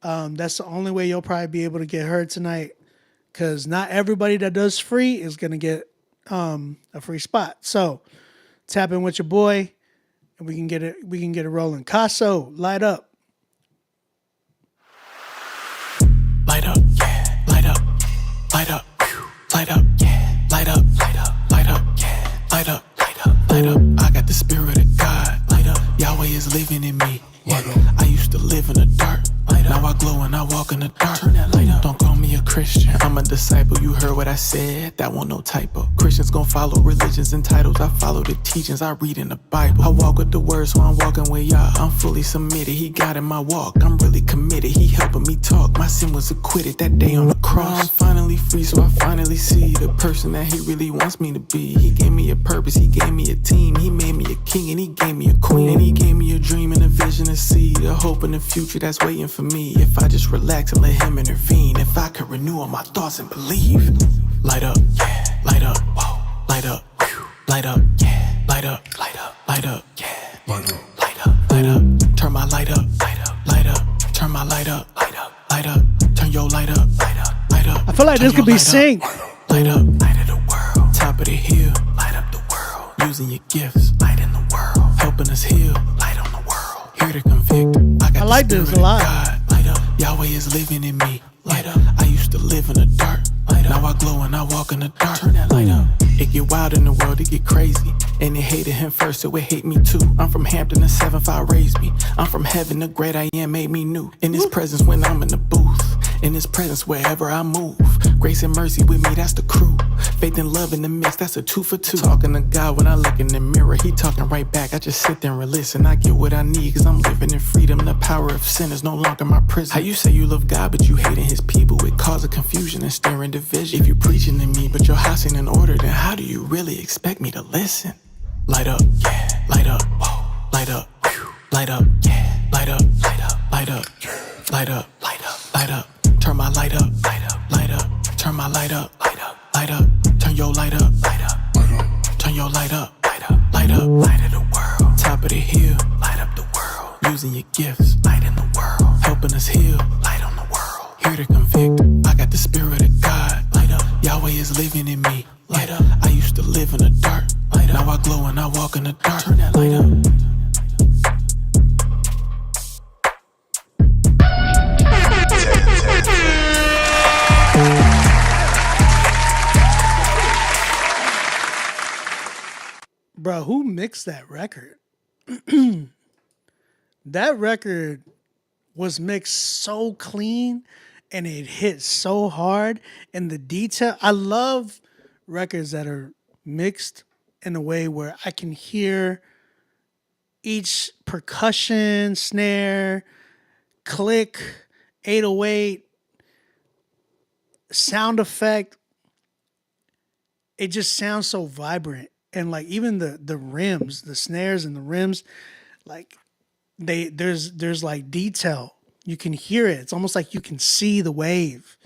That's the only way you'll probably be able to get heard tonight, because not everybody that does free is going to get a free spot. So tap in with your boy and we can get it rolling. Casso, Light Up. Light up, yeah, light up, light up, light up, yeah, light up, light up, light up, yeah, light up, light up, light up. I got the spirit of God, light up. Yahweh is living in me. Yeah, I used to live in the dark. Now I glow and I walk in the dark. Turn that light up. Don't call me a Christian. I'm a disciple. You heard what I said. That won't no typo. Christians gon' follow religions and titles. I follow the teachings I read in the Bible. I walk with the word, so I'm walking with Yah. I'm fully submitted. He got in my walk. I'm really committed. He helping me talk. My sin was acquitted that day on the cross. I'm finally free, so I finally see the person that he really wants me to be. He gave me a purpose. He gave me a team. He made me a king and he gave me a queen. And he gave me a dream and a vision to see the hope in the future that's waiting for me. If I just relax and let him intervene, if I could renew all my thoughts and believe. Light up, yeah, light up, whoa, light up, light up, yeah, light up, light up, light up, yeah, light up, light up, light up, turn my light up, light up, light up, turn my light up, light up, light up, turn your light up, light up, light up. I feel like this could be synced. Light up, light of the world, top of the hill, light up the world, using your gifts, light in the world, helping us heal, light on the world, here to convict. I like this a lot. Yahweh is living in me. Light up. I used to live in the dark. Now I glow and I walk in the dark. Turn that light up. It get wild in the world, it get crazy. And they hated him first, so it hate me too. I'm from Hampton, the 7-5 raised me. I'm from heaven, the great I am made me new. In his presence when I'm in the booth. In his presence wherever I move. Grace and mercy with me, that's the crew. Faith and love in the mix, that's a 2 for 2. Talking to God when I look in the mirror, he talking right back. I just sit there and listen. I get what I need, cause I'm living in freedom. The power of sin is no longer my prison. How you say you love God, but you hating his people? It causes confusion and stirring division. If you preaching to me, but your house ain't in order, then how do you really expect me to listen? Light up, yeah, light up, whoa, light up, light up, yeah, light up, light up, light up, light up, light up, light up. Turn my light up, light up, light up. Turn my light up, light up, light up. Turn your light up, light up, light up. Turn your light up, light up, light up. Light of the world, top of the hill, light up the world. Using your gifts, light in the world, helping us heal, light on the world. Here to convict. I got the spirit of God, light up. Yahweh is living in me, light up. I used to live in the dark, light up. Now I glow and I walk in the dark. Turn that light up. Bro, who mixed that record? That record was mixed so clean and it hit so hard. And the detail, I love records that are mixed in a way where I can hear each percussion, snare, click, 808, sound effect, it just sounds so vibrant. And like even the rims, the snares and the rims, like there's like detail. You can hear it. It's almost like you can see the wave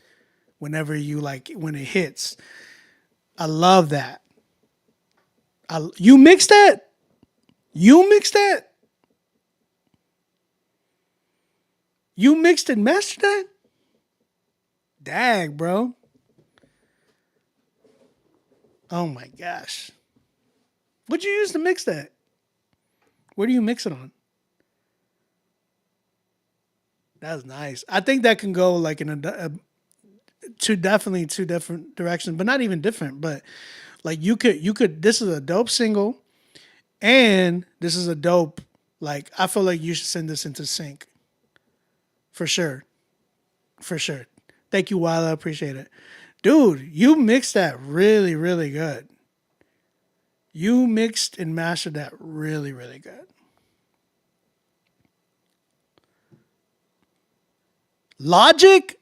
whenever you like when it hits. I love that. You mixed that? You mixed that? You mixed and mastered that? Dang, bro. Oh my gosh. What'd you use to mix that? Where do you mix it on? That's nice. I think that can go like in two different directions, but not even different. But like you could. This is a dope single, and this is a dope. Like I feel like you should send this into sync. For sure. Thank you, Wyla. I appreciate it, dude. You mixed that really, really good. You mixed and mastered that really, really good. Logic?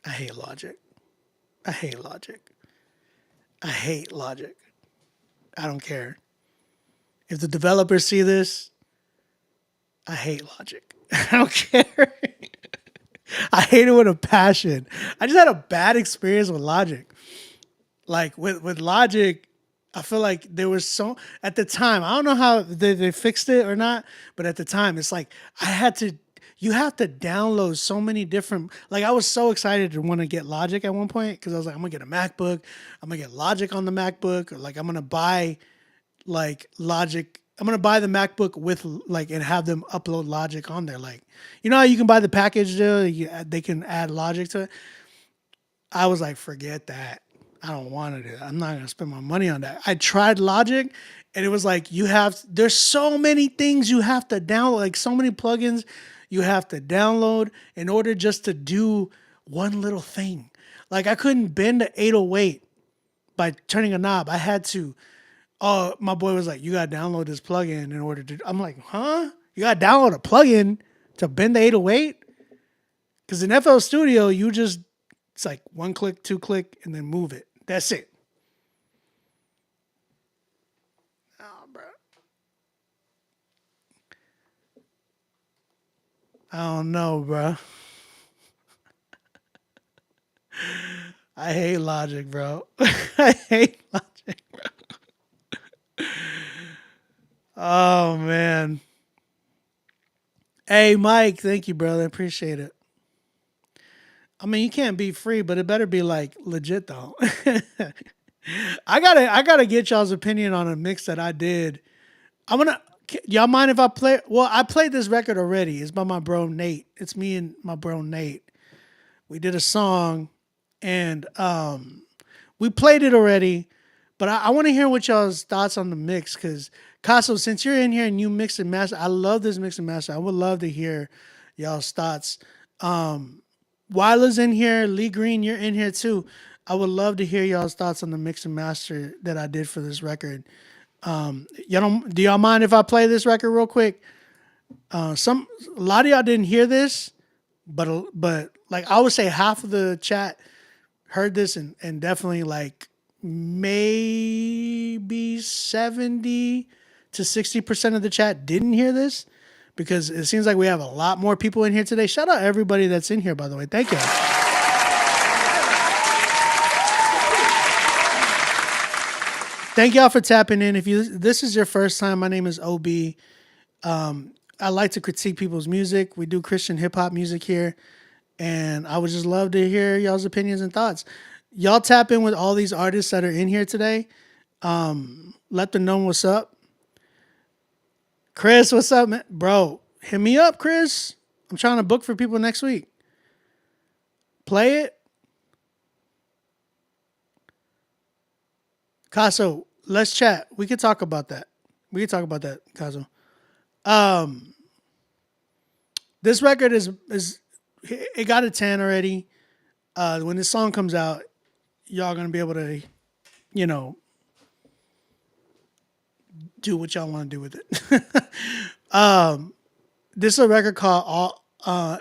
I hate Logic. I hate Logic. I don't care. If the developers see this, I hate Logic. I don't care. I hate it with a passion. I just had a bad experience with Logic. Like with Logic, I feel like there was at the time, I don't know how they fixed it or not, but at the time it's like you have to download so many different, like I was so excited to want to get Logic at one point because I was like, I'm gonna get a MacBook, I'm gonna get Logic on the MacBook, or like I'm gonna buy like Logic, I'm gonna buy the MacBook with like and have them upload Logic on there. Like, you know how you can buy the package there, they can add Logic to it. I was like, forget that. I don't want to do that. I'm not going to spend my money on that. I tried Logic and it was like, there's so many things you have to download, like so many plugins you have to download in order just to do one little thing. Like I couldn't bend the 808 by turning a knob. I had to, my boy was like, you got to download this plugin in order to, I'm like, huh? You got to download a plugin to bend the 808? Because in FL Studio, it's like one click, two click, and then move it. That's it. Oh, bro. I don't know, bro. I hate Logic, bro. I hate Logic, bro. Oh, man. Hey, Mike. Thank you, brother. I appreciate it. I mean, you can't be free, but it better be like legit though. I gotta get y'all's opinion on a mix that I did. Y'all mind if I play? Well, I played this record already. It's by my bro Nate. It's me and my bro Nate. We did a song, and we played it already. But I want to hear what y'all's thoughts on the mix, because Casso, since you're in here and you mix and master, I love this mix and master. I would love to hear y'all's thoughts. Wyla's in here. Lee Green, you're in here too. I would love to hear y'all's thoughts on the mix and master that I did for this record. Do y'all mind if I play this record real quick? A lot of y'all didn't hear this, but like I would say half of the chat heard this, and definitely like maybe 70 to 60% of the chat didn't hear this. Because it seems like we have a lot more people in here today. Shout out everybody that's in here, by the way. Thank you. Thank y'all for tapping in. If this is your first time, my name is OB. I like to critique people's music. We do Christian hip hop music here, and I would just love to hear y'all's opinions and thoughts. Y'all tap in with all these artists that are in here today. Let them know what's up. Chris, what's up, man? Bro, hit me up, Chris. I'm trying to book for people next week. Play it. Casso, let's chat. We could talk about that. Casso. This record is it got a 10 already. When this song comes out, y'all gonna be able to, you know, do what y'all want to do with it. This is a record called All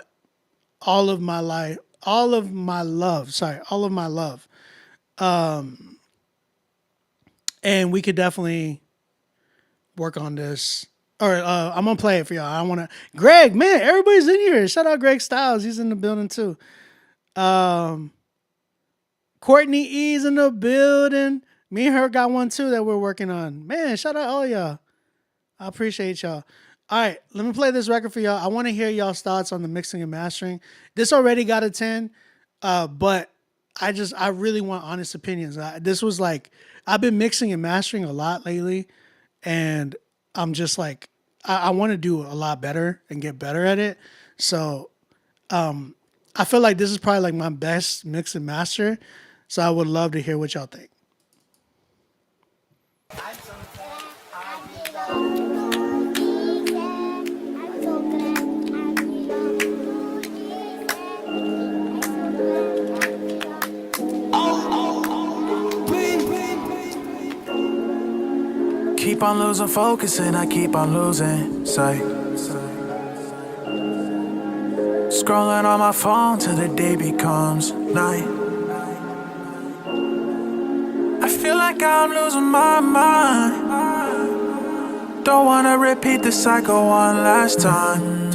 of My Life, All of My Love. Sorry, All of My Love. And we could definitely work on this. Or I'm gonna play it for y'all. I want to. Greg, man, everybody's in here. Shout out Greg Styles. He's in the building too. Courtney E's in the building. Me and her got one too that we're working on. Man, shout out all y'all. I appreciate y'all. All right, let me play this record for y'all. I want to hear y'all's thoughts on the mixing and mastering. This already got a 10, but I really want honest opinions. This was like, I've been mixing and mastering a lot lately, and I'm just like, I want to do a lot better and get better at it. So I feel like this is probably like my best mix and master. So I would love to hear what y'all think. Keep on losing focus and I keep on losing sight. Scrolling on my phone till the day becomes night. I feel like I'm losing my mind. Don't wanna repeat the cycle one last time.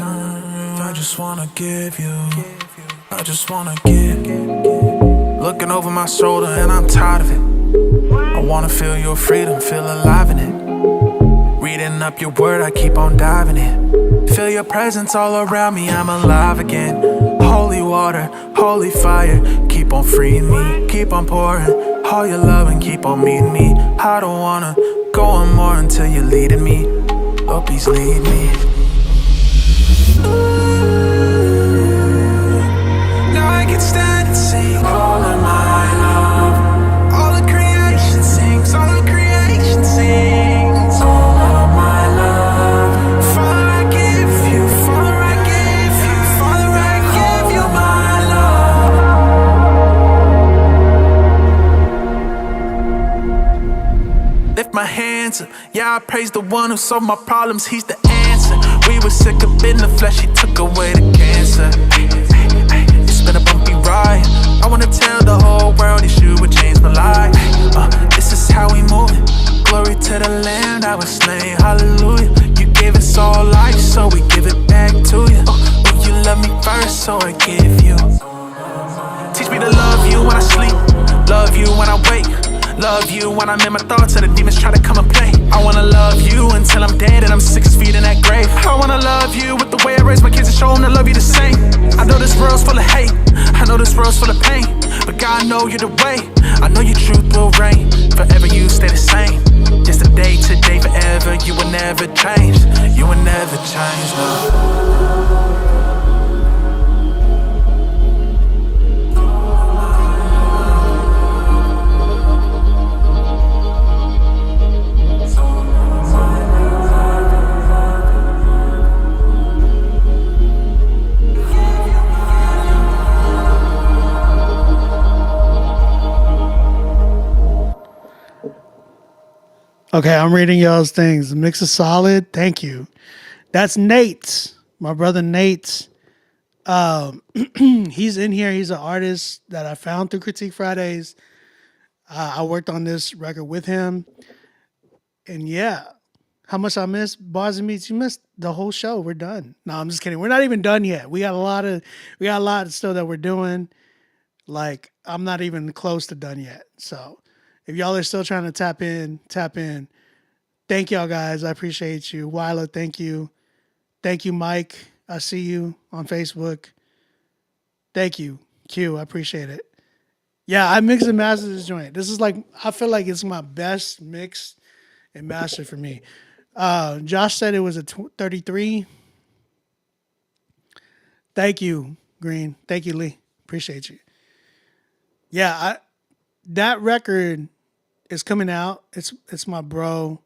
I just wanna give you, I just wanna give. Looking over my shoulder and I'm tired of it. I wanna feel your freedom, feel alive in it. Reading up your word, I keep on diving in. Feel your presence all around me, I'm alive again. Holy water, holy fire, keep on freeing me, keep on pouring all your love and keep on meeting me. I don't wanna go on more until you're leading me. Oh, please lead me. Now I can stand and sing all of my love. All of creation sings, all of creation sings. All of my love. Father, I give you, Father, I give you, Father, I give you my love. Lift my hands up, yeah, I praise the one who solved my problems, he's the answer. We were sick up in the flesh, he took away the cancer. It's been a bumpy ride. I wanna tell the whole world this you would change my life. This is how we move it. Glory to the Lamb that was slain, hallelujah. You gave us all life, so we give it back to you. Well, you love me first, so I give you. Teach me to love you when I sleep, love you when I wake, love you when I'm in my thoughts and the demons try to come and play. I wanna love you until I'm dead and I'm 6 feet in that grave. I wanna love you with the way I raise my kids and show them to love you the same. I know this world's full of hate, I know this world's full of pain, but God, I know you're the way. I know your truth will reign. Forever you stay the same. Just a day today, forever. You will never change. You will never change, no. Okay, I'm reading y'all's things. The mix is solid. Thank you. That's Nate, my brother Nate. He's in here. He's an artist that I found through Critique Fridays. I worked on this record with him. And yeah, how much I missed Bars and Meats. You missed the whole show. We're done. No, I'm just kidding. We're not even done yet. We got a lot still that we're doing. Like, I'm not even close to done yet. So if y'all are still trying to tap in. Thank y'all guys. I appreciate you. Wyla, thank you. Thank you, Mike. I see you on Facebook. Thank you, Q. I appreciate it. Yeah, I mix and master this joint. This is like, I feel like it's my best mix and master for me. Josh said it was a 33. Thank you, Green. Thank you, Lee. Appreciate you. Yeah, that record is coming out. It's my bro,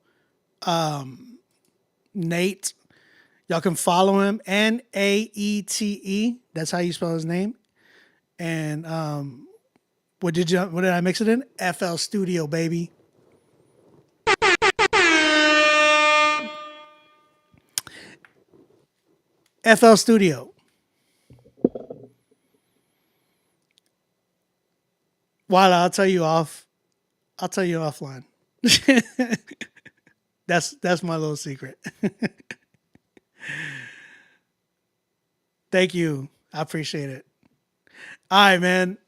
Nate. Y'all can follow him, Naete. That's how you spell his name. And What did I mix it in? FL Studio, baby. FL Studio. Wala, I'll tell you offline. That's my little secret. Thank you. I appreciate it. All right, man.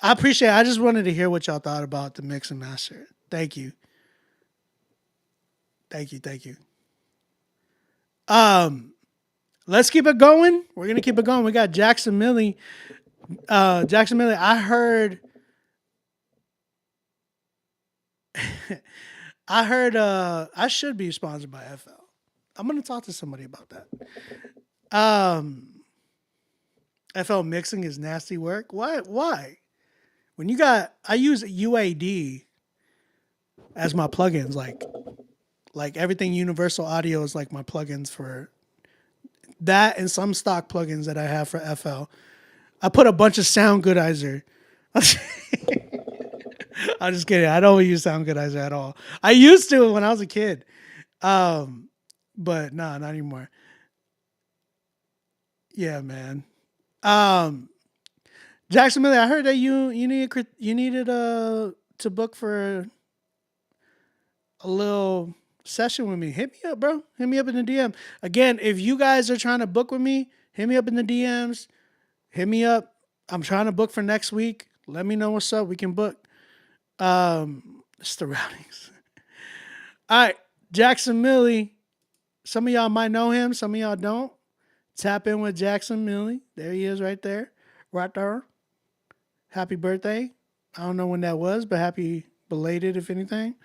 I appreciate it. I just wanted to hear what y'all thought about the mix and master. Thank you. Thank you. Let's keep it going. We're going to keep it going. We got Jackson Millie. Jackson Millie, I heard I should be sponsored by FL. I'm going to talk to somebody about that. FL mixing is nasty work. Why? When I use UAD as my plugins, like everything Universal Audio is like my plugins for that and some stock plugins that I have for FL. I put a bunch of Sound Goodizer. I'm just kidding. I don't use Sound Goodizer at all. I used to when I was a kid. But nah, not anymore. Yeah, man. Jackson Miller, I heard that you needed to book for a little session with me. Hit me up, bro. Hit me up in the DM. Again, if you guys are trying to book with me, hit me up in the DMs. Hit me up. I'm trying to book for next week. Let me know what's up. We can book. It's the routings. All right, Jackson Millie. Some of y'all might know him. Some of y'all don't. Tap in with Jackson Millie. There he is right there. Right there. Happy birthday. I don't know when that was, but happy belated, if anything.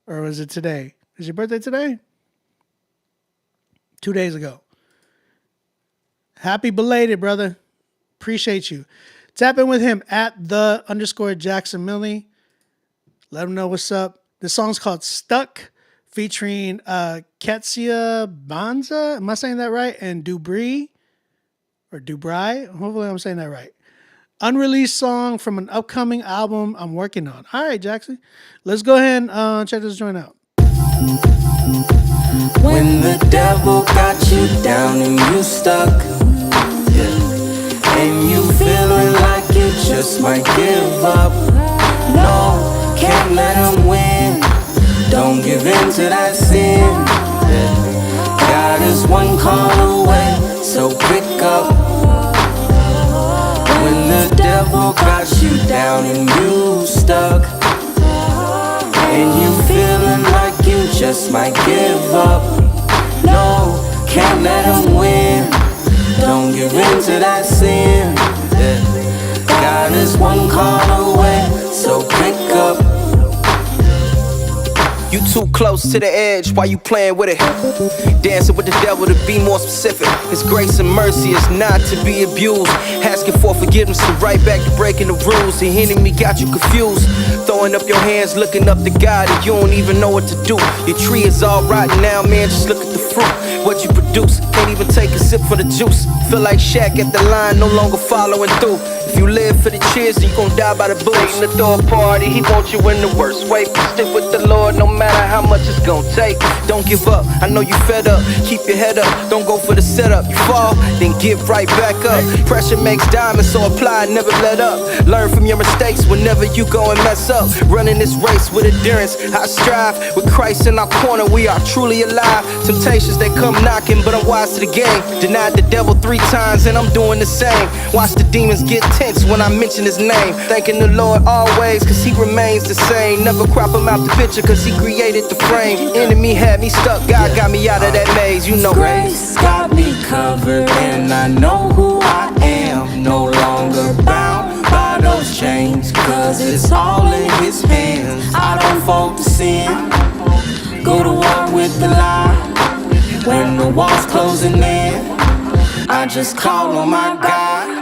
Or was it today? Is your birthday today? 2 days ago. Happy belated, brother. Appreciate you. Tap in with him at @Jackson Millie. Let him know what's up. This song's called Stuck, featuring Ketsia Banza. Am I saying that right? And Dubry. Hopefully I'm saying that right. Unreleased song from an upcoming album I'm working on. All right, Jackson. Let's go ahead and check this joint out. When the devil got you down and you stuck, and you feeling like you just might give up. No, can't let him win. Don't give in to that sin. God is one call away, so pick up. When the devil got you down and you stuck, and you feeling like you just might give up. No, can't let him win. Don't give in to that sin. God is one call away, so pick up. You too close to the edge while you playing with it. Dancing with the devil, to be more specific. His grace and mercy is not to be abused. Asking for forgiveness and right back to breaking the rules. The enemy got you confused. Throwing up your hands, looking up to God, and you don't even know what to do. Your tree is all rotten now, man, just look at the fruit. What you produce, can't even take a sip for the juice. Feel like Shaq at the line, no longer following through. If you live for the cheers, then you gon' die by the booze. Satan to throw a party, he wants you in the worst way. Stick with the Lord, no matter how much it's gon' take. Don't give up, I know you fed up. Keep your head up, don't go for the setup. You fall, then get right back up. Pressure makes diamonds, so apply, never let up. Learn from your mistakes whenever you go and mess up. Running this race with endurance, I strive. With Christ in our corner, we are truly alive. Temptations, they come knocking, but I'm wise to the game. Denied the devil 3 times, and I'm doing the same. Watch the demons get tense when I mention his name. Thanking the Lord always, cause he remains the same. Never crop him out the picture, cause he created the frame. Enemy had me stuck, God got me out of that maze, you know. Grace got me covered, and I know who I am. No longer bound by those chains, cause it's all in his hands. I don't fold to sin, go to war with the lie. When the wall's closing in, I just call on my God.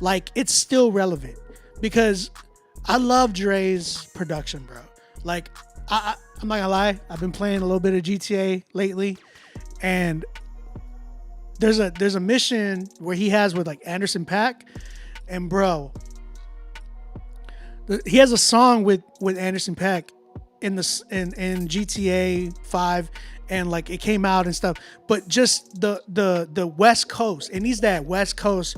like it's still relevant because I love Dre's production, bro. Like I'm not gonna lie, I've been playing a little bit of GTA lately, and there's a mission where he has with like Anderson .Paak, and bro, he has a song with Anderson .Paak in GTA 5, and like it came out and stuff, but just the West Coast, it needs that West Coast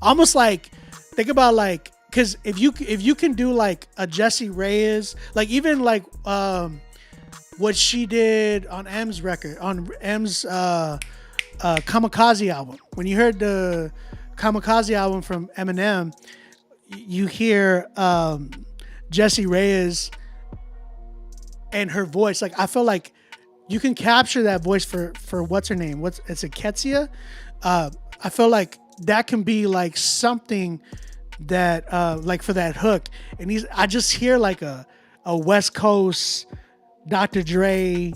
almost like, think about like, because if you can do like a Jessie Reyez, like even like what she did on M's record, on M's Kamikaze album, when you heard the Kamikaze album from Eminem, you hear Jessie Reyez and her voice. Like I feel like you can capture that voice for what's her name? It's a Ketsia. I feel like that can be like something that like for that hook. And I just hear like a West Coast Dr. Dre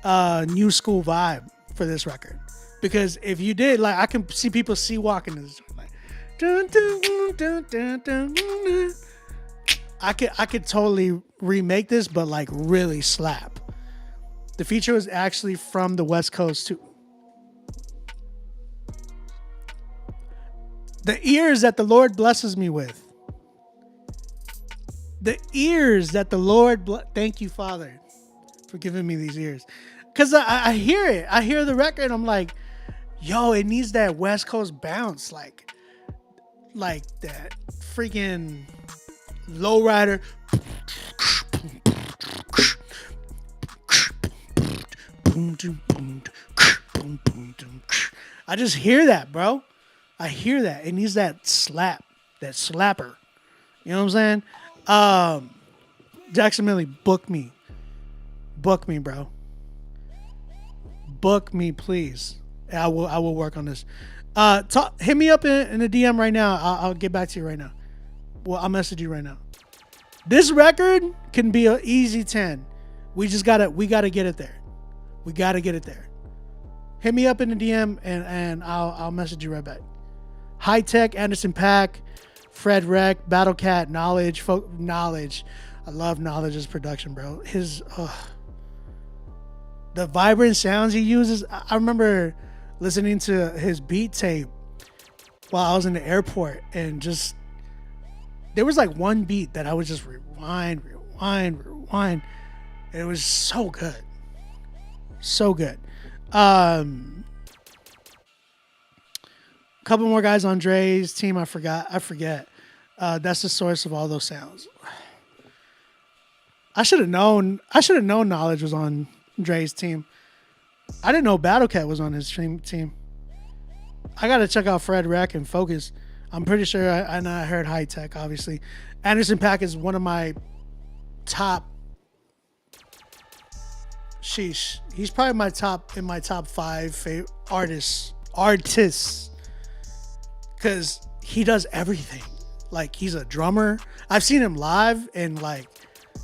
new school vibe for this record. Because if you did, like I can see people sea walking this like dun, dun, dun, dun, dun, dun. I could totally remake this, but like really slap. The feature was actually from the West Coast too. The ears that the Lord blesses me with. The ears that the Lord thank you, Father, for giving me these ears. Because I hear it. I hear the record. I'm like, yo, it needs that West Coast bounce. Like that freaking lowrider. I just hear that, bro. I hear that. It needs that slap, that slapper. You know what I'm saying? Jackson Millie, book me. Book me, bro. Book me, please. I will work on this. Hit me up in the DM right now. I'll get back to you right now. Well, I'll message you right now. This record can be an easy 10. We gotta get it there. We gotta get it there. Hit me up in the DM and I'll message you right back. High Tech, Anderson .Paak, Fred Wreck, Battle Cat, Knowledge. I love Knowledge's production, bro. The vibrant sounds he uses. I remember listening to his beat tape while I was in the airport, and just there was like one beat that I would just rewind. And it was so good. So good. Couple more guys on Dre's team. I forget. That's the source of all those sounds. I should have known Knowledge was on Dre's team. I didn't know Battle Cat was on his team. I gotta check out Fred Wreck and Focus. I'm pretty sure I heard High Tech, obviously. Anderson .Paak is one of my top. Sheesh. He's probably my top 5 favorite artists. Because he does everything. Like, he's a drummer. I've seen him live, and like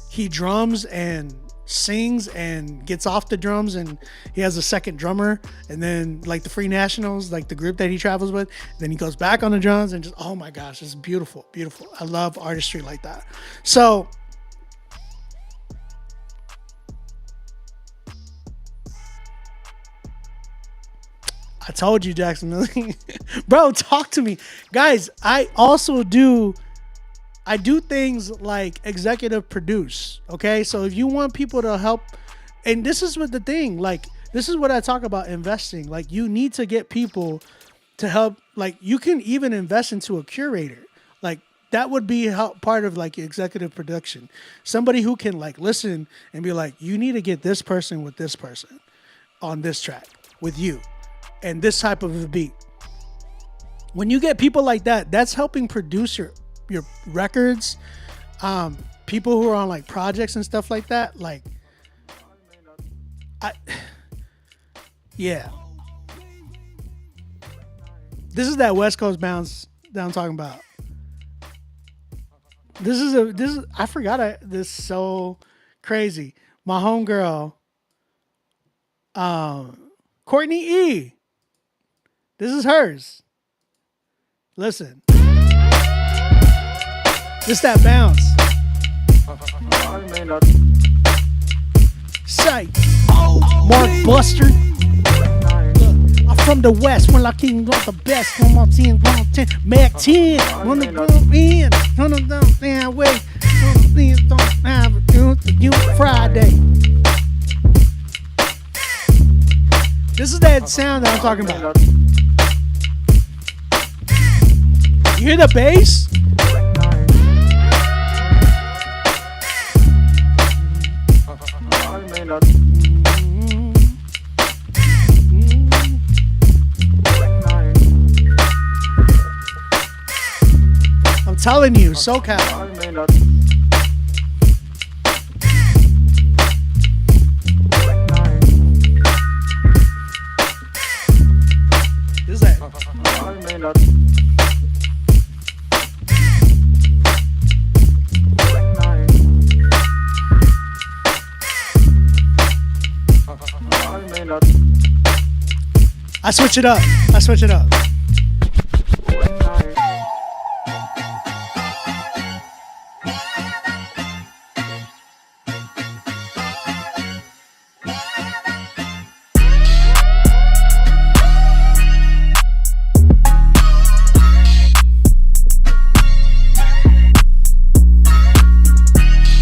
he drums and sings and gets off the drums, and he has a second drummer, and then like the Free Nationals, like the group that he travels with, then he goes back on the drums, and just, oh my gosh, it's beautiful. I love artistry like that. So I told you, Jackson Millie. Bro, talk to me. Guys, I do things like executive produce, okay? So if you want people to help, and this is what the thing, like, this is what I talk about investing. Like, you need to get people to help. Like, you can even invest into a curator. Like, that would be part of like executive production. Somebody who can like listen and be like, you need to get this person with this person on this track with you. And this type of a beat. When you get people like that, that's helping produce your records. People who are on like projects and stuff like that. Like, yeah. This is that West Coast bounce that I'm talking about. This is I forgot this is so crazy. My homegirl, Courtney E. This is hers. Listen. Just that bounce. Sight. Mark Buster. I'm from the West. When I king got the best. 1 more 10, 1 more 10. Mac 10. Run the in. Run them down. Damn way. Don't have a you Friday. This is that sound that I'm talking about. You hear the bass? I'm telling you, SoCal. This is that. I switch it up. I switch it up.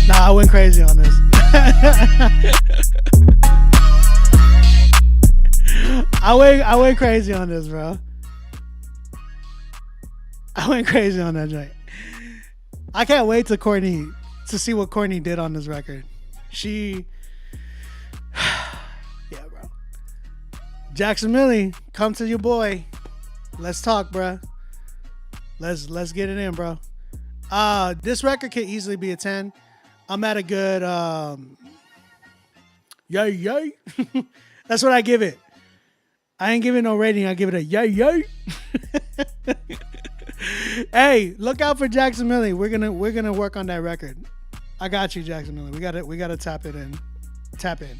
Nah, I went crazy on this. I went crazy on this, bro. I went crazy on that joint. I can't wait to see what Courtney did on this record. Yeah, bro. Jackson Millie, come to your boy. Let's talk, bro. Let's get it in, bro. This record could easily be a 10. I'm at a good yay. That's what I give it. I ain't giving no rating. I give it a yay. Hey, look out for Jackson Millie. We're gonna work on that record. I got you, Jackson Millie. We gotta tap it in. Tap in.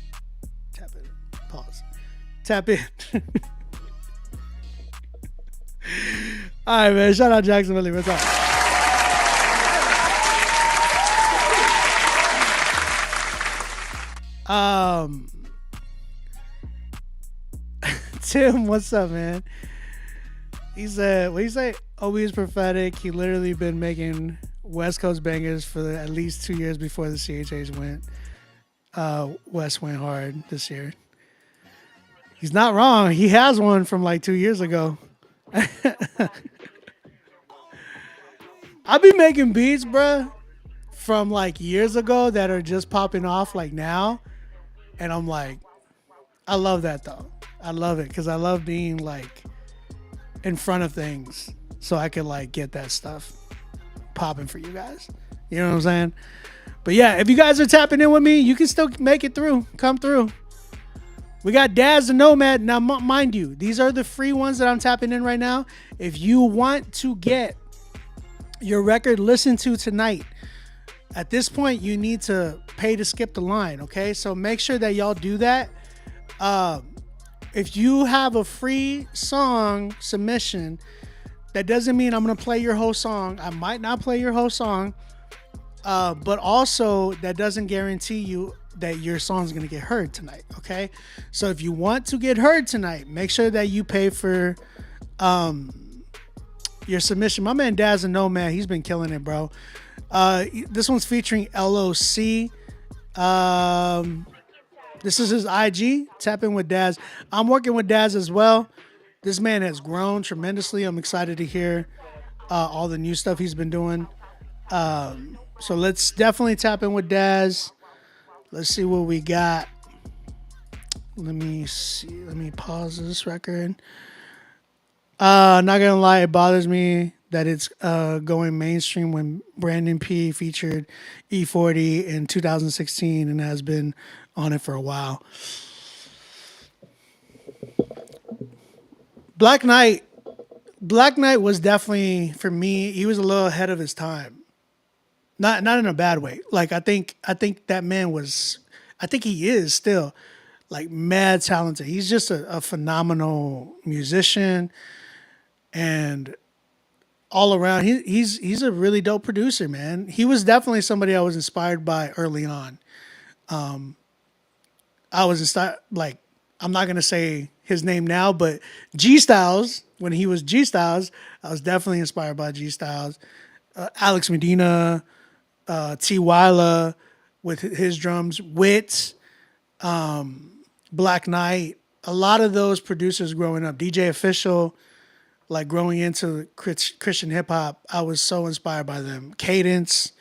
Pause. Tap in. All right, man. Shout out Jackson Millie. What's up? Tim, what's up, man? He said, what he say? Obi is prophetic. He literally been making West Coast bangers for at least 2 years before the CHH went. West went hard this year. He's not wrong. He has one from like 2 years ago. I be making beats, bruh, from like years ago that are just popping off like now. And I'm like, I love that though. I love it because I love being like in front of things so I can like get that stuff popping for you guys. You know what I'm saying? But yeah, if you guys are tapping in with me, you can still make it through. Come through. We got Daz the Nomad. Now, mind you, these are the free ones that I'm tapping in right now. If you want to get your record listened to tonight, at this point, you need to pay to skip the line, okay? So make sure that y'all do that. If you have a free song submission, that doesn't mean I'm going to play your whole song. I might not play your whole song, but also that doesn't guarantee you that your song's going to get heard tonight, okay? So if you want to get heard tonight, make sure that you pay for your submission. My man Daz the Nomad, he's been killing it, bro. This one's featuring LOC. This is his IG. Tap in with Daz. I'm working with Daz as well. This man has grown tremendously. I'm excited to hear all the new stuff he's been doing. So let's definitely tap in with Daz. Let's see what we got. Let me see. Let me pause this record. Not gonna lie, it bothers me that it's going mainstream when Brandon P featured E40 in 2016 and has been on it for a while. Black Knight was definitely, for me, he was a little ahead of his time. Not in a bad way. Like I think that man was, I think he is still like mad talented. He's just a phenomenal musician, and all around, he's a really dope producer, man. He was definitely somebody I was inspired by early on. I was inspired, like, I'm not gonna say his name now, but G Styles, when he was G Styles, I was definitely inspired by G Styles. Alex Medina, T. Wyla with his drums, Wits, Black Knight, a lot of those producers growing up, DJ Official, like growing into Christian hip hop, I was so inspired by them. Cadence,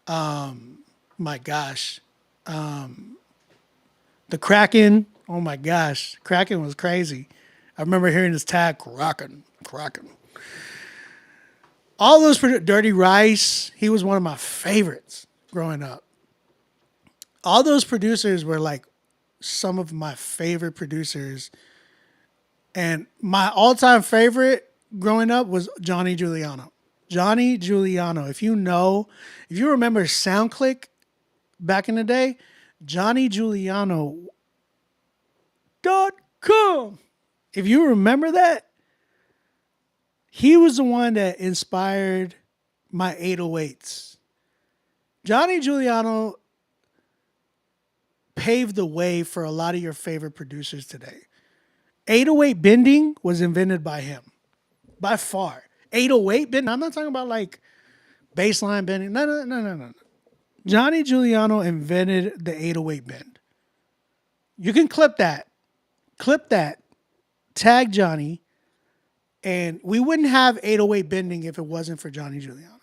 my gosh. The Kraken, oh my gosh. Kraken was crazy. I remember hearing this tag, Kraken. All those, Dirty Rice, he was one of my favorites growing up. All those producers were like some of my favorite producers. And my all-time favorite growing up was Johnny Giuliano. Johnny Giuliano, if you remember SoundClick back in the day, JohnnyGiuliano.com. If you remember that, he was the one that inspired my 808s. Johnny Giuliano paved the way for a lot of your favorite producers today. 808 bending was invented by him, by far. 808 bending, I'm not talking about like baseline bending. No. Johnny Giuliano invented the 808 bend. You can clip that, tag Johnny, and we wouldn't have 808 bending if it wasn't for Johnny Giuliano.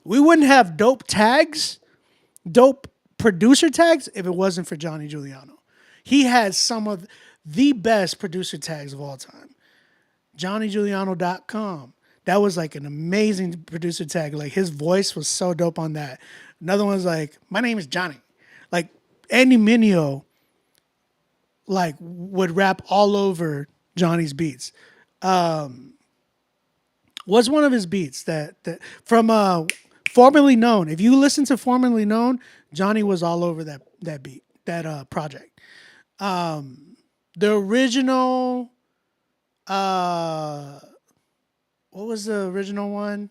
We wouldn't have dope producer tags if it wasn't for Johnny Giuliano. He had some of the best producer tags of all time. JohnnyGiuliano.com. That was like an amazing producer tag. Like his voice was so dope on that. Another one's like, my name is Johnny. Like Andy Mineo like would rap all over Johnny's beats. What's one of his beats that from Formerly Known? If you listen to Formerly Known, Johnny was all over that beat, that project. The original, what was the original one?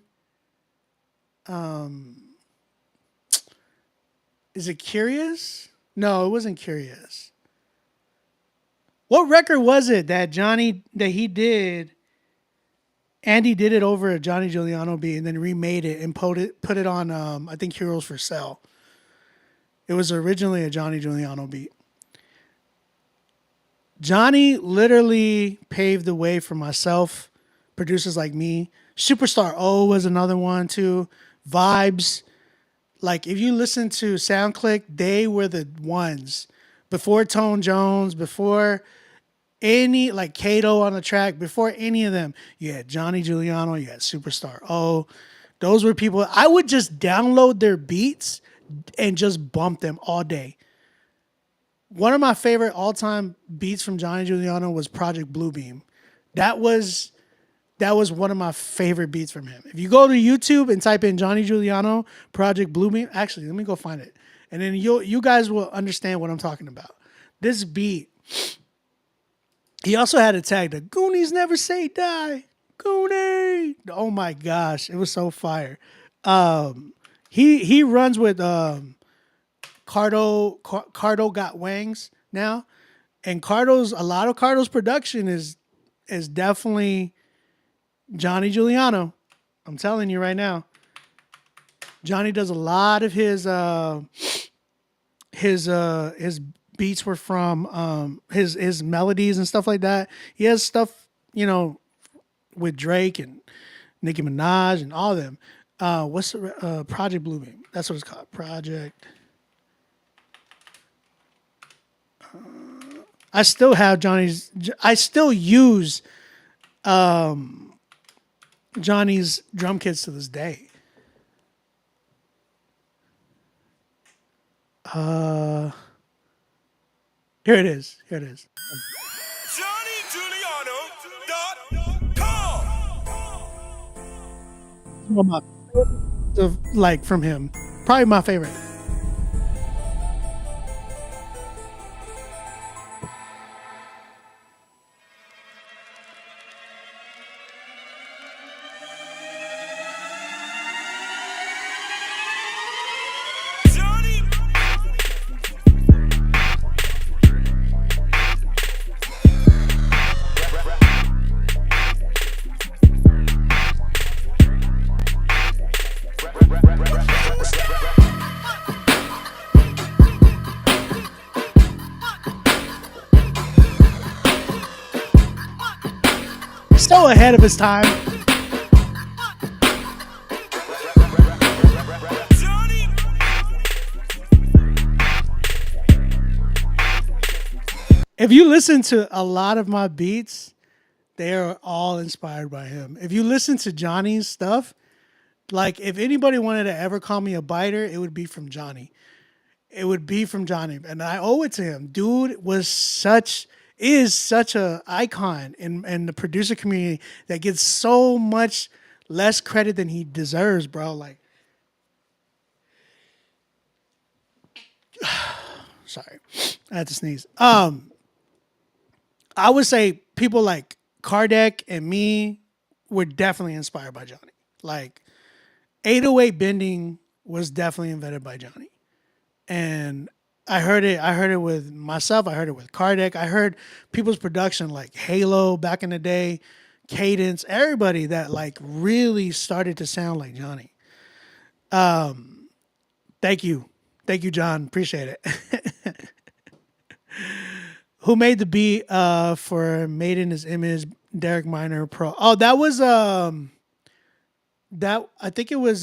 Is it Curious? No, it wasn't Curious. What record was it that he did? Andy did it over a Johnny Giuliano beat and then remade it and put it on, I think, Heroes for Sale. It was originally a Johnny Giuliano beat. Johnny literally paved the way for myself, producers like me. Superstar O was another one too. Vibes. Like if you listen to SoundClick, they were the ones. Before Tone Jones, before any, like Kato on the track, before any of them, you had Johnny Giuliano, you had Superstar O. Those were people, I would just download their beats and just bump them all day. One of my favorite all-time beats from Johnny Giuliano was Project Bluebeam. That was one of my favorite beats from him. If you go to YouTube and type in Johnny Giuliano, Project Bluebeam, actually, let me go find it. And then you guys will understand what I'm talking about. This beat, he also had a tag, the Goonies Never Say Die. Goonie. Oh my gosh, it was so fire. He runs with Cardo Got Wangs now. And a lot of Cardo's production is definitely Johnny Giuliano. I'm telling you right now. Johnny does a lot of his beats were from his melodies and stuff like that. He has stuff, with Drake and Nicki Minaj and all of them. What's the Project Bluebeam? That's what it's called. Project. I still have Johnny's. I still use Johnny's drum kits to this day. Here it is. JohnnyGiuliano.com. One of my favorites from him. Probably my favorite. so ahead of his time. If you listen to a lot of my beats, they are all inspired by him. If you listen to Johnny's stuff, like if anybody wanted to ever call me a biter, it would be from Johnny. It would be from Johnny, and I owe it to him. Dude is such a icon in the producer community that gets so much less credit than he deserves, bro. Like, sorry, I had to sneeze. I would say people like Kardec and me were definitely inspired by Johnny. Like 808 bending was definitely invented by Johnny. And I heard it with myself. I heard it with Kardec. I heard people's production like Halo back in the day, Cadence, everybody that like really started to sound like Johnny. Thank you. Thank you, John. Appreciate it. Who made the beat for Made in His Image, Derek Minor Pro? Oh, that was that I think it was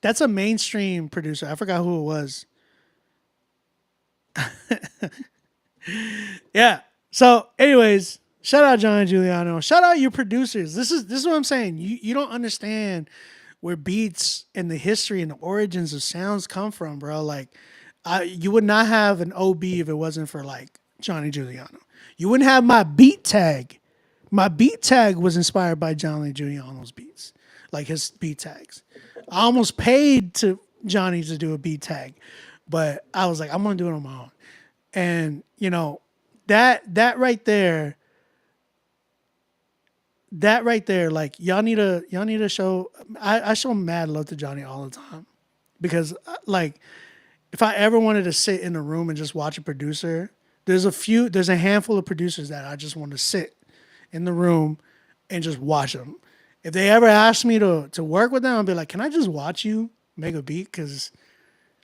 that's a mainstream producer. I forgot who it was. Yeah. So, anyways, shout out John Giuliano. Shout out your producers. This is what I'm saying. You don't understand where beats and the history and the origins of sounds come from, bro. Like, you would not have an OB if it wasn't for like Johnny Giuliano. You wouldn't have my beat tag. My beat tag was inspired by Johnny Giuliano's beats, like his beat tags. I almost paid to Johnny to do a beat tag, but I was like, I'm gonna do it on my own. And you know, that right there, like y'all need to show. I show mad love to Johnny all the time because like. If I ever wanted to sit in a room and just watch a producer, there's a handful of producers that I just want to sit in the room and just watch them. If they ever ask me to work with them, I'll be like, can I just watch you make a beat? Because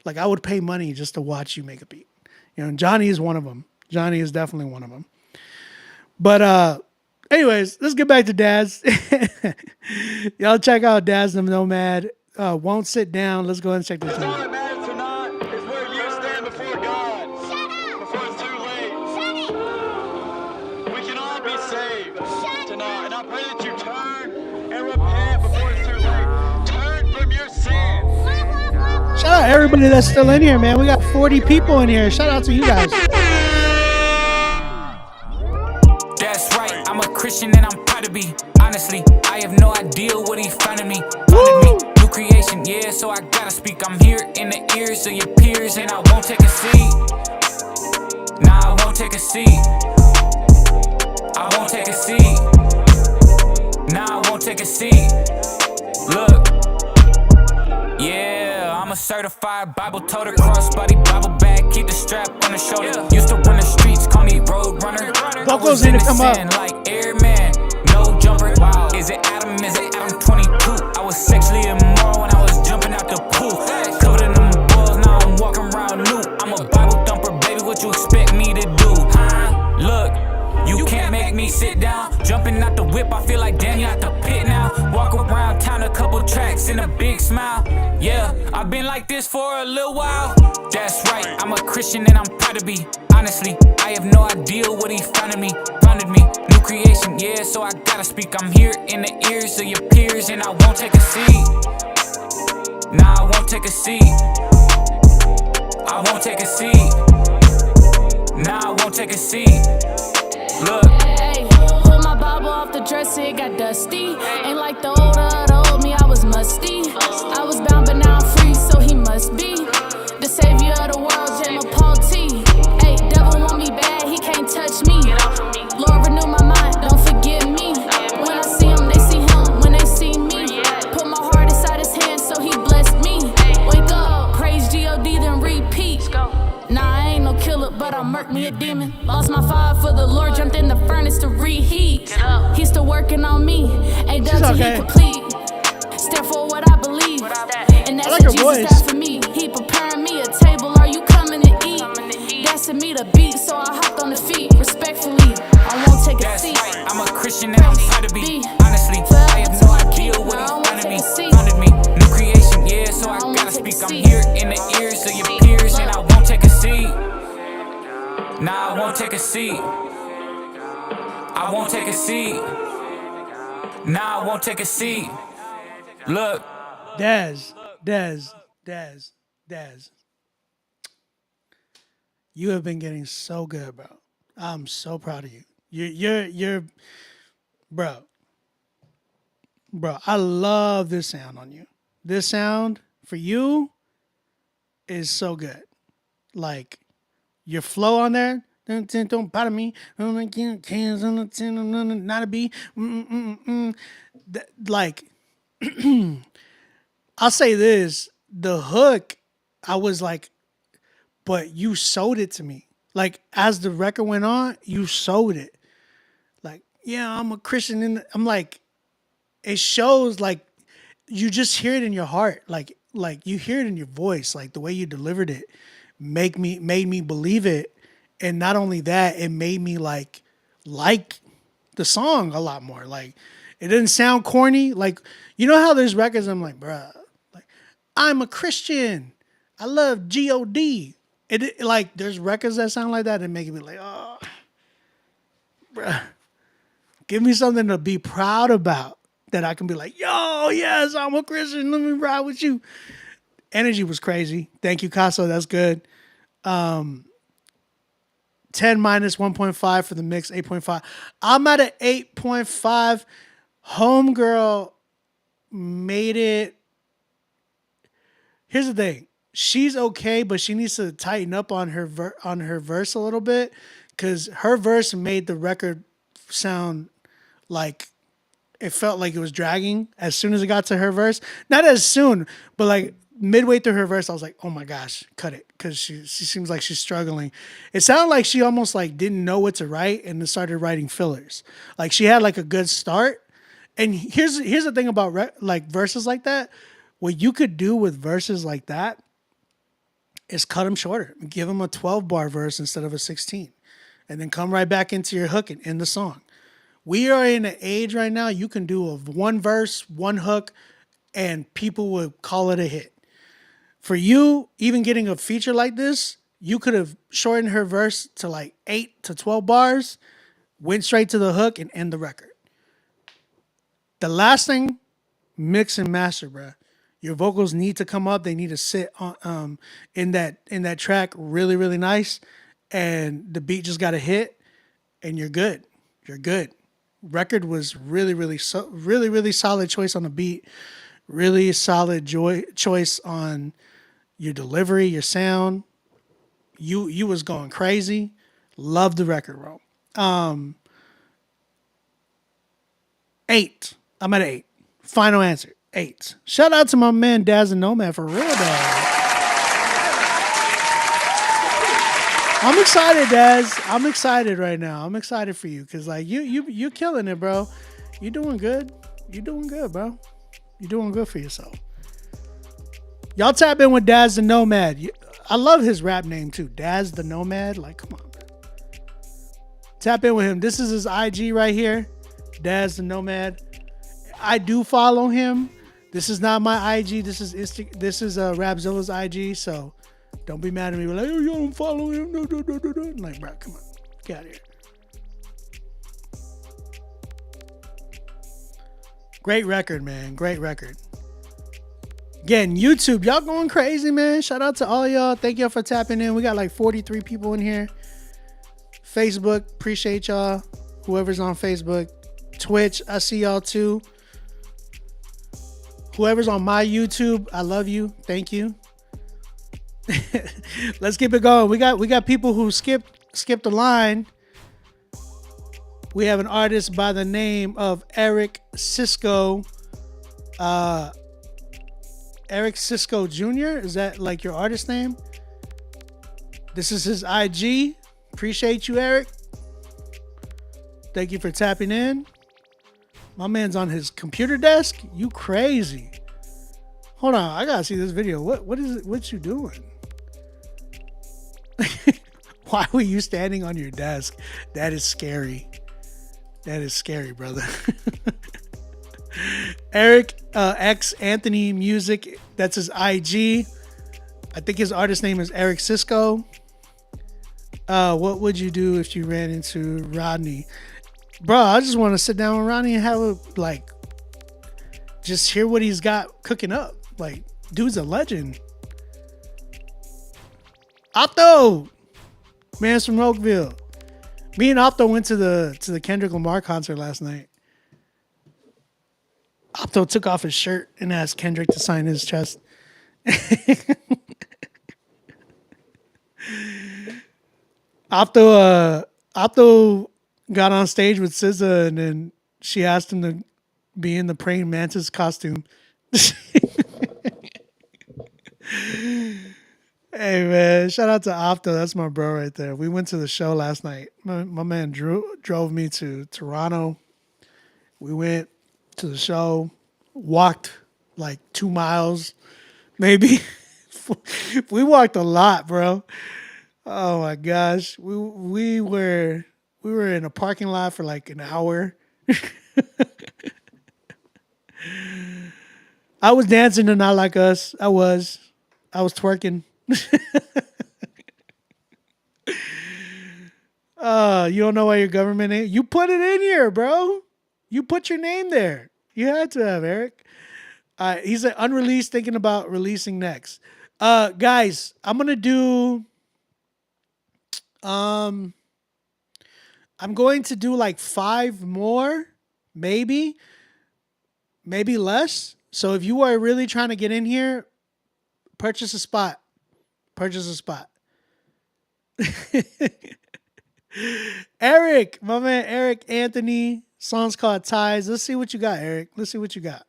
like I would pay money just to watch you make a beat. You know, Johnny is one of them. Johnny is definitely one of them. But anyways, let's get back to Daz. Y'all check out Daz the Nomad. Won't Sit Down. Let's go ahead and check this out. Shout out everybody that's still in here, man. We got 40 people in here. Shout out to you guys. That's right. I'm a Christian and I'm proud to be. Honestly, I have no idea what he found in me. New creation, yeah, so I gotta speak. I'm here in the ears of your peers and I won't take a seat. Nah, I won't take a seat. I won't take a seat. Nah, I won't take a seat. Look. Yeah, I'm a certified Bible toter, crossbody Bible bag, keep the strap on the shoulder. Used to run the streets, call me road runner. Vocals need to come up. Like airman, no jumper. Wow, is it Adam? Is it Adam 22? I was sexually immoral when I was jumping out the pool. Covered in them balls, now I'm walking around new. I'm a Bible thumper, baby. What you expect me to do? Look. You can't make me sit down. Jumping out the whip, I feel like Danny out the pit now. Walk around town, a couple tracks and a big smile. Yeah, I've been like this for a little while. That's right, I'm a Christian and I'm proud to be. Honestly, I have no idea what he found in me. Founded me, new creation, yeah, so I gotta speak. I'm here in the ears of your peers and I won't take a seat. Nah, I won't take a seat. I won't take a seat. Nah, I won't take a seat. Look. Hey, pull my Bible off the dresser, it got dusty. Ain't like the old me, I was musty. I was bound, but now I'm free, so he must be the savior of the world, J. Paul T. Hey, devil want me bad, he can't touch me. Lord, renew my mind, don't forget me. When I see him, they see him. When they see me, put my heart inside his hand, so he blessed me. Wake up, praise G.O.D., then repeat. Nah, I ain't no killer, but I murked me a demon. Lost my fire for the Lord, jumped in the furnace to reheat. He's still working on me, ain't done till he complete. Step for what I believe, and that's what Jesus died for me. He preparing me a table, are you coming to eat? That's to me the beat, so I hopped on the feet. Respectfully, I won't take a seat. Right. I'm a seat. I won't take a seat. Nah, I won't take a seat. Look. Dez. You have been getting so good, bro. I'm so proud of you. You're, bro. I love this sound on you. This sound for you is so good. Like your flow on there. Don't bother me. Not a B. Like, I'll say this: the hook, I was like, but you sold it to me. Like as the record went on, you sold it. Like, yeah, I'm a Christian, and I'm like, it shows. Like, you just hear it in your heart. Like you hear it in your voice. Like the way you delivered it, made me believe it. And not only that, it made me like the song a lot more. Like it didn't sound corny. Like, you know how there's records I'm like, bruh, like I'm a Christian. I love G.O.D. It like there's records that sound like that and make me like, oh, bruh, give me something to be proud about that I can be like, yo, yes, I'm a Christian. Let me ride with you. Energy was crazy. Thank you, Casso. That's good. 10 minus 1.5 for the mix, 8.5. I'm at an 8.5. Homegirl made it. Here's the thing. She's okay, but she needs to tighten up on her verse a little bit, because her verse made the record sound like it felt like it was dragging as soon as it got to her verse. Not as soon, but like midway through her verse, I was like, oh my gosh, cut it. Because she seems like she's struggling. It sounded like she almost like didn't know what to write and then started writing fillers. Like she had like a good start. And here's the thing about like verses like that. What you could do with verses like that is cut them shorter. Give them a 12-bar verse instead of a 16. And then come right back into your hook and end the song. We are in an age right now, you can do a one verse, one hook, and people would call it a hit. For you, even getting a feature like this, you could have shortened her verse to like 8 to 12 bars, went straight to the hook, and end the record. The last thing, mix and master, bruh. Your vocals need to come up. They need to sit on in that track really, really nice. And the beat just got to hit, and you're good. You're good. Record was really, really solid choice on the beat. Really solid choice on your delivery, your sound. You was going crazy. Love the record, bro. 8. I'm at 8. Final answer. 8. Shout out to my man Daz and Nomad for real, though. I'm excited, Daz. I'm excited right now. I'm excited for you because like you're killing it, bro. You're doing good. You're doing good, bro. You're doing good for yourself. Y'all tap in with Daz the Nomad. I love his rap name too. Daz the Nomad. Like, come on, man. Tap in with him. This is his IG right here. Daz the Nomad. I do follow him. This is not my IG. This is Rapzilla's IG. So don't be mad at me. We're like, oh, you don't follow him. No. I'm like, bro, come on. Get out of here. Great record, man. Great record. Again, YouTube, y'all going crazy, man. Shout out to all y'all. Thank y'all for tapping in. We got like 43 people in here. Facebook, appreciate y'all. Whoever's on Facebook. Twitch, I see y'all too. Whoever's on my YouTube, I love you. Thank you. Let's keep it going. We got people who skipped the line. We have an artist by the name of Eric Cisco. Eric Cisco Jr. Is that like your artist name? This is his IG. Appreciate you, Eric. Thank you for tapping in. My man's on his computer desk. You crazy. Hold on, I gotta see this video. What is it? What you doing? Why were you standing on your desk? That is scary. That is scary, brother. Eric X Anthony Music. That's his IG. I think his artist name is Eric Cisco. What would you do if you ran into Rodney? Bro, I just want to sit down with Rodney and have just hear what he's got cooking up. Like, dude's a legend. Opto, man's from Oakville. Me and Opto went to the Kendrick Lamar concert last night. Opto took off his shirt and asked Kendrick to sign his chest. Opto got on stage with SZA, and then she asked him to be in the praying mantis costume. Hey man, shout out to Opto. That's my bro right there. We went to the show last night. My man Drew drove me to Toronto. We went to the show, walked like 2 miles, maybe. We walked a lot, bro. Oh my gosh. We were in a parking lot for like an hour. I was dancing to Not Like Us. I was twerking. You don't know why your government ain't? You put it in here, bro. You put your name there. You had to have, Eric. He's an unreleased, thinking about releasing next. Guys, I'm gonna do. I'm going to do like 5 more, maybe less. So if you are really trying to get in here, purchase a spot. Eric, my man Eric Anthony, song's called Ties. Let's see what you got, Eric. Let's see what you got.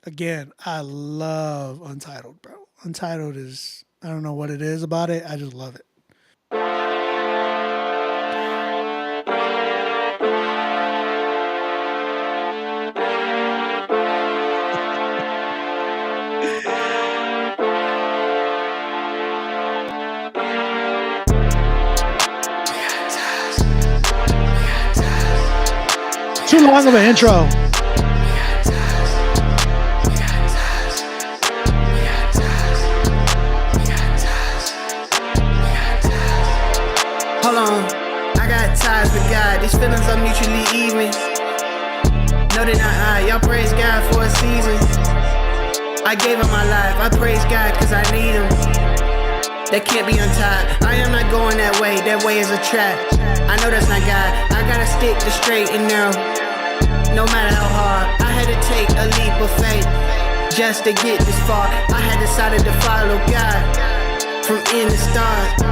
Again, I love Untitled, bro. Untitled is, I don't know what it is about it. I just love it. Too long of an intro. Hold on, I got ties with God. These feelings are mutually even. No, they're not I. Y'all praise God for a season. I gave him my life. I praise God cause I need him. That can't be untied. I am not going that way. That way is a trap. I know that's not God. I gotta stick to straight and narrow. No matter how hard, I had to take a leap of faith just to get this far. I had decided to follow God from end to start.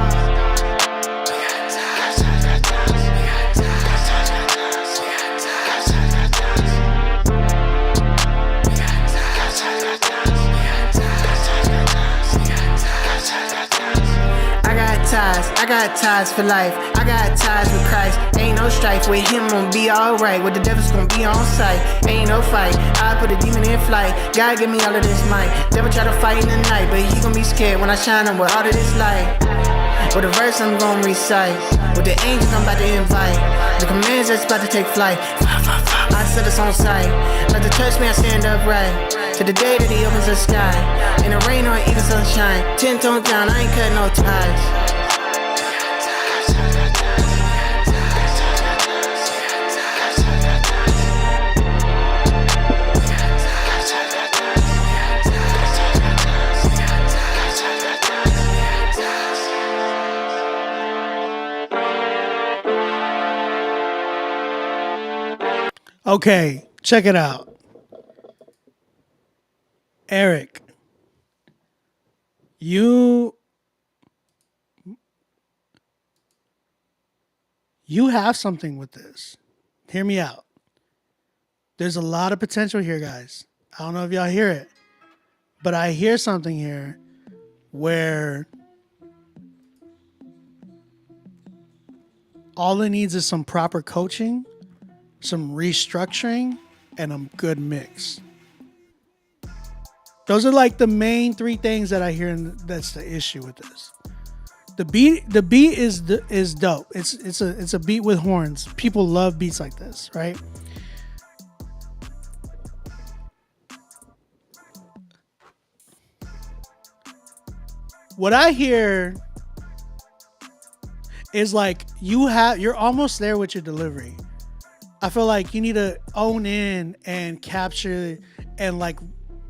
I got ties for life. I got ties with Christ. Ain't no strife with him, gon' be alright. With the devil's gon' be on sight. Ain't no fight. I put a demon in flight. God give me all of this might. Devil try to fight in the night, but he gon' be scared when I shine him with all of this light. With the verse I'm gon' recite. With the angels I'm about to invite. The commands that's about to take flight. I set us on sight. Let the church man stand upright. To the day that he opens the sky. In the rain or even sunshine. 10 tones down, I ain't cutting no ties. Okay, check it out. Eric, you have something with this. Hear me out. There's a lot of potential here, guys. I don't know if y'all hear it, but I hear something here where all it needs is some proper coaching, some restructuring, and a good mix. Those are like the main 3 things that I hear, and that's the issue with this. The beat is dope. It's a beat with horns. People love beats like this, right? What I hear is like you're almost there with your delivery. I feel like you need to own in and capture and like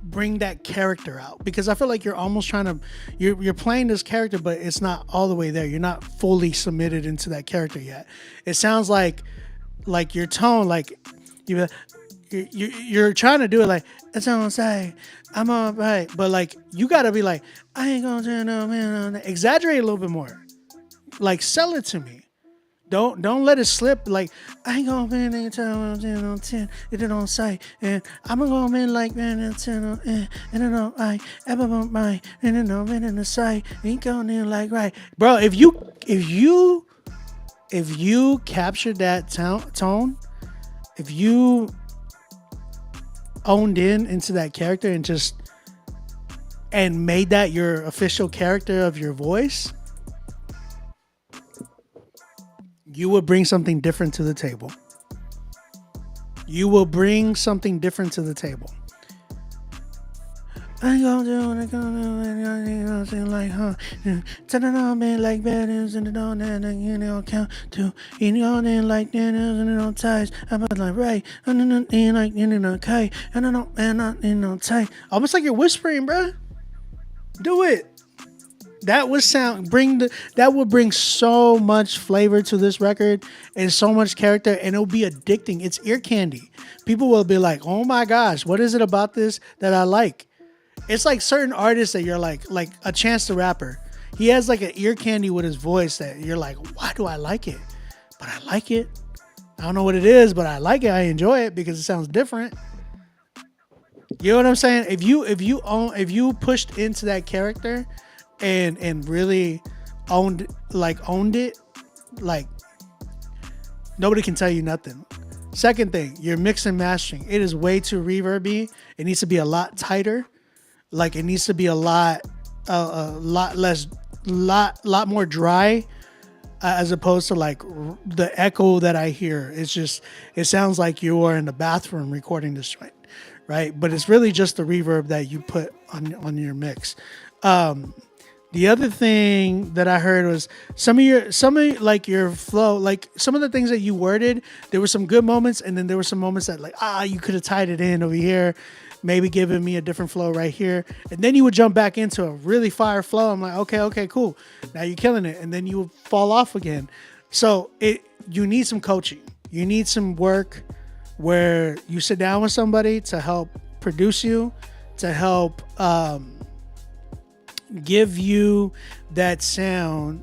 bring that character out, because I feel like you're almost trying to you're playing this character, but it's not all the way there. You're not fully submitted into that character yet. It sounds like your tone, like you're trying to do it like it's on say I'm all right, but like you gotta be like I ain't gonna turn no man. Exaggerate a little bit more. Like sell it to me. Don't let it slip. Like I ain't gonna win any time on 10. It did on sight, and I'm gonna win like man 10 on and then on I ever on my and then on in the sight. Ain't going in like right, bro. If you captured that tone, if you owned into that character and made that your official character of your voice, you will bring something different to the table. You will bring something different to the table. I gonna do what I gonna do, like huh? Turn it on, man, like bad news in the door, and you know count to you on in like that and it on ties. I'm like right, and then like in a kite, and I don't man not in no tight. Almost like you're whispering, bruh. Do it. That would bring so much flavor to this record and so much character, and it'll be addicting. It's ear candy. People will be like, "Oh my gosh, what is it about this that I like?" It's like certain artists that you're like a Chance the Rapper. He has like an ear candy with his voice that you're like, "Why do I like it?" But I like it. I don't know what it is, but I like it. I enjoy it because it sounds different. You know what I'm saying? If you pushed into that character and really owned it, like nobody can tell you nothing. Second thing, your mix and mastering. It is way too reverby. It needs to be a lot tighter. Like it needs to be a lot more dry, as opposed to like the echo that I hear. It sounds like you are in the bathroom recording this joint, right? But it's really just the reverb that you put on your mix. The other thing that I heard was some of your flow, like some of the things that you worded, there were some good moments, and then there were some moments that like, you could have tied it in over here, maybe giving me a different flow right here. And then you would jump back into a really fire flow. I'm like, okay, cool. Now you're killing it. And then you would fall off again. So you need some coaching. You need some work where you sit down with somebody to help produce you, to help, give you that sound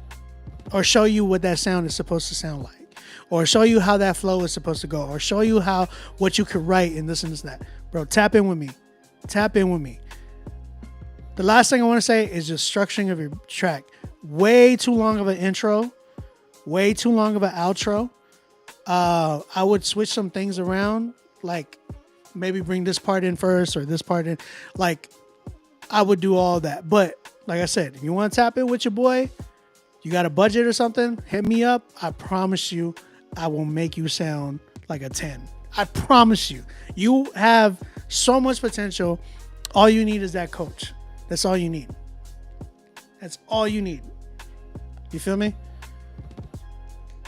or show you what that sound is supposed to sound like, or show you how that flow is supposed to go, or show you what you could write and this and this and that. Bro, tap in with me. The last thing I want to say is just structuring of your track. Way too long of an intro, way too long of an outro. I would switch some things around, like maybe bring this part in first or this part in. Like I would do all that. But like I said, if you want to tap in with your boy, you got a budget or something, hit me up. I promise you, I will make you sound like a 10. I promise you. You have so much potential. All you need is that coach. That's all you need. That's all you need. You feel me?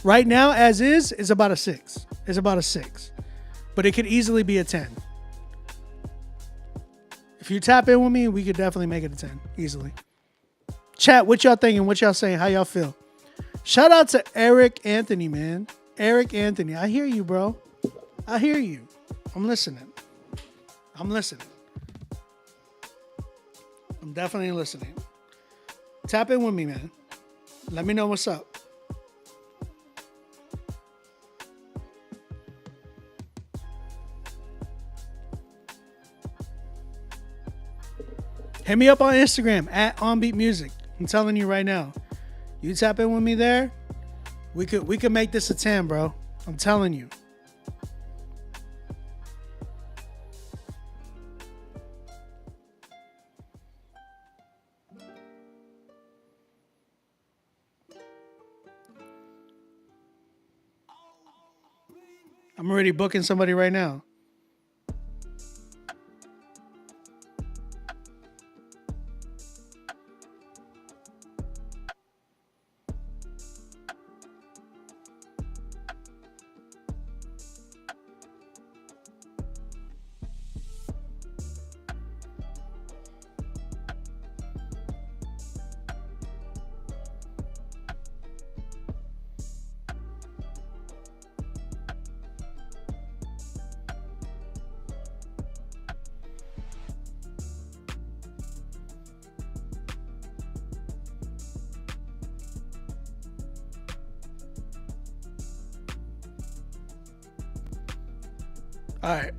Right now, as is about a 6. It's about a 6. But it could easily be a 10. If you tap in with me, we could definitely make it a 10 easily. Chat, what y'all thinking? What y'all saying? How y'all feel? Shout out to Eric Anthony, man. Eric Anthony. I hear you, bro. I hear you. I'm listening. I'm definitely listening. Tap in with me, man. Let me know what's up. Hit me up on Instagram at OnBeatMusic. I'm telling you right now. You tap in with me there, we could make this a 10, bro. I'm telling you. I'm already booking somebody right now. All right.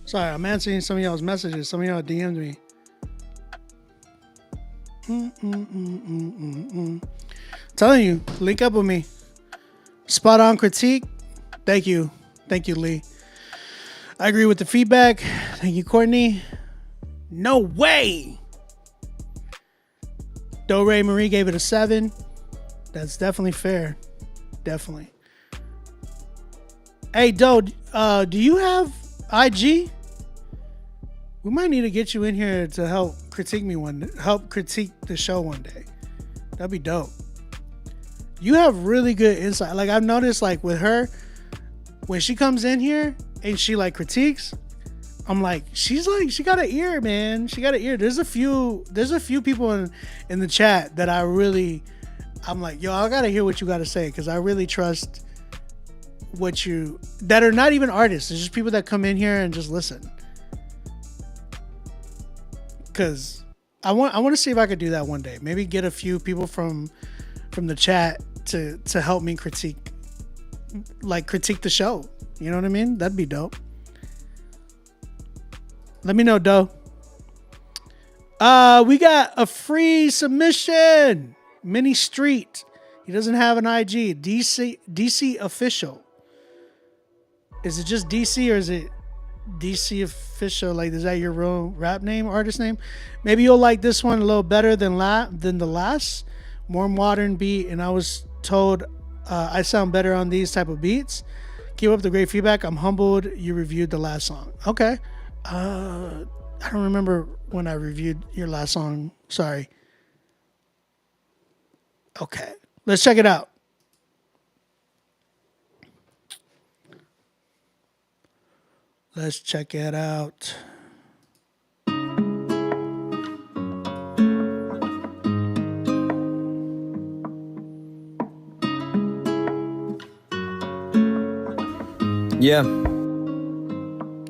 Sorry, I'm answering some of y'all's messages. Some of y'all DM'd me. Telling you, link up with me. Spot on critique. Thank you. Thank you, Lee. I agree with the feedback. Thank you, Courtney. No way. Do Ray Marie gave it a 7. That's definitely fair. Definitely. Hey, Do, do you have IG? We might need to get you in here to help critique the show one day. That'd be dope. You have really good insight. Like I've noticed, like with her, when she comes in here and she like critiques, I'm like, she got an ear, man. She got an ear. There's a few people in the chat that I'm like, yo, I gotta hear what you gotta say, because I really trust that are not even artists. It's just people that come in here and just listen. Because I want to see if I could do that one day. Maybe get a few people from the chat to help me critique the show. You know what I mean? That'd be dope. Let me know, Doe. We got a free submission. Mini Street. He doesn't have an IG. DC Official. Is it just DC or is it DC Official? Like, is that your real rap name, artist name? Maybe you'll like this one a little better than the last. More modern beat, and I was told I sound better on these type of beats. Keep up the great feedback. I'm humbled you reviewed the last song. Okay. I don't remember when I reviewed your last song. Sorry. Okay. Let's check it out. Let's check it out. Yeah.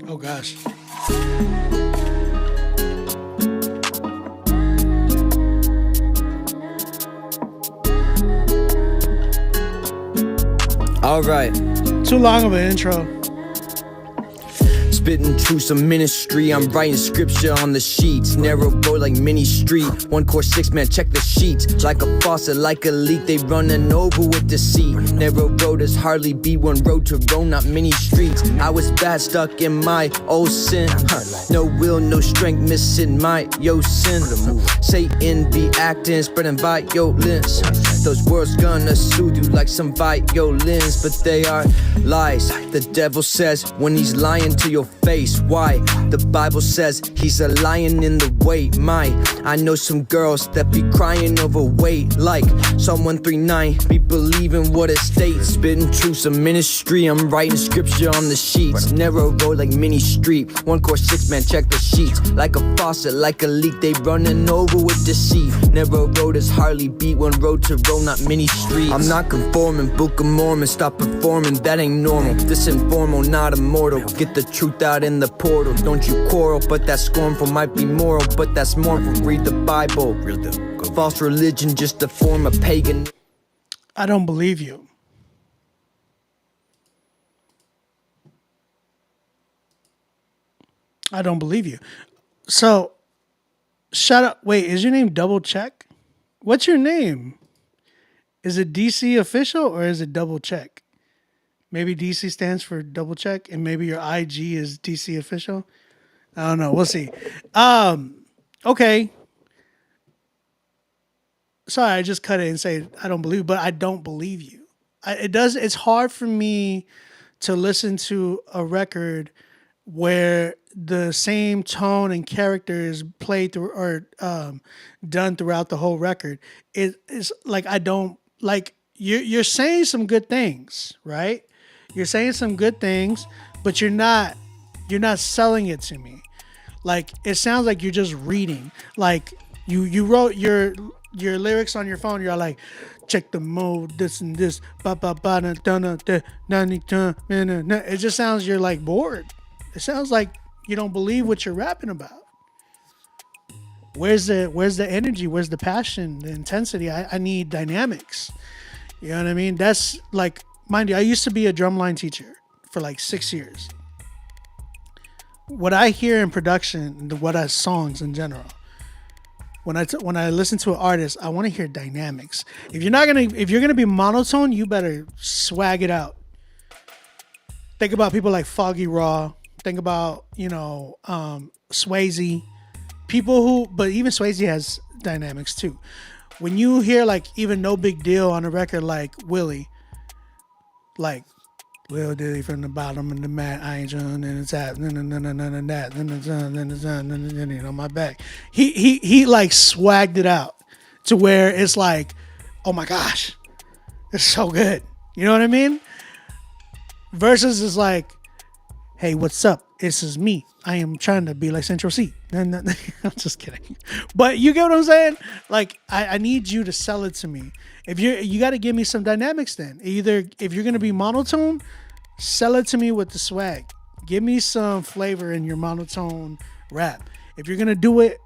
Oh gosh. All right. Too long of an intro. Spitting truths of ministry, I'm writing scripture on the sheets. Narrow road like mini street. 1 course 6 man, check the sheets. Like a faucet, like a leak, they running over with deceit. Narrow road is hardly be one road to Rome, not many streets. I was bad, stuck in my old sin. No will, no strength, missing my sin. Satan be acting, spreading violence. Those words gonna soothe you like some violins, but they are lies. The devil says when he's lying to your face. Why? The Bible says he's a lion in the way. I know some girls that be crying over weight. Like Psalm 139, be believing what it states. Spitting truths of ministry, I'm writing scripture on the sheets. Narrow road like mini street. 1 course 6 man, check the sheets. Like a faucet, like a leak, they running over with deceit. Narrow road is hardly beat, one road to roll, not many streets. I'm not conforming, Book of Mormon, stop performing, that ain't normal. This informal, not immortal. Get the truth out in the portal. Don't you quarrel, but that scornful might be moral, but that's mournful. Read the Bible. False religion, just a form of pagan. I don't believe you. I don't believe you. So, shut up. Wait, is your name Double Check? What's your name? Is it DC Official or is it Double Check? Maybe DC stands for Double Check, and maybe your IG is DC Official. I don't know. We'll see. Okay. Sorry, I just cut it and say I don't believe, but I don't believe you. It's hard for me to listen to a record where the same tone and character is played through or done throughout the whole record. It's like I don't like you're saying some good things, right? You're saying some good things, but you're not selling it to me. Like it sounds like you're just reading. Like you wrote your lyrics on your phone. You're like, check the mode, this and this, ba ba ba na da na da na ni da na na. It just sounds you're like bored. It sounds like you don't believe what you're rapping about. Where's the energy? Where's the passion, the intensity? I need dynamics. You know what I mean? That's like mind you, I used to be a drumline teacher for like 6 years. What I hear in production, what I songs in general, when I listen to an artist, I want to hear dynamics. If you're gonna be monotone, you better swag it out. Think about people like Foggy Raw. Think about Swayze. But even Swayze has dynamics too. When you hear like even No Big Deal on a record like Willie, like Lil Dilly from the bottom of the mat, I ain't doing it's that, my back. He like swagged it out to where it's like, oh my gosh, it's so good. You know what I mean? Versus is like, hey, what's up? This is me. I am trying to be like Central C. I'm just kidding. But you get what I'm saying? Like, I need you to sell it to me. If you got to give me some dynamics then. Either if you're going to be monotone, sell it to me with the swag. Give me some flavor in your monotone rap. If you're going to do it,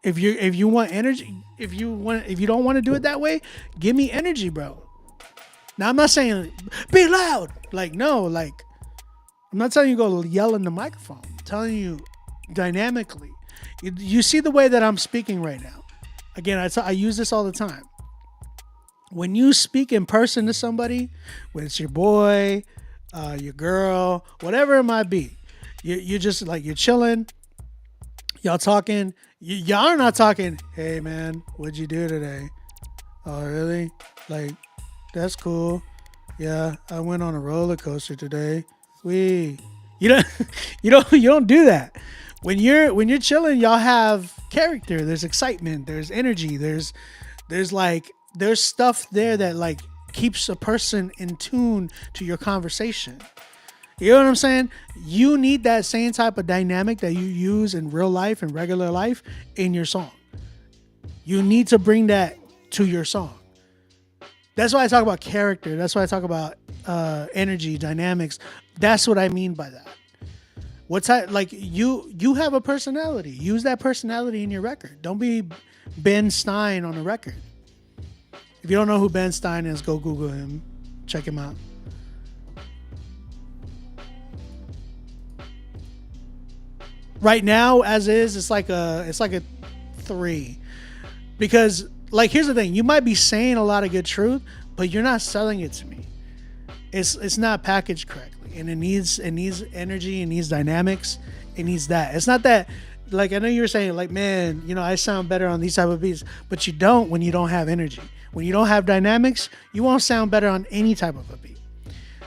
if you want energy, if you don't want to do it that way, give me energy, bro. Now, I'm not saying be loud. Like, no, like, I'm not telling you go yell in the microphone. I'm telling you dynamically. You see the way that I'm speaking right now. Again, I use this all the time. When you speak in person to somebody, whether it's your boy, your girl, whatever it might be, you're just like, you're chilling, y'all talking. Y'all are not talking, hey man, what'd you do today? Oh, really? Like, that's cool. Yeah, I went on a roller coaster today. You don't do that. When you're chilling, y'all have character. There's excitement. There's energy. There's stuff there that like keeps a person in tune to your conversation. You know what I'm saying? You need that same type of dynamic that you use in real life and regular life in your song. You need to bring that to your song. That's why I talk about character. That's why I talk about energy, dynamics. That's what I mean by that. What's that? Like you have a personality. Use that personality in your record. Don't be Ben Stein on a record. If you don't know who Ben Stein is, go Google him. Check him out. Right now, as is, it's like a 3. Because like here's the thing, you might be saying a lot of good truth, but you're not selling it to me. It's not packaged correctly, and it needs energy, it needs dynamics, it needs that. It's not that, like, I know you were saying like, man, I sound better on these type of beats, but you don't when you don't have energy. When you don't have dynamics, you won't sound better on any type of a beat.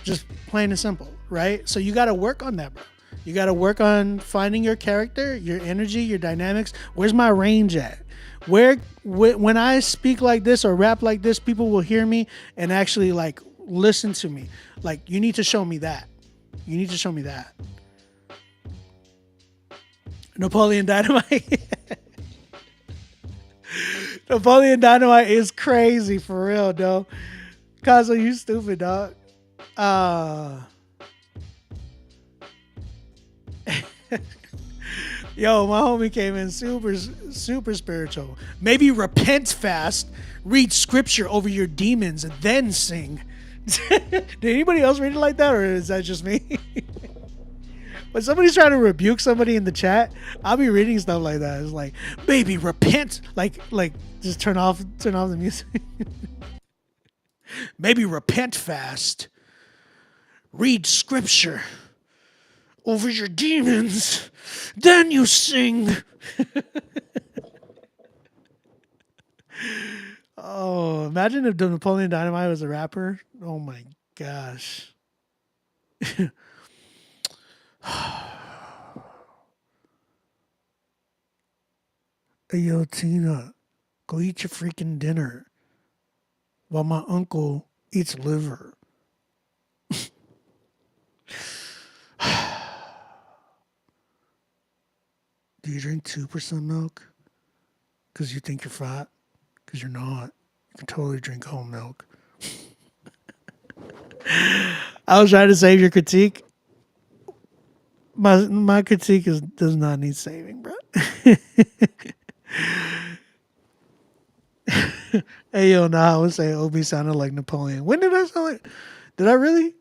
Just plain and simple, right? So you got to work on that, bro. You got to work on finding your character, your energy, your dynamics. Where's my range at? When I speak like this or rap like this, people will hear me and actually like listen to me. Like, you need to show me that. You need to show me that. Napoleon Dynamite. Napoleon Dynamite is crazy for real, though. Kazo, you stupid, dog. Yo, my homie came in super spiritual. Maybe repent fast, read scripture over your demons, and then sing. Did anybody else read it like that, or is that just me? When somebody's trying to rebuke somebody in the chat, I'll be reading stuff like that. It's like, baby, repent. Like just turn off the music. Maybe repent fast. Read scripture over your demons. Then you sing. Oh, imagine if Napoleon Dynamite was a rapper. Oh my gosh. Hey, yo, Tina, go eat your freaking dinner while my uncle eats liver. Do you drink 2% milk? Because you think you're fat? Because you're not. You can totally drink whole milk. I was trying to save your critique. My critique does not need saving, bro. Hey, yo, nah, I would say Obi sounded like Napoleon. When did I sound like? Did I really?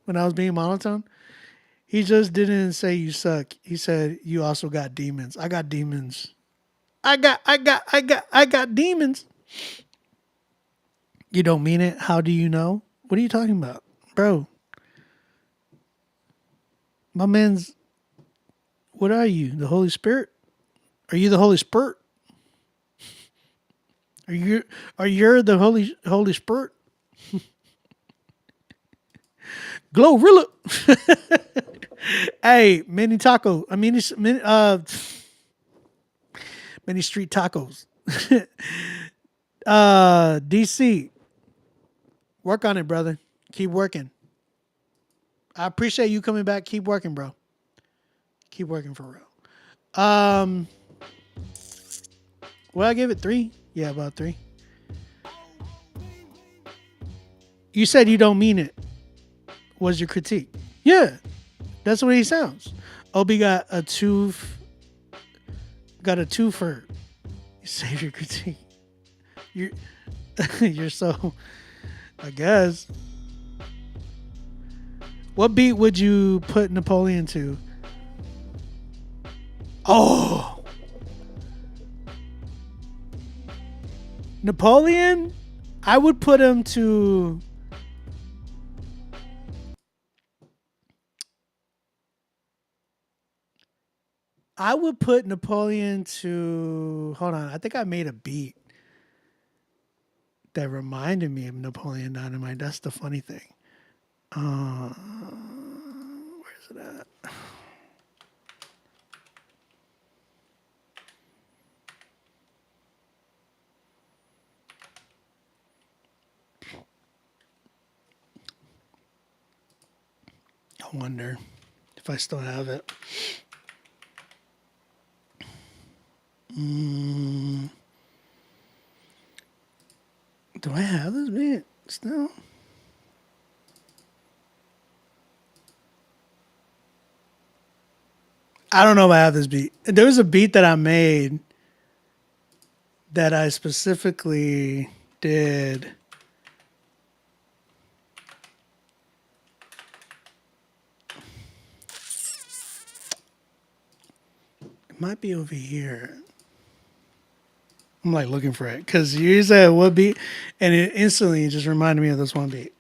When I was being monotone? He just didn't say you suck. He said you also got demons. I got demons. I got demons. You don't mean it? How do you know? What are you talking about? Bro. My man's, what are you? The Holy Spirit? Are you the Holy Spirit? Are you the Holy Spirit? Glorilla. Hey, mini taco. I mean, mini street tacos. DC. Work on it, brother. Keep working. I appreciate you coming back. Keep working, bro. Keep working for real. Well, I give it 3. Yeah, about 3. You said you don't mean it. Was your critique? Yeah, that's the way he sounds. Obi got a 2. Got a 2 for. You saved your critique. You're so. I guess. What beat would you put Napoleon to? Oh, Napoleon, I would put him to. I would put Napoleon to. Hold on, I think I made a beat that reminded me of Napoleon Dynamite. That's the funny thing. Where's it at? I wonder if I still have it. Do I have this beat still? I don't know if I have this beat. There was a beat that I made that I specifically did. It might be over here. I'm like looking for it because you said what beat, and it instantly just reminded me of this one beat.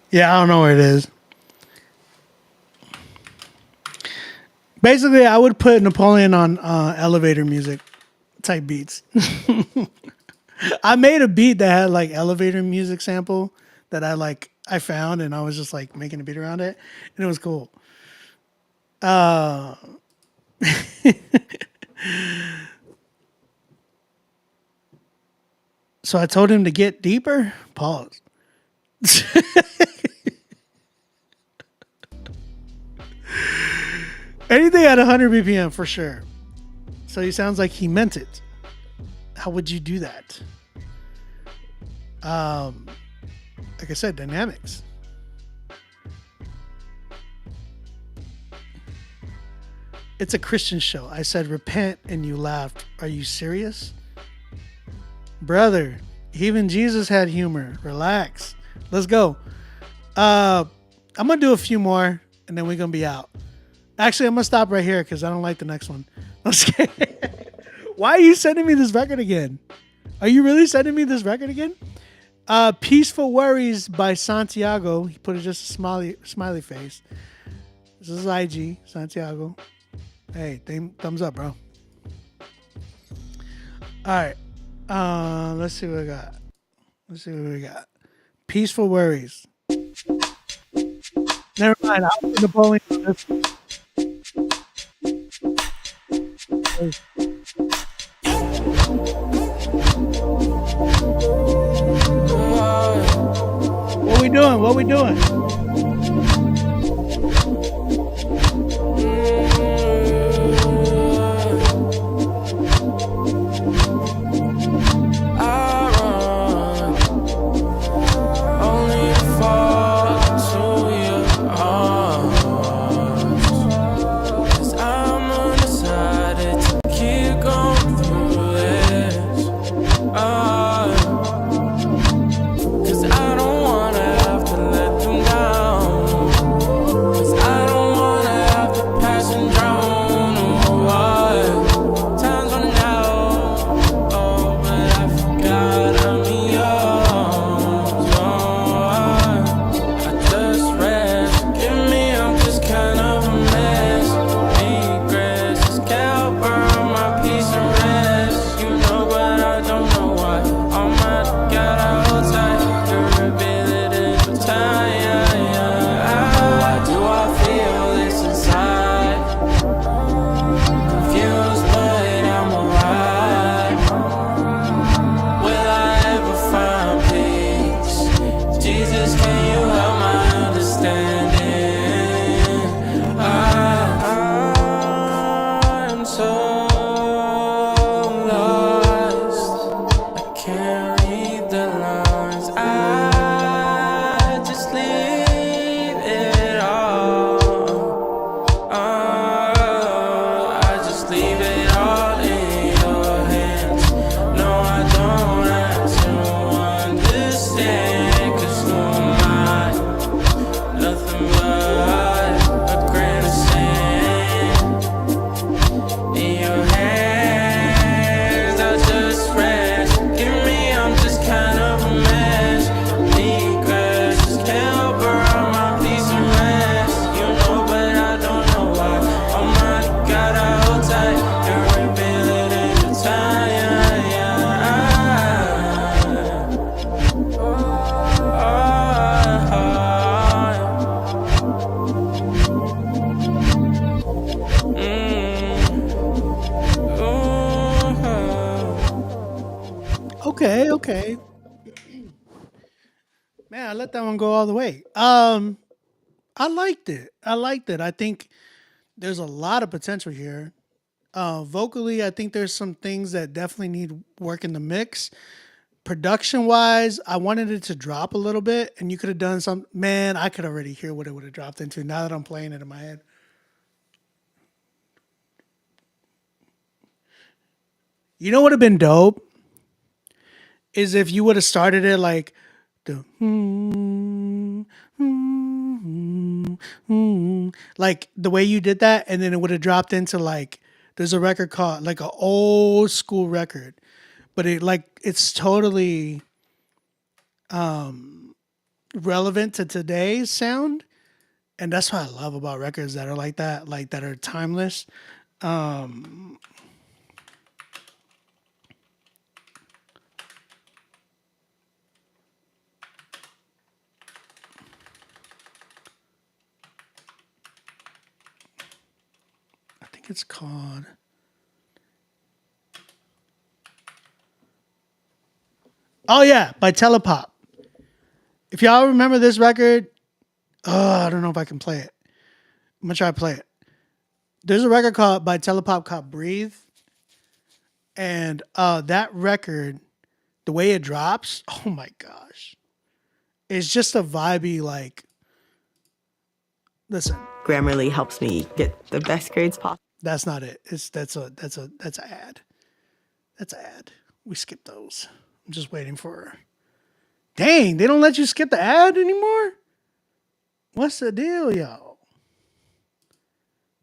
Yeah, I don't know where it is. Basically, I would put Napoleon on elevator music type beats. I made a beat that had like elevator music sample that I found, and I was just like making a beat around it, and it was cool. So I told him to get deeper. Pause. Anything at 100 BPM for sure. So he sounds like he meant it. How would you do that? Like I said, dynamics. It's a Christian show. I said repent and you laughed. Are you serious? Brother, even Jesus had humor. Relax. Let's go. I'm going to do a few more and then we're going to be out. Actually, I'm going to stop right here because I don't like the next one. Why are you sending me this record again? Are you really sending me this record again? Peaceful Worries by Santiago. He put just a smiley face. This is IG, Santiago. Hey, thumbs up, bro. All right. Let's see what we got. Peaceful Worries. Never mind. I'll put Napoleon on this. What we doing? Okay. Man, I let that one go all the way. I liked it. I think there's a lot of potential here. Vocally, I think there's some things that definitely need work in the mix. Production wise, I wanted it to drop a little bit, and you could have done some. Man, I could already hear what it would have dropped into now that I'm playing it in my head. You know what would have been dope is if you would have started it like the like the way you did that, and then it would have dropped into like there's a record called like an old school record, but it's totally relevant to today's sound, and that's what I love about records that are like that are timeless. I think it's called Oh yeah, by Telepop. If y'all remember this record, I don't know if I can play it. I'm gonna try to play it. There's a record called by Telepop called Breathe. And that record, the way it drops, oh my gosh. It's just a vibey, like, listen. Grammarly helps me get the best grades possible. That's not it. That's an ad. That's an ad. We skip those. I'm just waiting for. Dang, they don't let you skip the ad anymore? What's the deal, yo?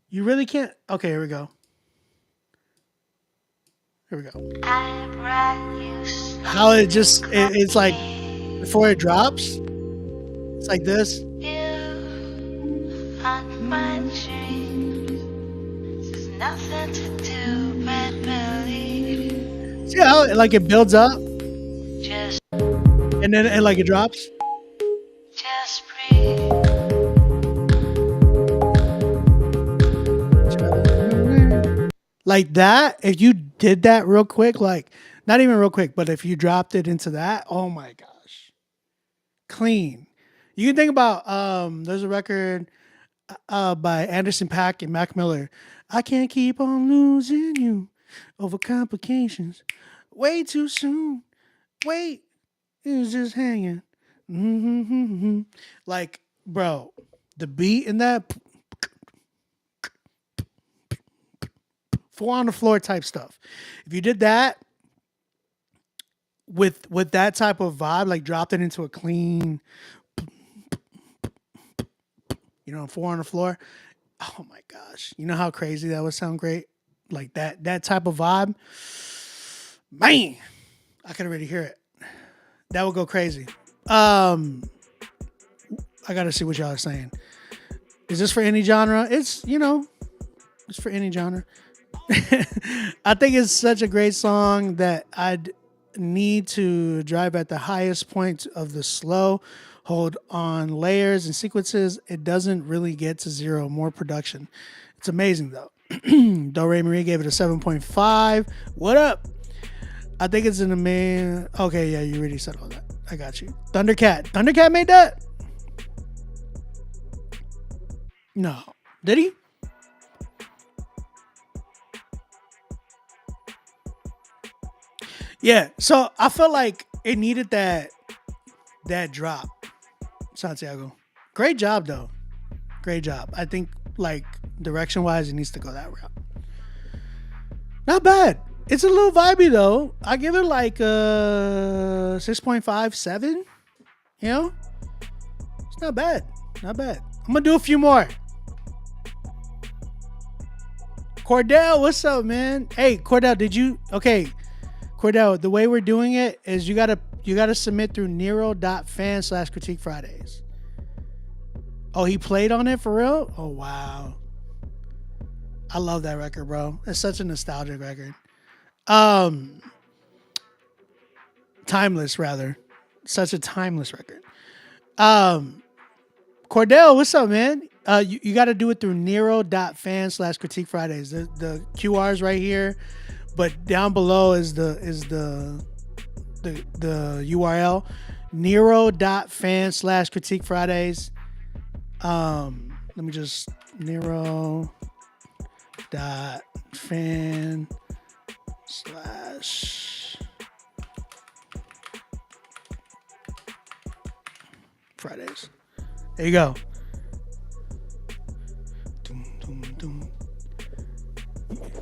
You really can't. Okay, here we go. Here we go. How it's like before it drops, it's like this. See how it builds up, and then it drops. Like that, if you did that real quick, like not even real quick, but if you dropped it into that, oh my gosh, clean. You can think about there's a record by Anderson .Paak and Mac Miller. I can't keep on losing you over complications. Way too soon. Wait, it was just hanging. Mm-hmm. Like, bro, the beat in that. Four on the floor type stuff. If you did that with that type of vibe, like dropped it into a clean, four on the floor. Oh my gosh. You know how crazy that would sound great? Like that type of vibe. Man, I could already hear it. That would go crazy. I gotta see what y'all are saying. Is this for any genre? It's for any genre. I think it's such a great song that I'd need to drive at the highest point of the slow, hold on layers and sequences. It doesn't really get to zero, more production. It's amazing though. Do Re Marie gave it a 7.5. What up? I think it's in the main. Okay, yeah, you already said all that. I got you. Thundercat made that? No. Did he? Yeah, so I felt like it needed that drop. Santiago. Great job though. Great job. I think like direction wise it needs to go that route. Not bad. It's a little vibey though. I give it like 6.5, 7. You know? It's not bad. Not bad. I'm gonna do a few more. Cordell, what's up, man? Hey, Cordell, Cordell, the way we're doing it is you gotta submit through Nero.fan/Critique Fridays. Oh, he played on it for real? Oh wow. I love that record, bro. It's such a nostalgic record. Timeless rather. Such a timeless record. Cordell, what's up, man? You gotta do it through Nero.fan/Critique Fridays. The QR's right here. But down below is the the URL, Nero.fan/Critique Fridays. Let me just Nero.fan/ Fridays. There you go.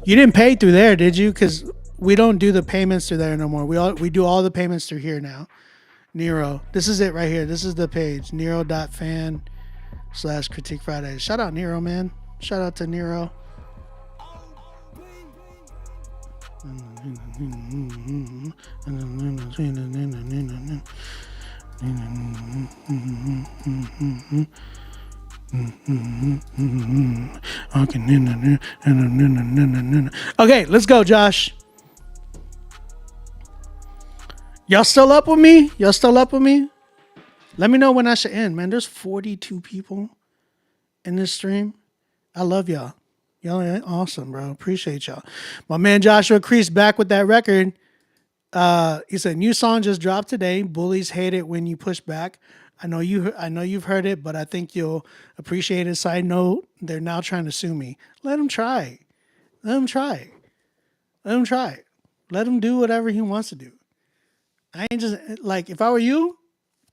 You didn't pay through there, did you? Because we don't do the payments through there no more. We do all the payments through here now. Nero. This is it right here. This is the page. Nero.fan/Critique Fridays. Shout out Nero, man. Shout out to Nero. Okay, let's go, Josh. Y'all still up with me? Y'all still up with me? Let me know when I should end, man. There's 42 people in this stream. I love y'all. Y'all are awesome, bro. Appreciate y'all. My man Joshua Crease back with that record. He said, new song just dropped today. Bullies hate it when you push back. I know you've heard it, but I think you'll appreciate it. Side note, they're now trying to sue me. Let him try. Let him try. Let him try. Let him do whatever he wants to do. I ain't just, like, if I were you,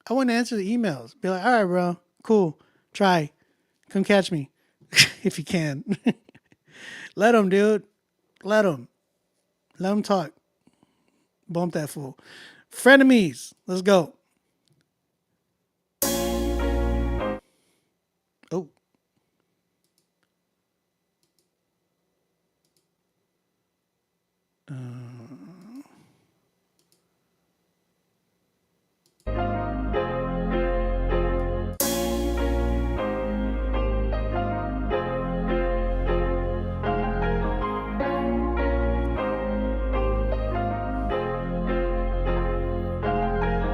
I wouldn't answer the emails. Be like, all right, bro, cool. Try. Come catch me if you can. Let him, dude. Let him. Let him talk. Bump that fool. Frenemies. Let's go. Oh.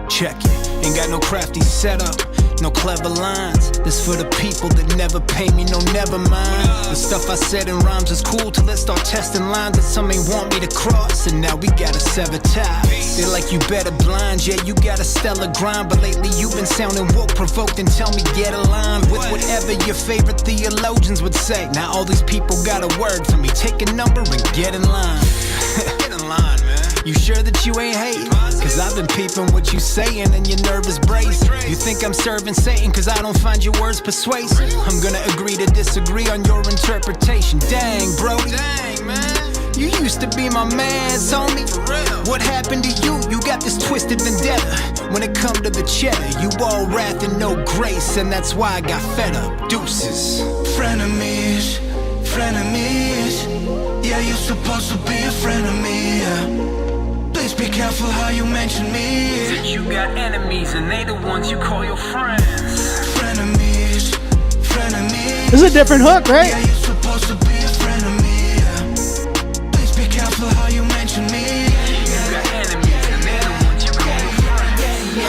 Check it. Ain't got no crafty setup, no clever lines. This for the people that never pay me, no never mind. The stuff I said in rhymes is cool till let's start testing lines that some ain't want me to cross, and now we gotta sever ties. They're like you better blind, yeah, you got a stellar grind, but lately you've been sounding woke, provoked, and tell me get aligned with whatever your favorite theologians would say. Now all these people got a word for me, take a number and get in line. Get in line, man. You sure that you ain't hating? Cause I've been peeping what you saying and your nervous brace. You think I'm serving Satan cause I don't find your words persuasive? I'm gonna agree to disagree on your interpretation. Dang, Brody. Dang, man. You used to be my man, homie. What happened to you? You got this twisted vendetta. When it come to the cheddar, you all wrath and no grace, and that's why I got fed up. Deuces. Frenemies, frenemies. Yeah, you're supposed to be a friend of me, yeah. Please be careful how you mention me. Said you got enemies and they the ones you call your friends. Frenemies, frenemies. This is a different hook, right? Yeah, you're supposed to be a friend of me, yeah. Please be careful how you mention me. You got enemies and they the ones you call your friends.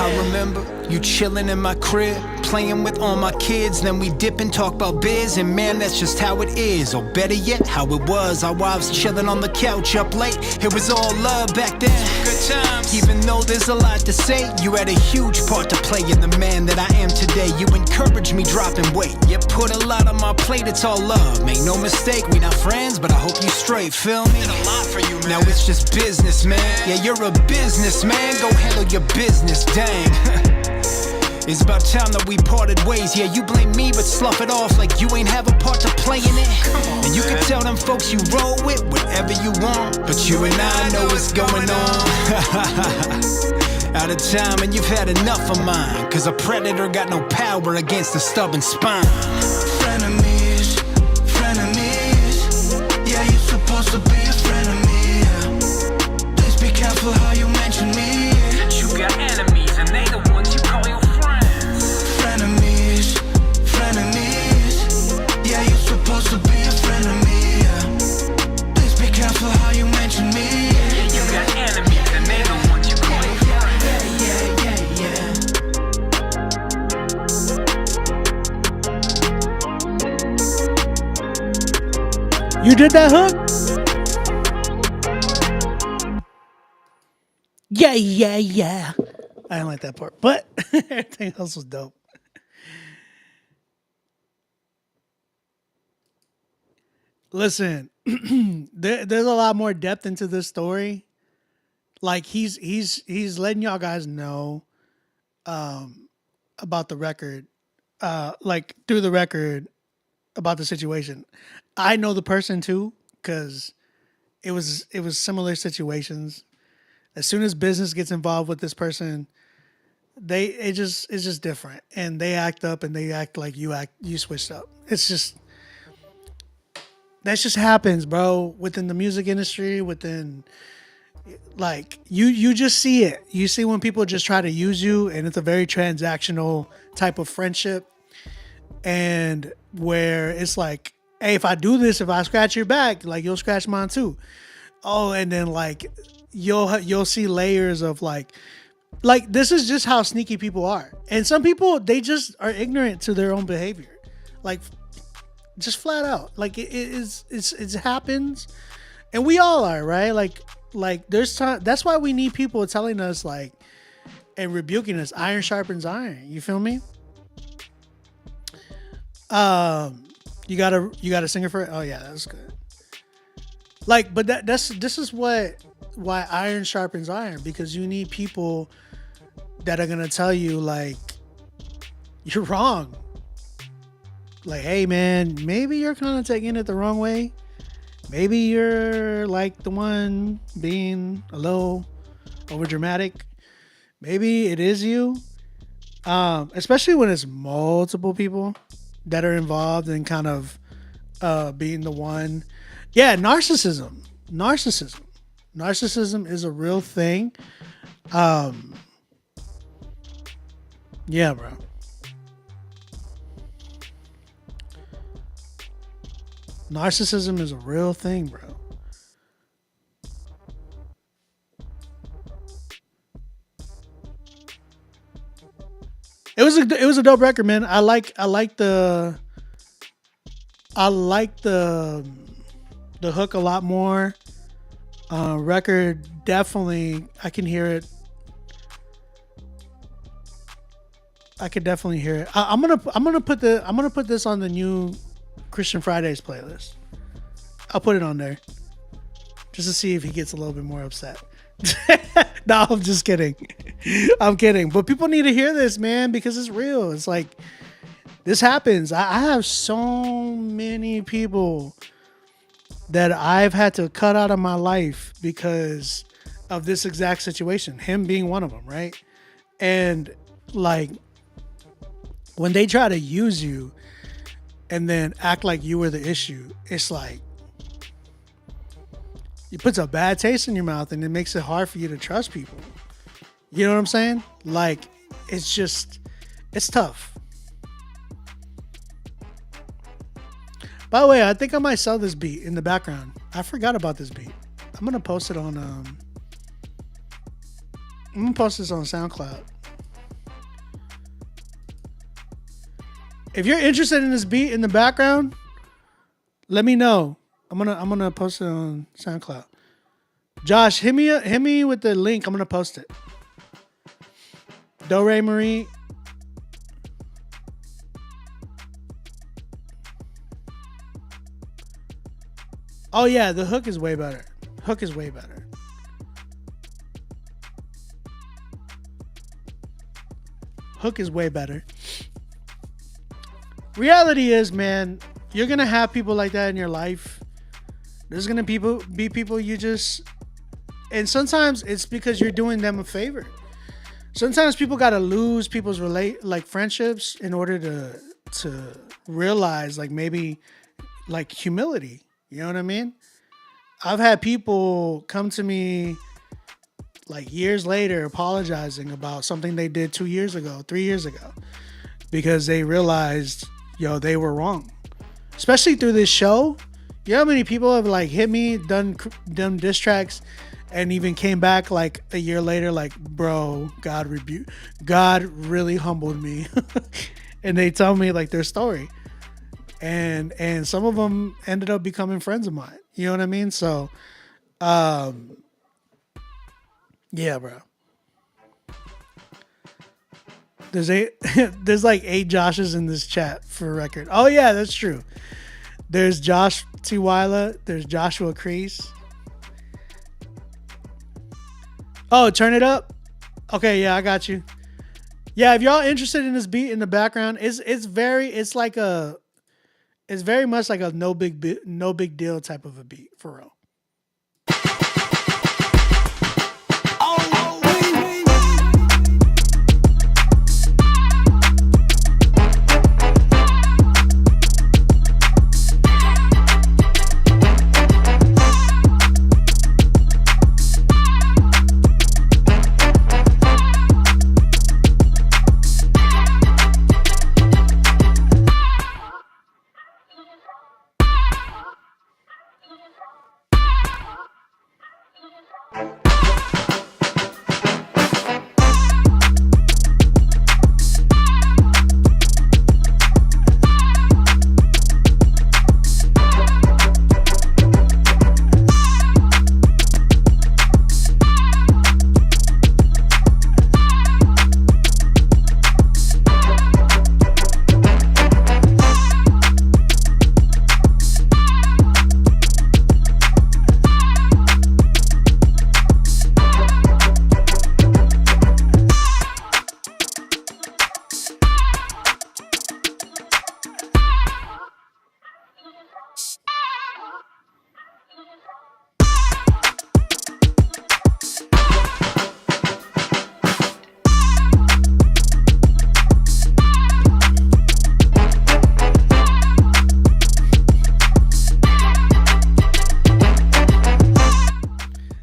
I remember you chilling in my crib, playing with all my kids, then we dip and talk about biz, and man, that's just how it is. Or better yet, how it was. Our wives chilling on the couch up late. It was all love back then. Good times. Even though there's a lot to say, you had a huge part to play in the man that I am today. You encouraged me dropping weight. You put a lot on my plate, it's all love. Make no mistake, we not friends, but I hope you straight, feel me? Did a lot for you, man. Now it's just business, man. Yeah, you're a businessman. Go handle your business, dang. It's about time that we parted ways. Yeah, you blame me, but slough it off like you ain't have a part to play in it. And you can tell them folks you roll with whatever you want, but you and I know what's going on. Out of time and you've had enough of mine, cause a predator got no power against a stubborn spine. Frenemies, frenemies. Yeah, you're supposed to be a friend of me, yeah. Please be careful how you mention me. You got enemies and they the ones you call your friends. Frenemies, frenemies. Yeah, you're supposed to be a friend of me, yeah. Please be careful how you mention me. You got enemies and they the ones you call your friends. You did that hook? Yeah, yeah, yeah. I didn't like that part, but everything else was dope. Listen, there's a lot more depth into this story. Like he's letting y'all guys know about the record, like through the record about the situation. I know the person too because it was similar situations. As soon as business gets involved with this person, it's just different, and they act up and they act like you switched up. It's just that just happens, bro. Within the music industry, within like you just see it. You see when people just try to use you, and it's a very transactional type of friendship, and where it's like, hey, if I do this, if I scratch your back, like you'll scratch mine too. Oh, and then like you'll see layers of like this is just how sneaky people are. And some people, they just are ignorant to their own behavior. Like just flat out. Like it happens. And we all are, right? Like there's time. That's why we need people telling us like and rebuking us. Iron sharpens iron. You feel me? You got a singer for it? Oh yeah, that's good. Like, but this is why iron sharpens iron, because you need people that are gonna tell you like you're wrong. Like, hey man, maybe you're kind of taking it the wrong way. Maybe you're like the one being a little over dramatic. Maybe it is you. Especially when it's multiple people that are involved in kind of being the one. Yeah, narcissism is a real thing. Yeah, bro. Narcissism is a real thing, bro. It was a dope record, man. I like the hook a lot more. Record definitely, I can hear it. I could definitely hear it. I'm gonna put this on the new Christian Fridays playlist. I'll put it on there just to see if he gets a little bit more upset. No, I'm just kidding. I'm kidding. But people need to hear this, man, because it's real. It's like this happens. I have so many people that I've had to cut out of my life because of this exact situation. Him being one of them, right? And like when they try to use you and then act like you were the issue, it's like it puts a bad taste in your mouth and it makes it hard for you to trust people. You know what I'm saying? Like, it's tough. By the way, I think I might sell this beat in the background. I forgot about this beat. I'm going to post it on, I'm going to post this on SoundCloud. If you're interested in this beat in the background, let me know. I'm gonna post it on SoundCloud. Josh, hit me with the link. I'm gonna post it. Do Re Marie. Oh yeah, the hook is way better. Hook is way better. Hook is way better. Reality is, man, you're gonna have people like that in your life. There's gonna be people you just, and sometimes it's because you're doing them a favor. Sometimes people gotta lose people's friendships in order to realize like maybe like humility. You know what I mean? I've had people come to me like years later apologizing about something they did 2 years ago, 3 years ago, because they realized, yo, they were wrong. Especially through this show. You know how many people have like hit me, done diss tracks, and even came back like a year later, like, bro, God really humbled me. And they tell me like their story. And some of them ended up becoming friends of mine. You know what I mean? So, yeah, bro. There's like 8 Joshes in this chat for record. Oh yeah, that's true. There's Josh T. Wyla. There's Joshua Crease. Oh, turn it up. Okay, yeah, I got you. Yeah, if y'all interested in this beat in the background, it's very much like a no big deal type of a beat for real.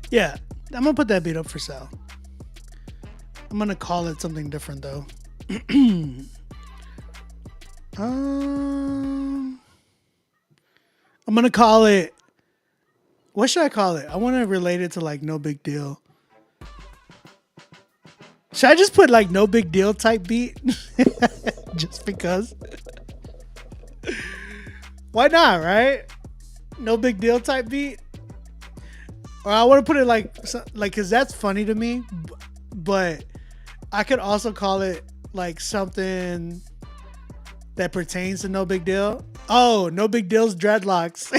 Yeah, I'm gonna put that beat up for sale. I'm gonna call it something different though. I'm gonna call it. What should I call it? I want to relate it to like No Big Deal. Should I just put like No Big Deal type beat? Just because. Why not, right? No Big Deal type beat. Or I want to put it like, cause that's funny to me, but I could also call it like something that pertains to No Big Deal. Oh, No Big Deal's dreadlocks.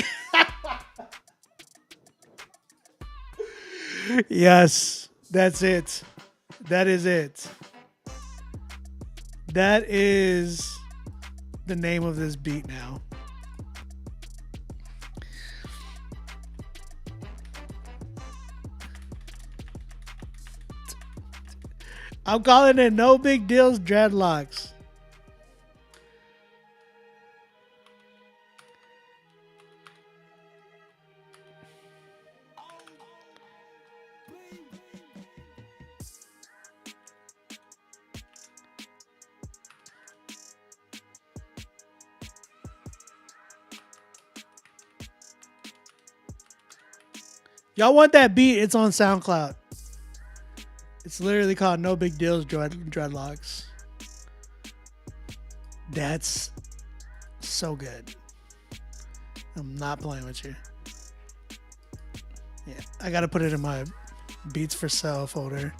Yes, that's it. That is it. That is the name of this beat now. I'm calling it No Big Deal's dreadlocks. Y'all want that beat? It's on SoundCloud. It's literally called No Big Deal's dreadlocks. That's so good. I'm not playing with you. Yeah, I gotta put it in my Beats for Sale folder.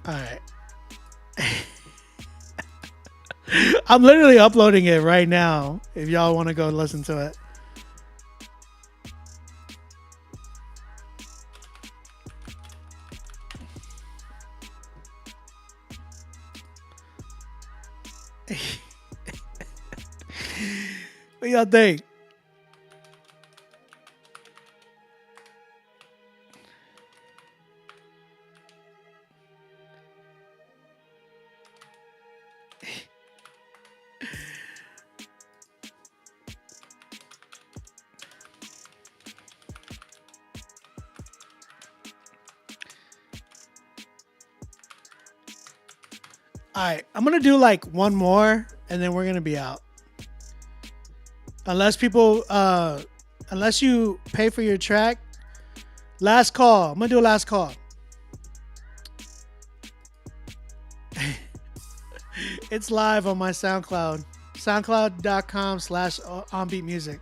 All right. I'm literally uploading it right now if y'all want to go listen to it. What y'all think? All right, I'm going to do like one more and then we're going to be out. Unless people, unless you pay for your track. Last call. I'm going to do a last call. It's live on my SoundCloud. SoundCloud.com/onbeatmusic.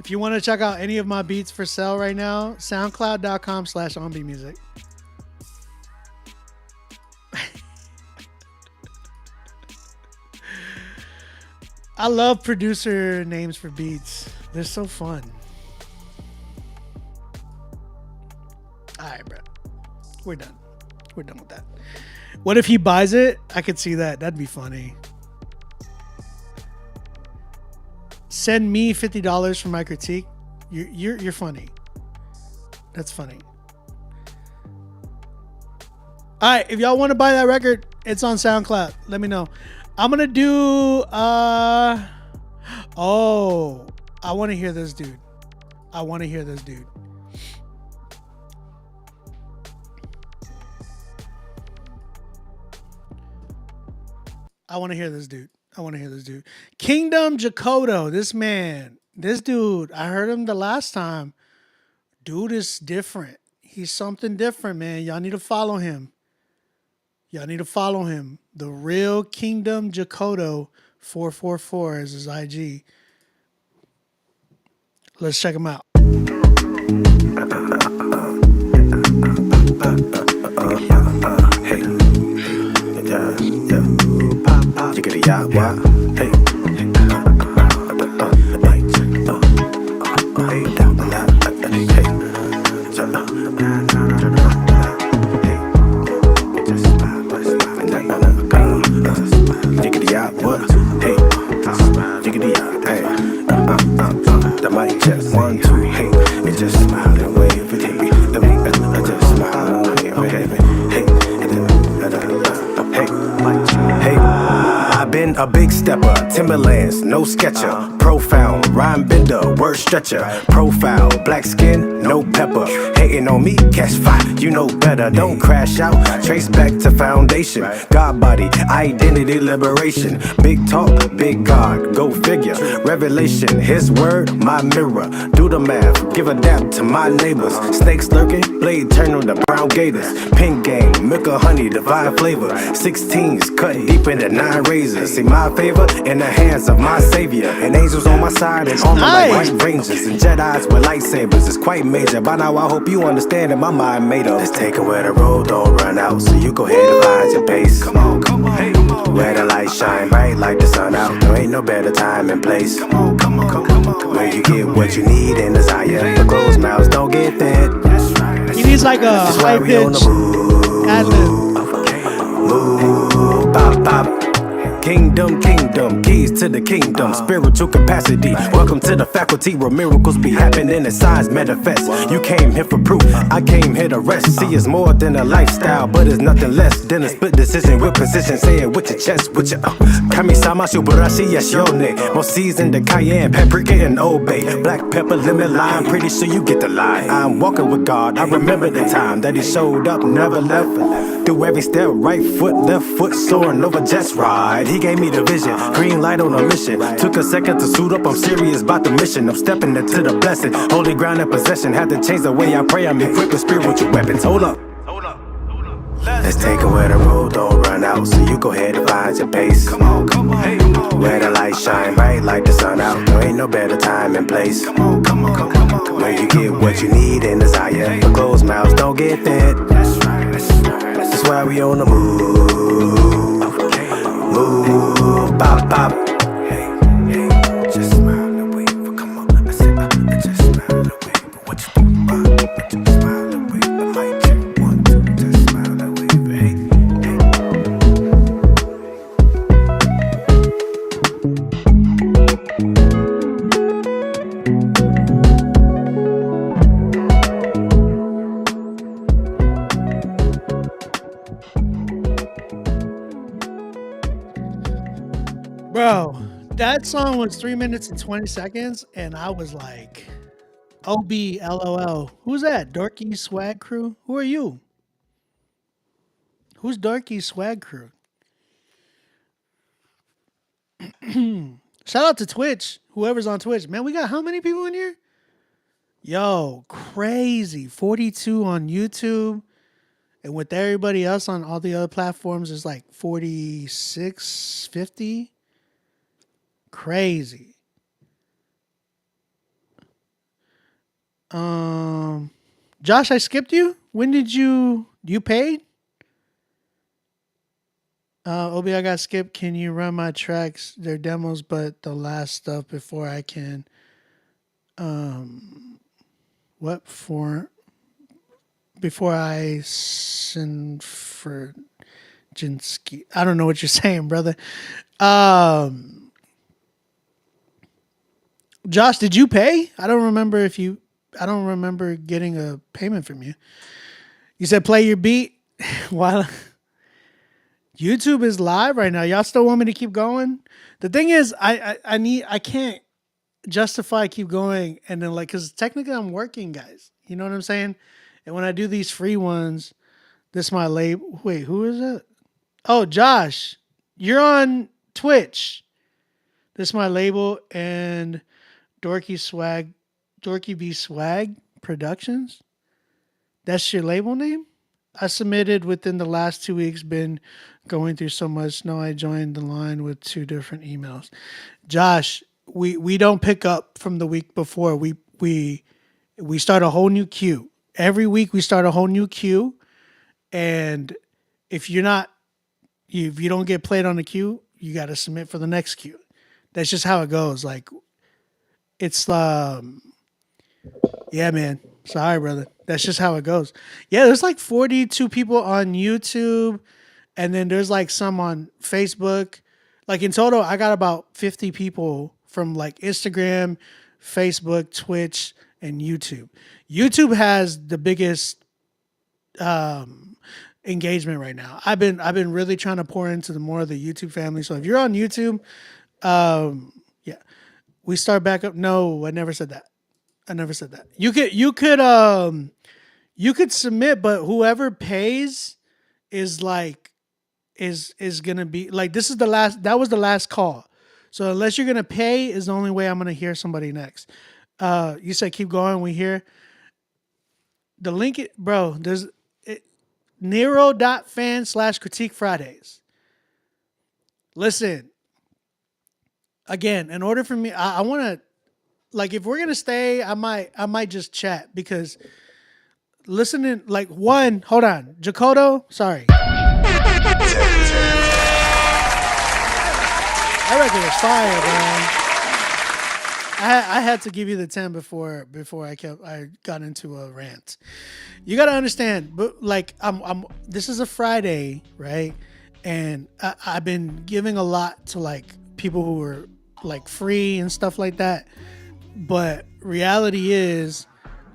If you want to check out any of my beats for sale right now, soundcloud.com/onbeatmusic. I love producer names for beats. They're so fun. All right, bro. We're done. We're done with that. What if he buys it? I could see that. That'd be funny. Send me $50 for my critique. You're funny. That's funny. All right, if y'all want to buy that record, it's on SoundCloud. Let me know. I'm gonna do. Oh, I want to hear this dude. I want to hear this dude. I want to hear this dude. I want to hear this dude. Kingdom Jacoto. This man, this dude, I heard him the last time. Dude is different. He's something different, man. Y'all need to follow him. Y'all need to follow him. The real Kingdom Jacoto 444 is his IG. Let's check him out. The mic check 1, 2, hey, it just smile and wave it, hey, I just smile and wave it, hey, I've been a big stepper, Timberlands, no sketcher, profound, rhyme bender, word stretcher, profile, black skin, no pepper, hating on me, catch fire, you know better, don't crash out, trace back to foundation, God body, identity liberation, big talk, big God, go figure, revelation, his word, my mirror, do the math, give a dap to my neighbors, snakes lurking, blade turning to brown gators, pink game, milk of honey, divine flavor, 16s, cut deep into 9 razors, see my favor in the hands of my savior, and angels on my side and armor like white rangers, and Jedis with lightsabers, it's quite major, by now I hope you understand that my mind made up, let's take it where the road don't run out, so you go ahead and find your pace, come on, hey, where the light shine bright like the sun out, there ain't no better time and place, come on, where you get what you need and desire, the closed mouths don't get fed, he needs like a high pitch ad-lib. Move, pop, pop. Kingdom, keys to the kingdom, spiritual capacity. Welcome to the faculty where miracles be happening and signs manifest. You came here for proof, I came here to rest. See, it's more than a lifestyle, but it's nothing less than a split decision with precision. Say it with your chest, with your Kami-sama, Shubarashi, yes, your name. More seasoned than cayenne, paprika, and Old Bay. Black pepper, lemon, lime, pretty sure you get the line. I'm walking with God, I remember the time that he showed up, never left. Through every step, right foot, left foot, soaring over jets ride. He gave me the vision, green light on a mission. Took a second to suit up, I'm serious about the mission. I'm stepping into the blessing, holy ground and possession. Had to change the way I pray, I'm equipped with spiritual weapons. Hold up. Let's take it where the road don't run out, so you go ahead and find your pace. Come on, hey, where the light shine bright like the sun out, there ain't no better time and place. Come on, where you get what you need and desire, the closed mouths don't get fed. That's why we on the move, move, pop, pop. Just smile and wave, come on, I said, just smile and wave, what you think about, just smile and wave, I might check 1, 2, just smile and wave, hey. Bro, that song was 3 minutes and 20 seconds, and I was like, OB, LOL. Who's that? Dorky Swag Crew? Who are you? Who's Dorky Swag Crew? Shout out to Twitch. Whoever's on Twitch. Man, we got how many people in here? Yo, crazy. 42 on YouTube. And with everybody else on all the other platforms, it's like 46, 50. Crazy. Josh, I skipped you. When did you paid? Obi, I got skipped. Can you run my tracks? They're demos, but the last stuff before I can. Before I send for Jinsky. I don't know what you're saying, brother. Josh, did you pay? I don't remember getting a payment from you. You said play your beat while YouTube is live right now. Y'all still want me to keep going? The thing is, I can't justify keep going and then because technically I'm working, guys. You know what I'm saying? And when I do these free ones, this is my label. Wait, who is it? Oh, Josh, you're on Twitch. This is my label and Dorky B Swag Productions. That's your label name? I submitted within the last 2 weeks, been going through so much. No, I joined the line with 2 different emails. Josh, we don't pick up from the week before. We start a whole new queue. Every week we start a whole new queue. And if you don't get played on the queue, you got to submit for the next queue. That's just how it goes. Like, it's, yeah, man. Sorry, brother. That's just how it goes. Yeah, there's like 42 people on YouTube. And then there's like some on Facebook. Like in total, I got about 50 people from like Instagram, Facebook, Twitch, and YouTube. YouTube has the biggest engagement right now. I've been really trying to pour into the more of the YouTube family. So if you're on YouTube, yeah, we start back up. No, I never said that. You could submit, but whoever pays is gonna be like, that was the last call. So unless you're gonna pay is the only way I'm gonna hear somebody next. You said keep going. We hear the link, bro. There's Nero.fan/critique Fridays. Listen, again, in order for me, I want to, like, if we're gonna stay, I might just chat because listening, like, hold on, Jacoto, sorry. That record was fire, man. I had to give you the 10 before I got into a rant. You got to understand, but like this is a Friday, right? And I've been giving a lot to like people who are like free and stuff like that. But reality is,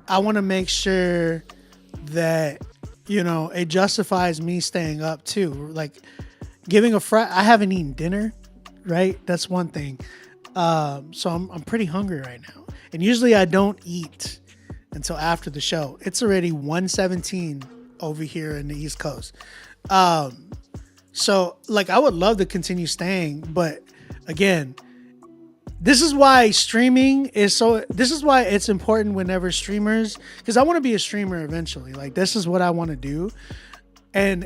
I want to make sure that, you know, it justifies me staying up too. Like giving I haven't eaten dinner, right? That's one thing. So I'm pretty hungry right now. And usually I don't eat until after the show. It's already 1:17 over here in the East Coast. So like I would love to continue staying, but again, this is why it's important whenever streamers, because I want to be a streamer eventually. Like this is what I want to do. And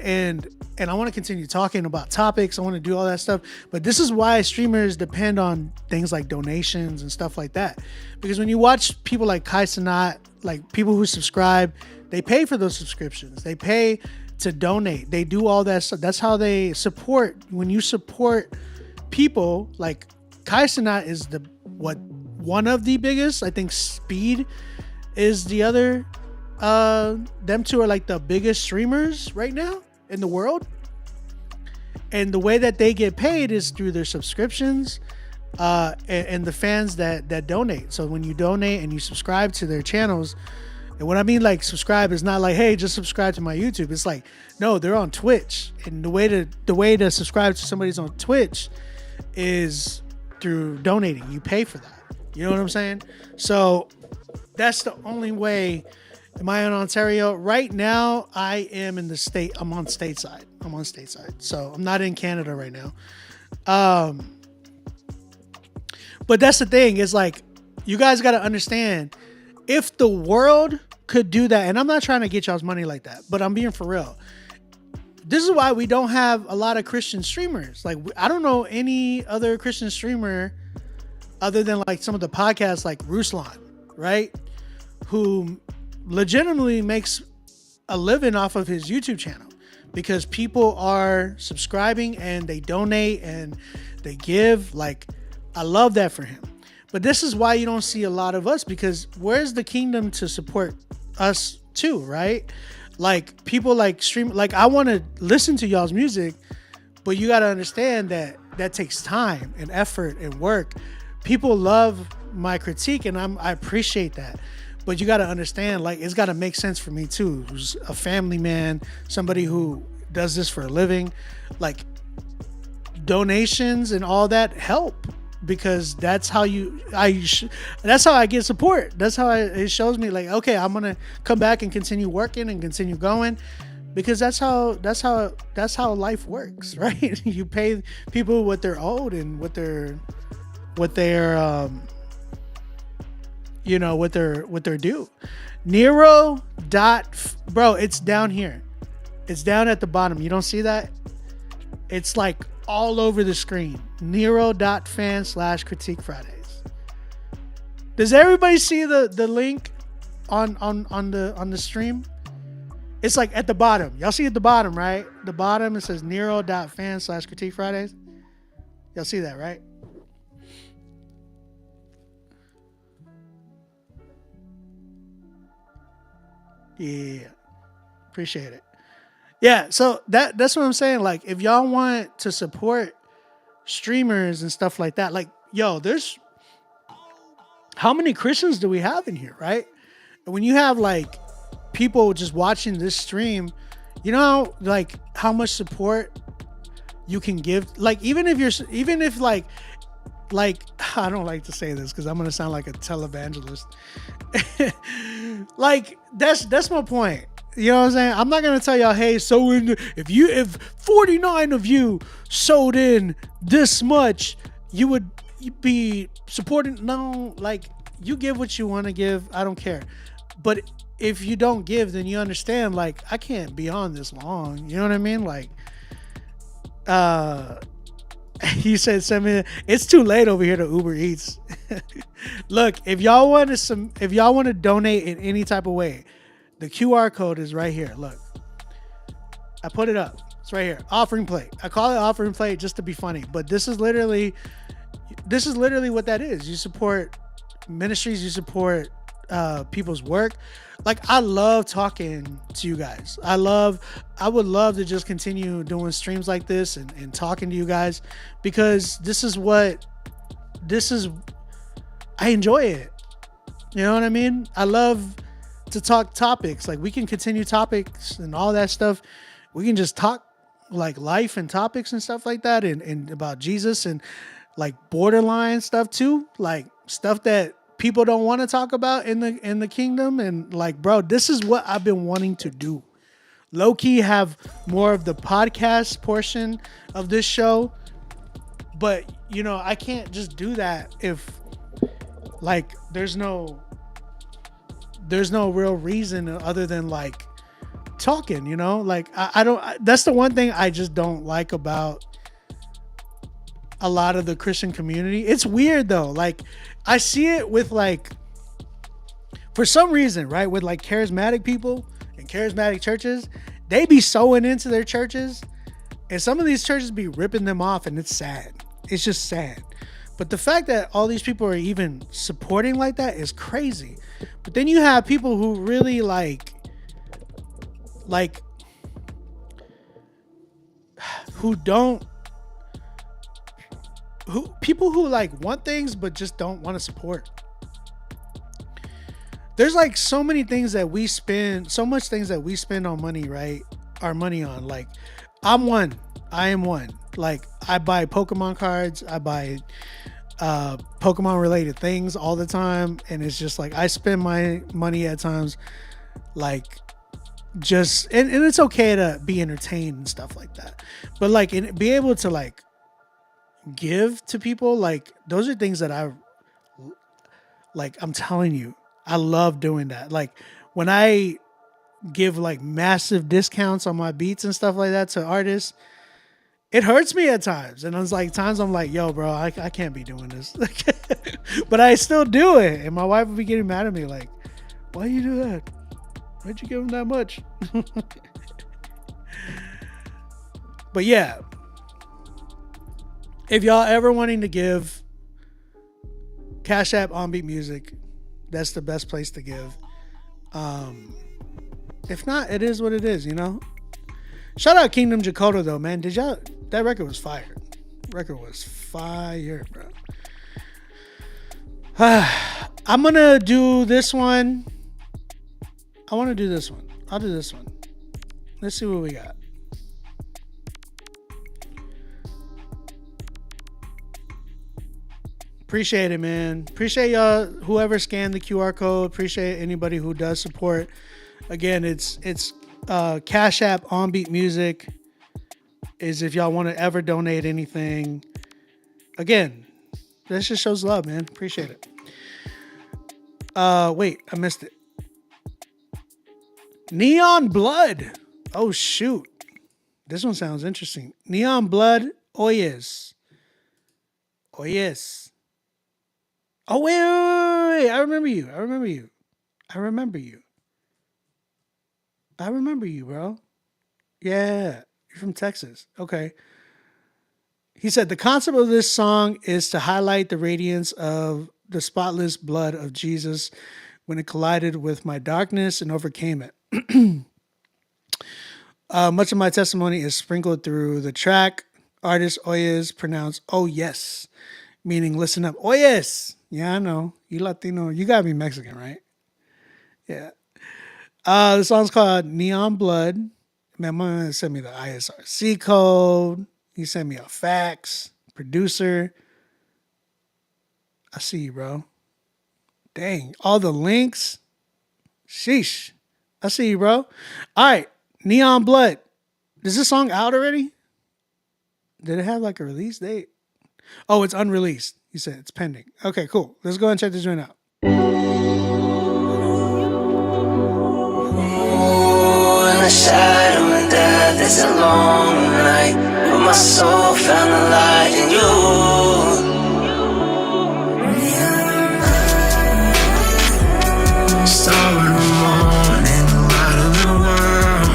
I want to continue talking about topics. I want to do all that stuff. But this is why streamers depend on things like donations and stuff like that. Because when you watch people like Kai Cenat, like people who subscribe, they pay for those subscriptions. They pay to donate. They do all that stuff. That's how they support. When you support people, like Kai Cenat is one of the biggest. I think Speed is the other. Them two are like the biggest streamers right now in the world, and the way that they get paid is through their subscriptions and the fans that donate. So when you donate and you subscribe to their channels, and what I mean like subscribe is not like, hey, just subscribe to my YouTube. It's like, no, they're on Twitch, and the way to subscribe to somebody's on Twitch is through donating. You pay for that. You know what I'm saying? So that's the only way. Am I in Ontario? Right now, I am in the state. I'm on stateside. So I'm not in Canada right now. But that's the thing. Is like, you guys got to understand, if the world could do that, and I'm not trying to get y'all's money like that, but I'm being for real. This is why we don't have a lot of Christian streamers. Like, I don't know any other Christian streamer other than like some of the podcasts like Ruslan, right? who legitimately makes a living off of his YouTube channel because people are subscribing and they donate and they give. Like, I love that for him. But this is why you don't see a lot of us, because where's the kingdom to support us too, right? Like, people like stream, like, I want to listen to y'all's music, but you got to understand that that takes time and effort and work. People love my critique, and I appreciate that. But you got to understand, like, it's got to make sense for me too. Who's a family man, somebody who does this for a living. Like, donations and all that help, because that's how that's how I get support. That's how it shows me, like, okay, I'm gonna come back and continue working and continue going, because that's how life works, right? You pay people what they're owed and what they're due. Nero bro, it's down here. It's down at the bottom. You don't see that? It's like all over the screen. Nero.fan/Critique Fridays. Does everybody see the link on the stream? It's like at the bottom. Y'all see at the bottom, right? The bottom, it says Nero.fan/Critique Fridays. Y'all see that, right? Yeah. Appreciate it. Yeah, so that's what I'm saying. Like, if y'all want to support streamers and stuff like that, like, yo, there's how many Christians do we have in here, right? And when you have like people just watching this stream, you know, like, how much support you can give. Like, even if like I don't like to say this because I'm gonna sound like a televangelist. Like, that's my point. You know what I'm saying? I'm not gonna tell y'all, hey, so if 49 of you sold in this much, you'd be supporting. No, like, you give what you want to give. I don't care. But if you don't give, then you understand, like, I can't be on this long. You know what I mean? Like, he said, send me. It's too late over here to Uber Eats. Look, if y'all want to donate in any type of way, the QR code is right here. Look, I put it up. It's right here. Offering plate. I call it offering plate just to be funny, but this is literally what that is. You support ministries. You support people's work. Like, I love talking to you guys. I would love to just continue doing streams like this and talking to you guys, because I enjoy it. You know what I mean? I love to talk topics. Like, we can continue topics and all that stuff. We can just talk like life and topics and stuff like that, and about Jesus and like borderline stuff too, like stuff that people don't want to talk about in the kingdom. And like, bro, this is what I've been wanting to do. Low-key have more of the podcast portion of this show, but you know, I can't just do that if like there's no real reason other than like talking, you know? Like, that's the one thing I just don't like about a lot of the Christian community. It's weird though. Like, I see it with, like, for some reason, right, with like charismatic people and charismatic churches, they be sowing into their churches, and some of these churches be ripping them off, and it's sad. It's just sad. But the fact that all these people are even supporting like that is crazy. But then you have people who really people who like want things but just don't want to support. There's like so many things that we spend, so much things that we spend on money, right? Our money on. Like, I am one. Like, I buy Pokemon cards, I buy Pokemon related things all the time, and it's just like I spend my money at times, like, just and it's okay to be entertained and stuff like that, but like, and be able to like give to people, like, those are things that I'm telling you, I love doing that. Like, when I give like massive discounts on my beats and stuff like that to artists, it hurts me at times. And it's like times I'm like, yo, bro, I can't be doing this. But I still do it. And my wife would be getting mad at me like, Why you do that? Why'd you give him that much? But yeah, if y'all ever wanting to give, Cash App On Beat Music, that's the best place to give. If not, it is what it is, you know. Shout out Kingdom Jakota though, man. That record was fire. Record was fire, bro. I'm gonna do this one. I want to do this one. I'll do this one. Let's see what we got. Appreciate it, man. Appreciate y'all, whoever scanned the QR code. Appreciate anybody who does support. Again, it's Cash App On Beat Music is if y'all want to ever donate anything. Again, this just shows love, man. Appreciate it. Wait, I missed it. Neon Blood. Oh shoot, this one sounds interesting. Neon Blood. Oh yes. Oh yes. Oh wait. I remember you. I remember you, bro. Yeah, you're from Texas. Okay. He said the concept of this song is to highlight the radiance of the spotless blood of Jesus when it collided with my darkness and overcame it. Much of my testimony is sprinkled through the track. Artist Oyes pronounced "oh yes," meaning listen up. Oh yes, yeah, I know. You Latino, you gotta be Mexican, right? Yeah. The song's called Neon Blood. Man, my man sent me the ISRC code. He sent me a fax. Producer. I see you, bro. Dang, all the links. Sheesh. I see you, bro. All right, Neon Blood. Is this song out already? Did it have like a release date? Oh, it's unreleased. He said it's pending. Okay, cool. Let's go and check this joint out. In the shadow and death, it's a long night, but my soul found the light in you. Star in the morning, the light of the world.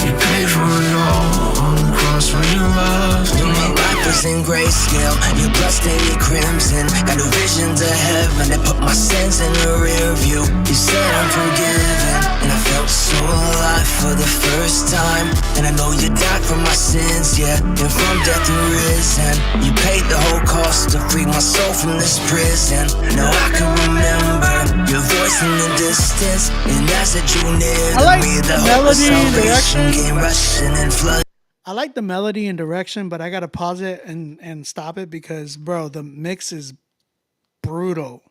You paid for it all on the cross for your love. My life was in grayscale, your blood stained me crimson. Got a vision to heaven that put my sins in the rear view. You said I'm forgiven, and I felt so alive for the first time. And I know you died for my sins, yeah, and from death you risen. You paid the whole cost to free my soul from this prison. Now I can remember your voice in the distance, and as it drew near to me, the hope of salvation came rushing and flooding. I like the melody and direction, but I gotta pause it and stop it because, bro, the mix is brutal.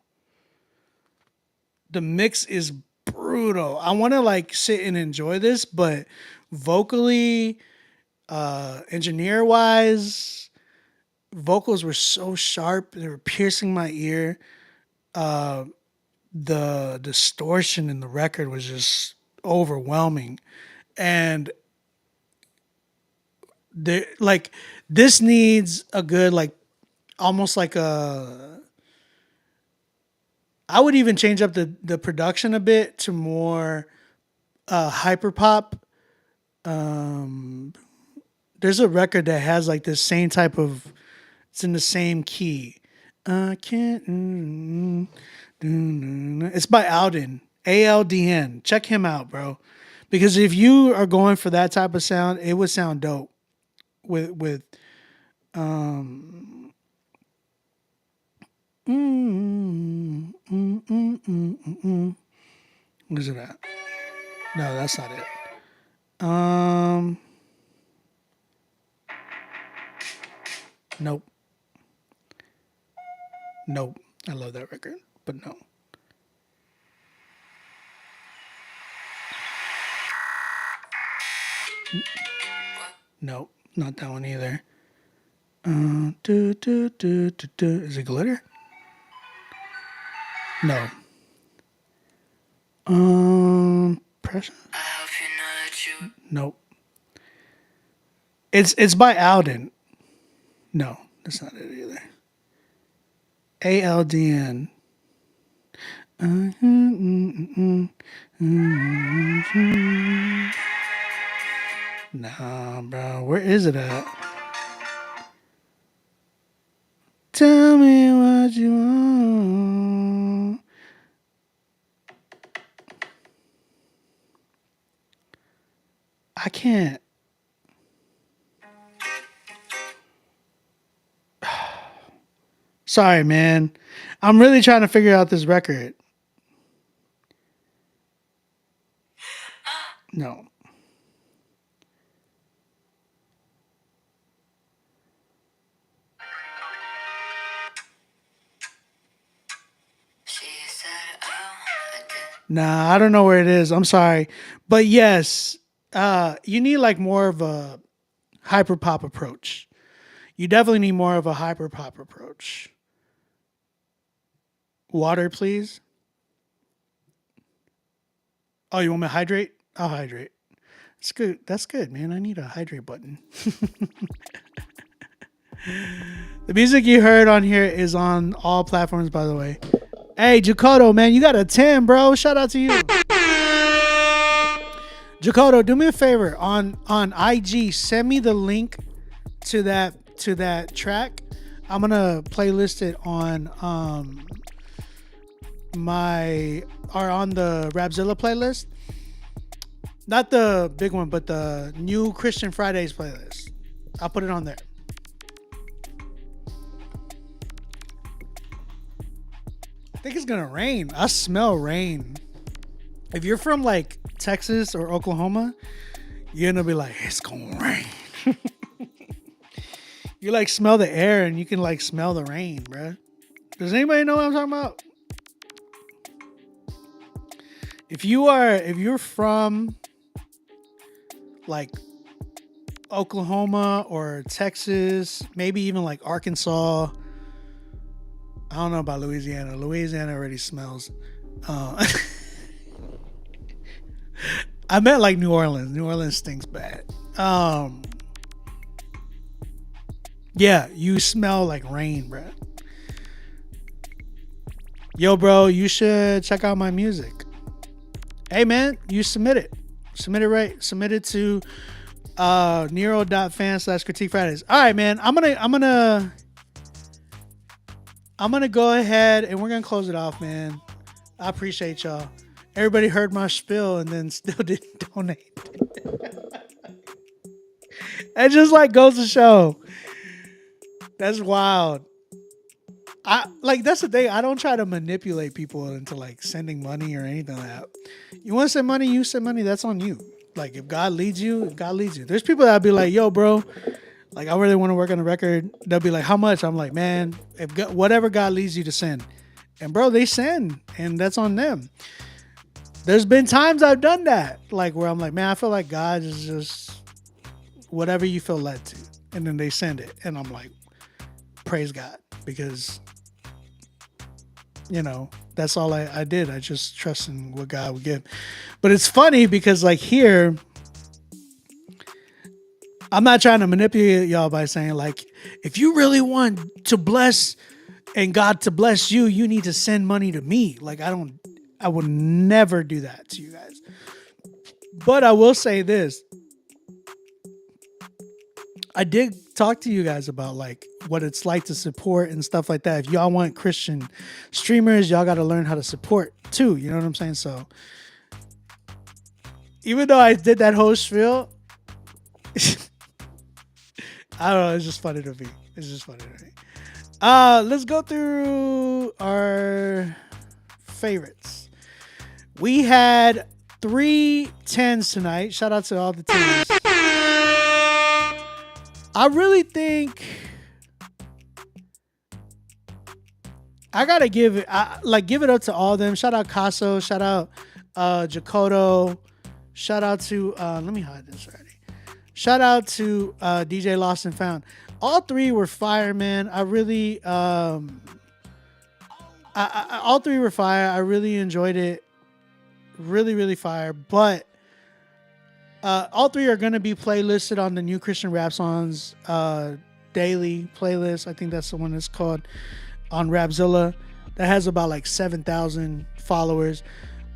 The mix is brutal. I want to like sit and enjoy this, but vocally, engineer wise, vocals were so sharp. They were piercing my ear. The distortion in the record was just overwhelming. And like this needs a good, like almost like a, I would even change up the production a bit to more hyper pop. There's a record that has like this same type of, it's in the same key. I can't. It's by Alden, ALDN. Check him out, bro. Because if you are going for that type of sound, it would sound dope. Where's it at? No, that's not it. Nope. I love that record, but no. Nope, not that one either. Is it Glitter? No. Pressure? Nope. It's by Alden. No, that's not it either. ALDN. Nah, bro. Where is it at? Tell me what you want. I can't. Sorry, man. I'm really trying to figure out this record. No. Nah, I don't know where it is. I'm sorry. But yes, you need like more of a hyper pop approach. You definitely need more of a hyper pop approach. Water, please. Oh, you want me to hydrate? I'll hydrate. It's good. That's good, man. I need a hydrate button. The music you heard on here is on all platforms, by the way. Hey, Jakoto, man, you got a 10, bro. Shout out to you. Jakoto, do me a favor. On IG, send me the link to that track. I'm gonna playlist it on on the Rapzilla playlist. Not the big one, but the new Christian Fridays playlist. I'll put it on there. I think it's gonna rain. I smell rain. If you're from like Texas or Oklahoma, you're gonna be like, it's gonna rain. You like smell the air and you can like smell the rain, bruh. Does anybody know what I'm talking about? If you're from like Oklahoma or Texas, maybe even like Arkansas. I don't know about Louisiana. Louisiana already smells. I meant like New Orleans. New Orleans stinks bad. Yeah, you smell like rain, bro. Yo, bro, you should check out my music. Hey, man, you submit it. Submit it right. Submit it to Nero.fan/Critique Fridays. All right, man. I'm gonna go ahead and we're gonna close it off, man. I appreciate y'all. Everybody heard my spiel and then still didn't donate. It just like goes to show. That's wild. That's the thing. I don't try to manipulate people into like sending money or anything like that. You want to send money, you send money. That's on you. Like if God leads you, God leads you. There's people that'll be like, yo, bro, like I really want to work on a record. They'll be like, how much? I'm like, man, if God, whatever God leads you to send. And bro, they send and that's on them. There's been times I've done that. Like where I'm like, man, I feel like God is just whatever you feel led to. And then they send it. And I'm like, praise God. Because that's all I did. I just trust in what God would give. But it's funny because like here, I'm not trying to manipulate y'all by saying like, if you really want to bless and God to bless you, you need to send money to me. Like I would never do that to you guys. But I will say this. I did talk to you guys about like what it's like to support and stuff like that. If y'all want Christian streamers, y'all got to learn how to support too. You know what I'm saying? So even though I did that whole spiel, I don't know. It's just funny to me. Let's go through our favorites. We had 3 10s tonight. Shout out to all the 10s. I really think I gotta give it up to all of them. Shout out Casso, shout out Jakoto, shout out to let me hide this already. Shout out to DJ Lost and Found. All 3 were fire, man. I really all 3 were fire. I really enjoyed it. Really, really fire. But all 3 are going to be playlisted on the New Christian Rap Songs daily playlist. I think that's the one that's called on Rapzilla. that has about like 7,000 followers.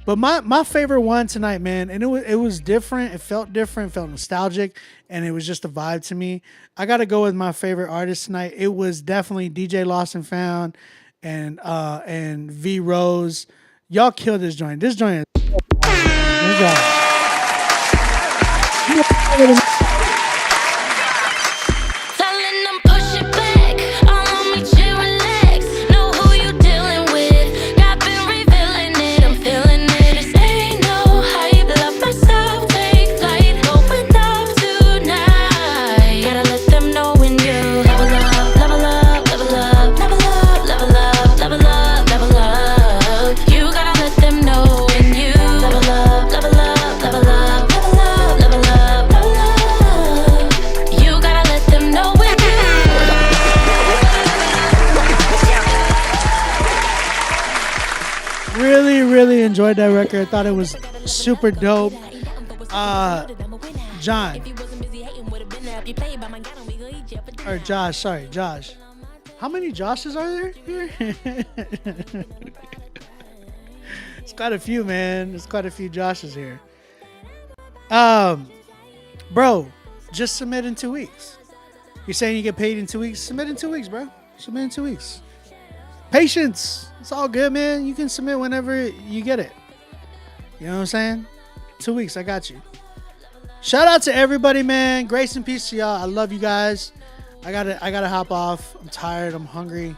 But my favorite one tonight, man, and it was different. It felt different, felt nostalgic, and it was just a vibe to me. I got to go with my favorite artist tonight. It was definitely DJ Lost and Found and V Rose. Y'all killed this joint. This joint is Telling them push it back, all on me chill, relax. Know who you dealing with. God been revealing it, I'm feeling it. This ain't no hype. Love myself, take flight, going up tonight. Gotta let them know when you level up, level up, level up, level up, level up, level up, level up. You gotta let them know when you level up, level up, level up, level up, level up, level up. You gotta let them know when you. Really enjoyed that record. I thought it was super dope. John. Or Josh, sorry, Josh. How many Joshes are there here? It's quite a few, man. There's quite a few Joshes here. Bro, just submit in 2 weeks. You're saying you get paid in 2 weeks? Submit in 2 weeks, bro. Submit in 2 weeks. Patience. It's all good, man. You can submit whenever you get it. You know what I'm saying? 2 weeks, I got you. Shout out to everybody, man. Grace and peace to y'all. I love you guys. I gotta hop off. I'm tired. I'm hungry.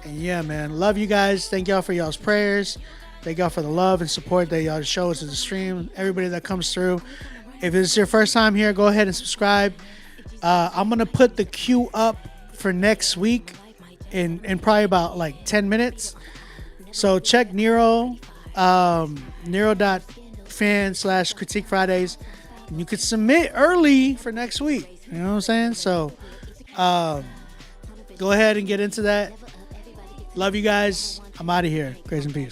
And yeah, man. Love you guys. Thank y'all for y'all's prayers. Thank y'all for the love and support that y'all show us in the stream. Everybody that comes through. If it's your first time here, go ahead and subscribe. I'm gonna put the queue up for next week in probably about like 10 minutes. So check Nero, Nero.fan/Critique Fridays. And you could submit early for next week. You know what I'm saying? So go ahead and get into that. Love you guys. I'm out of here. Grace and peace.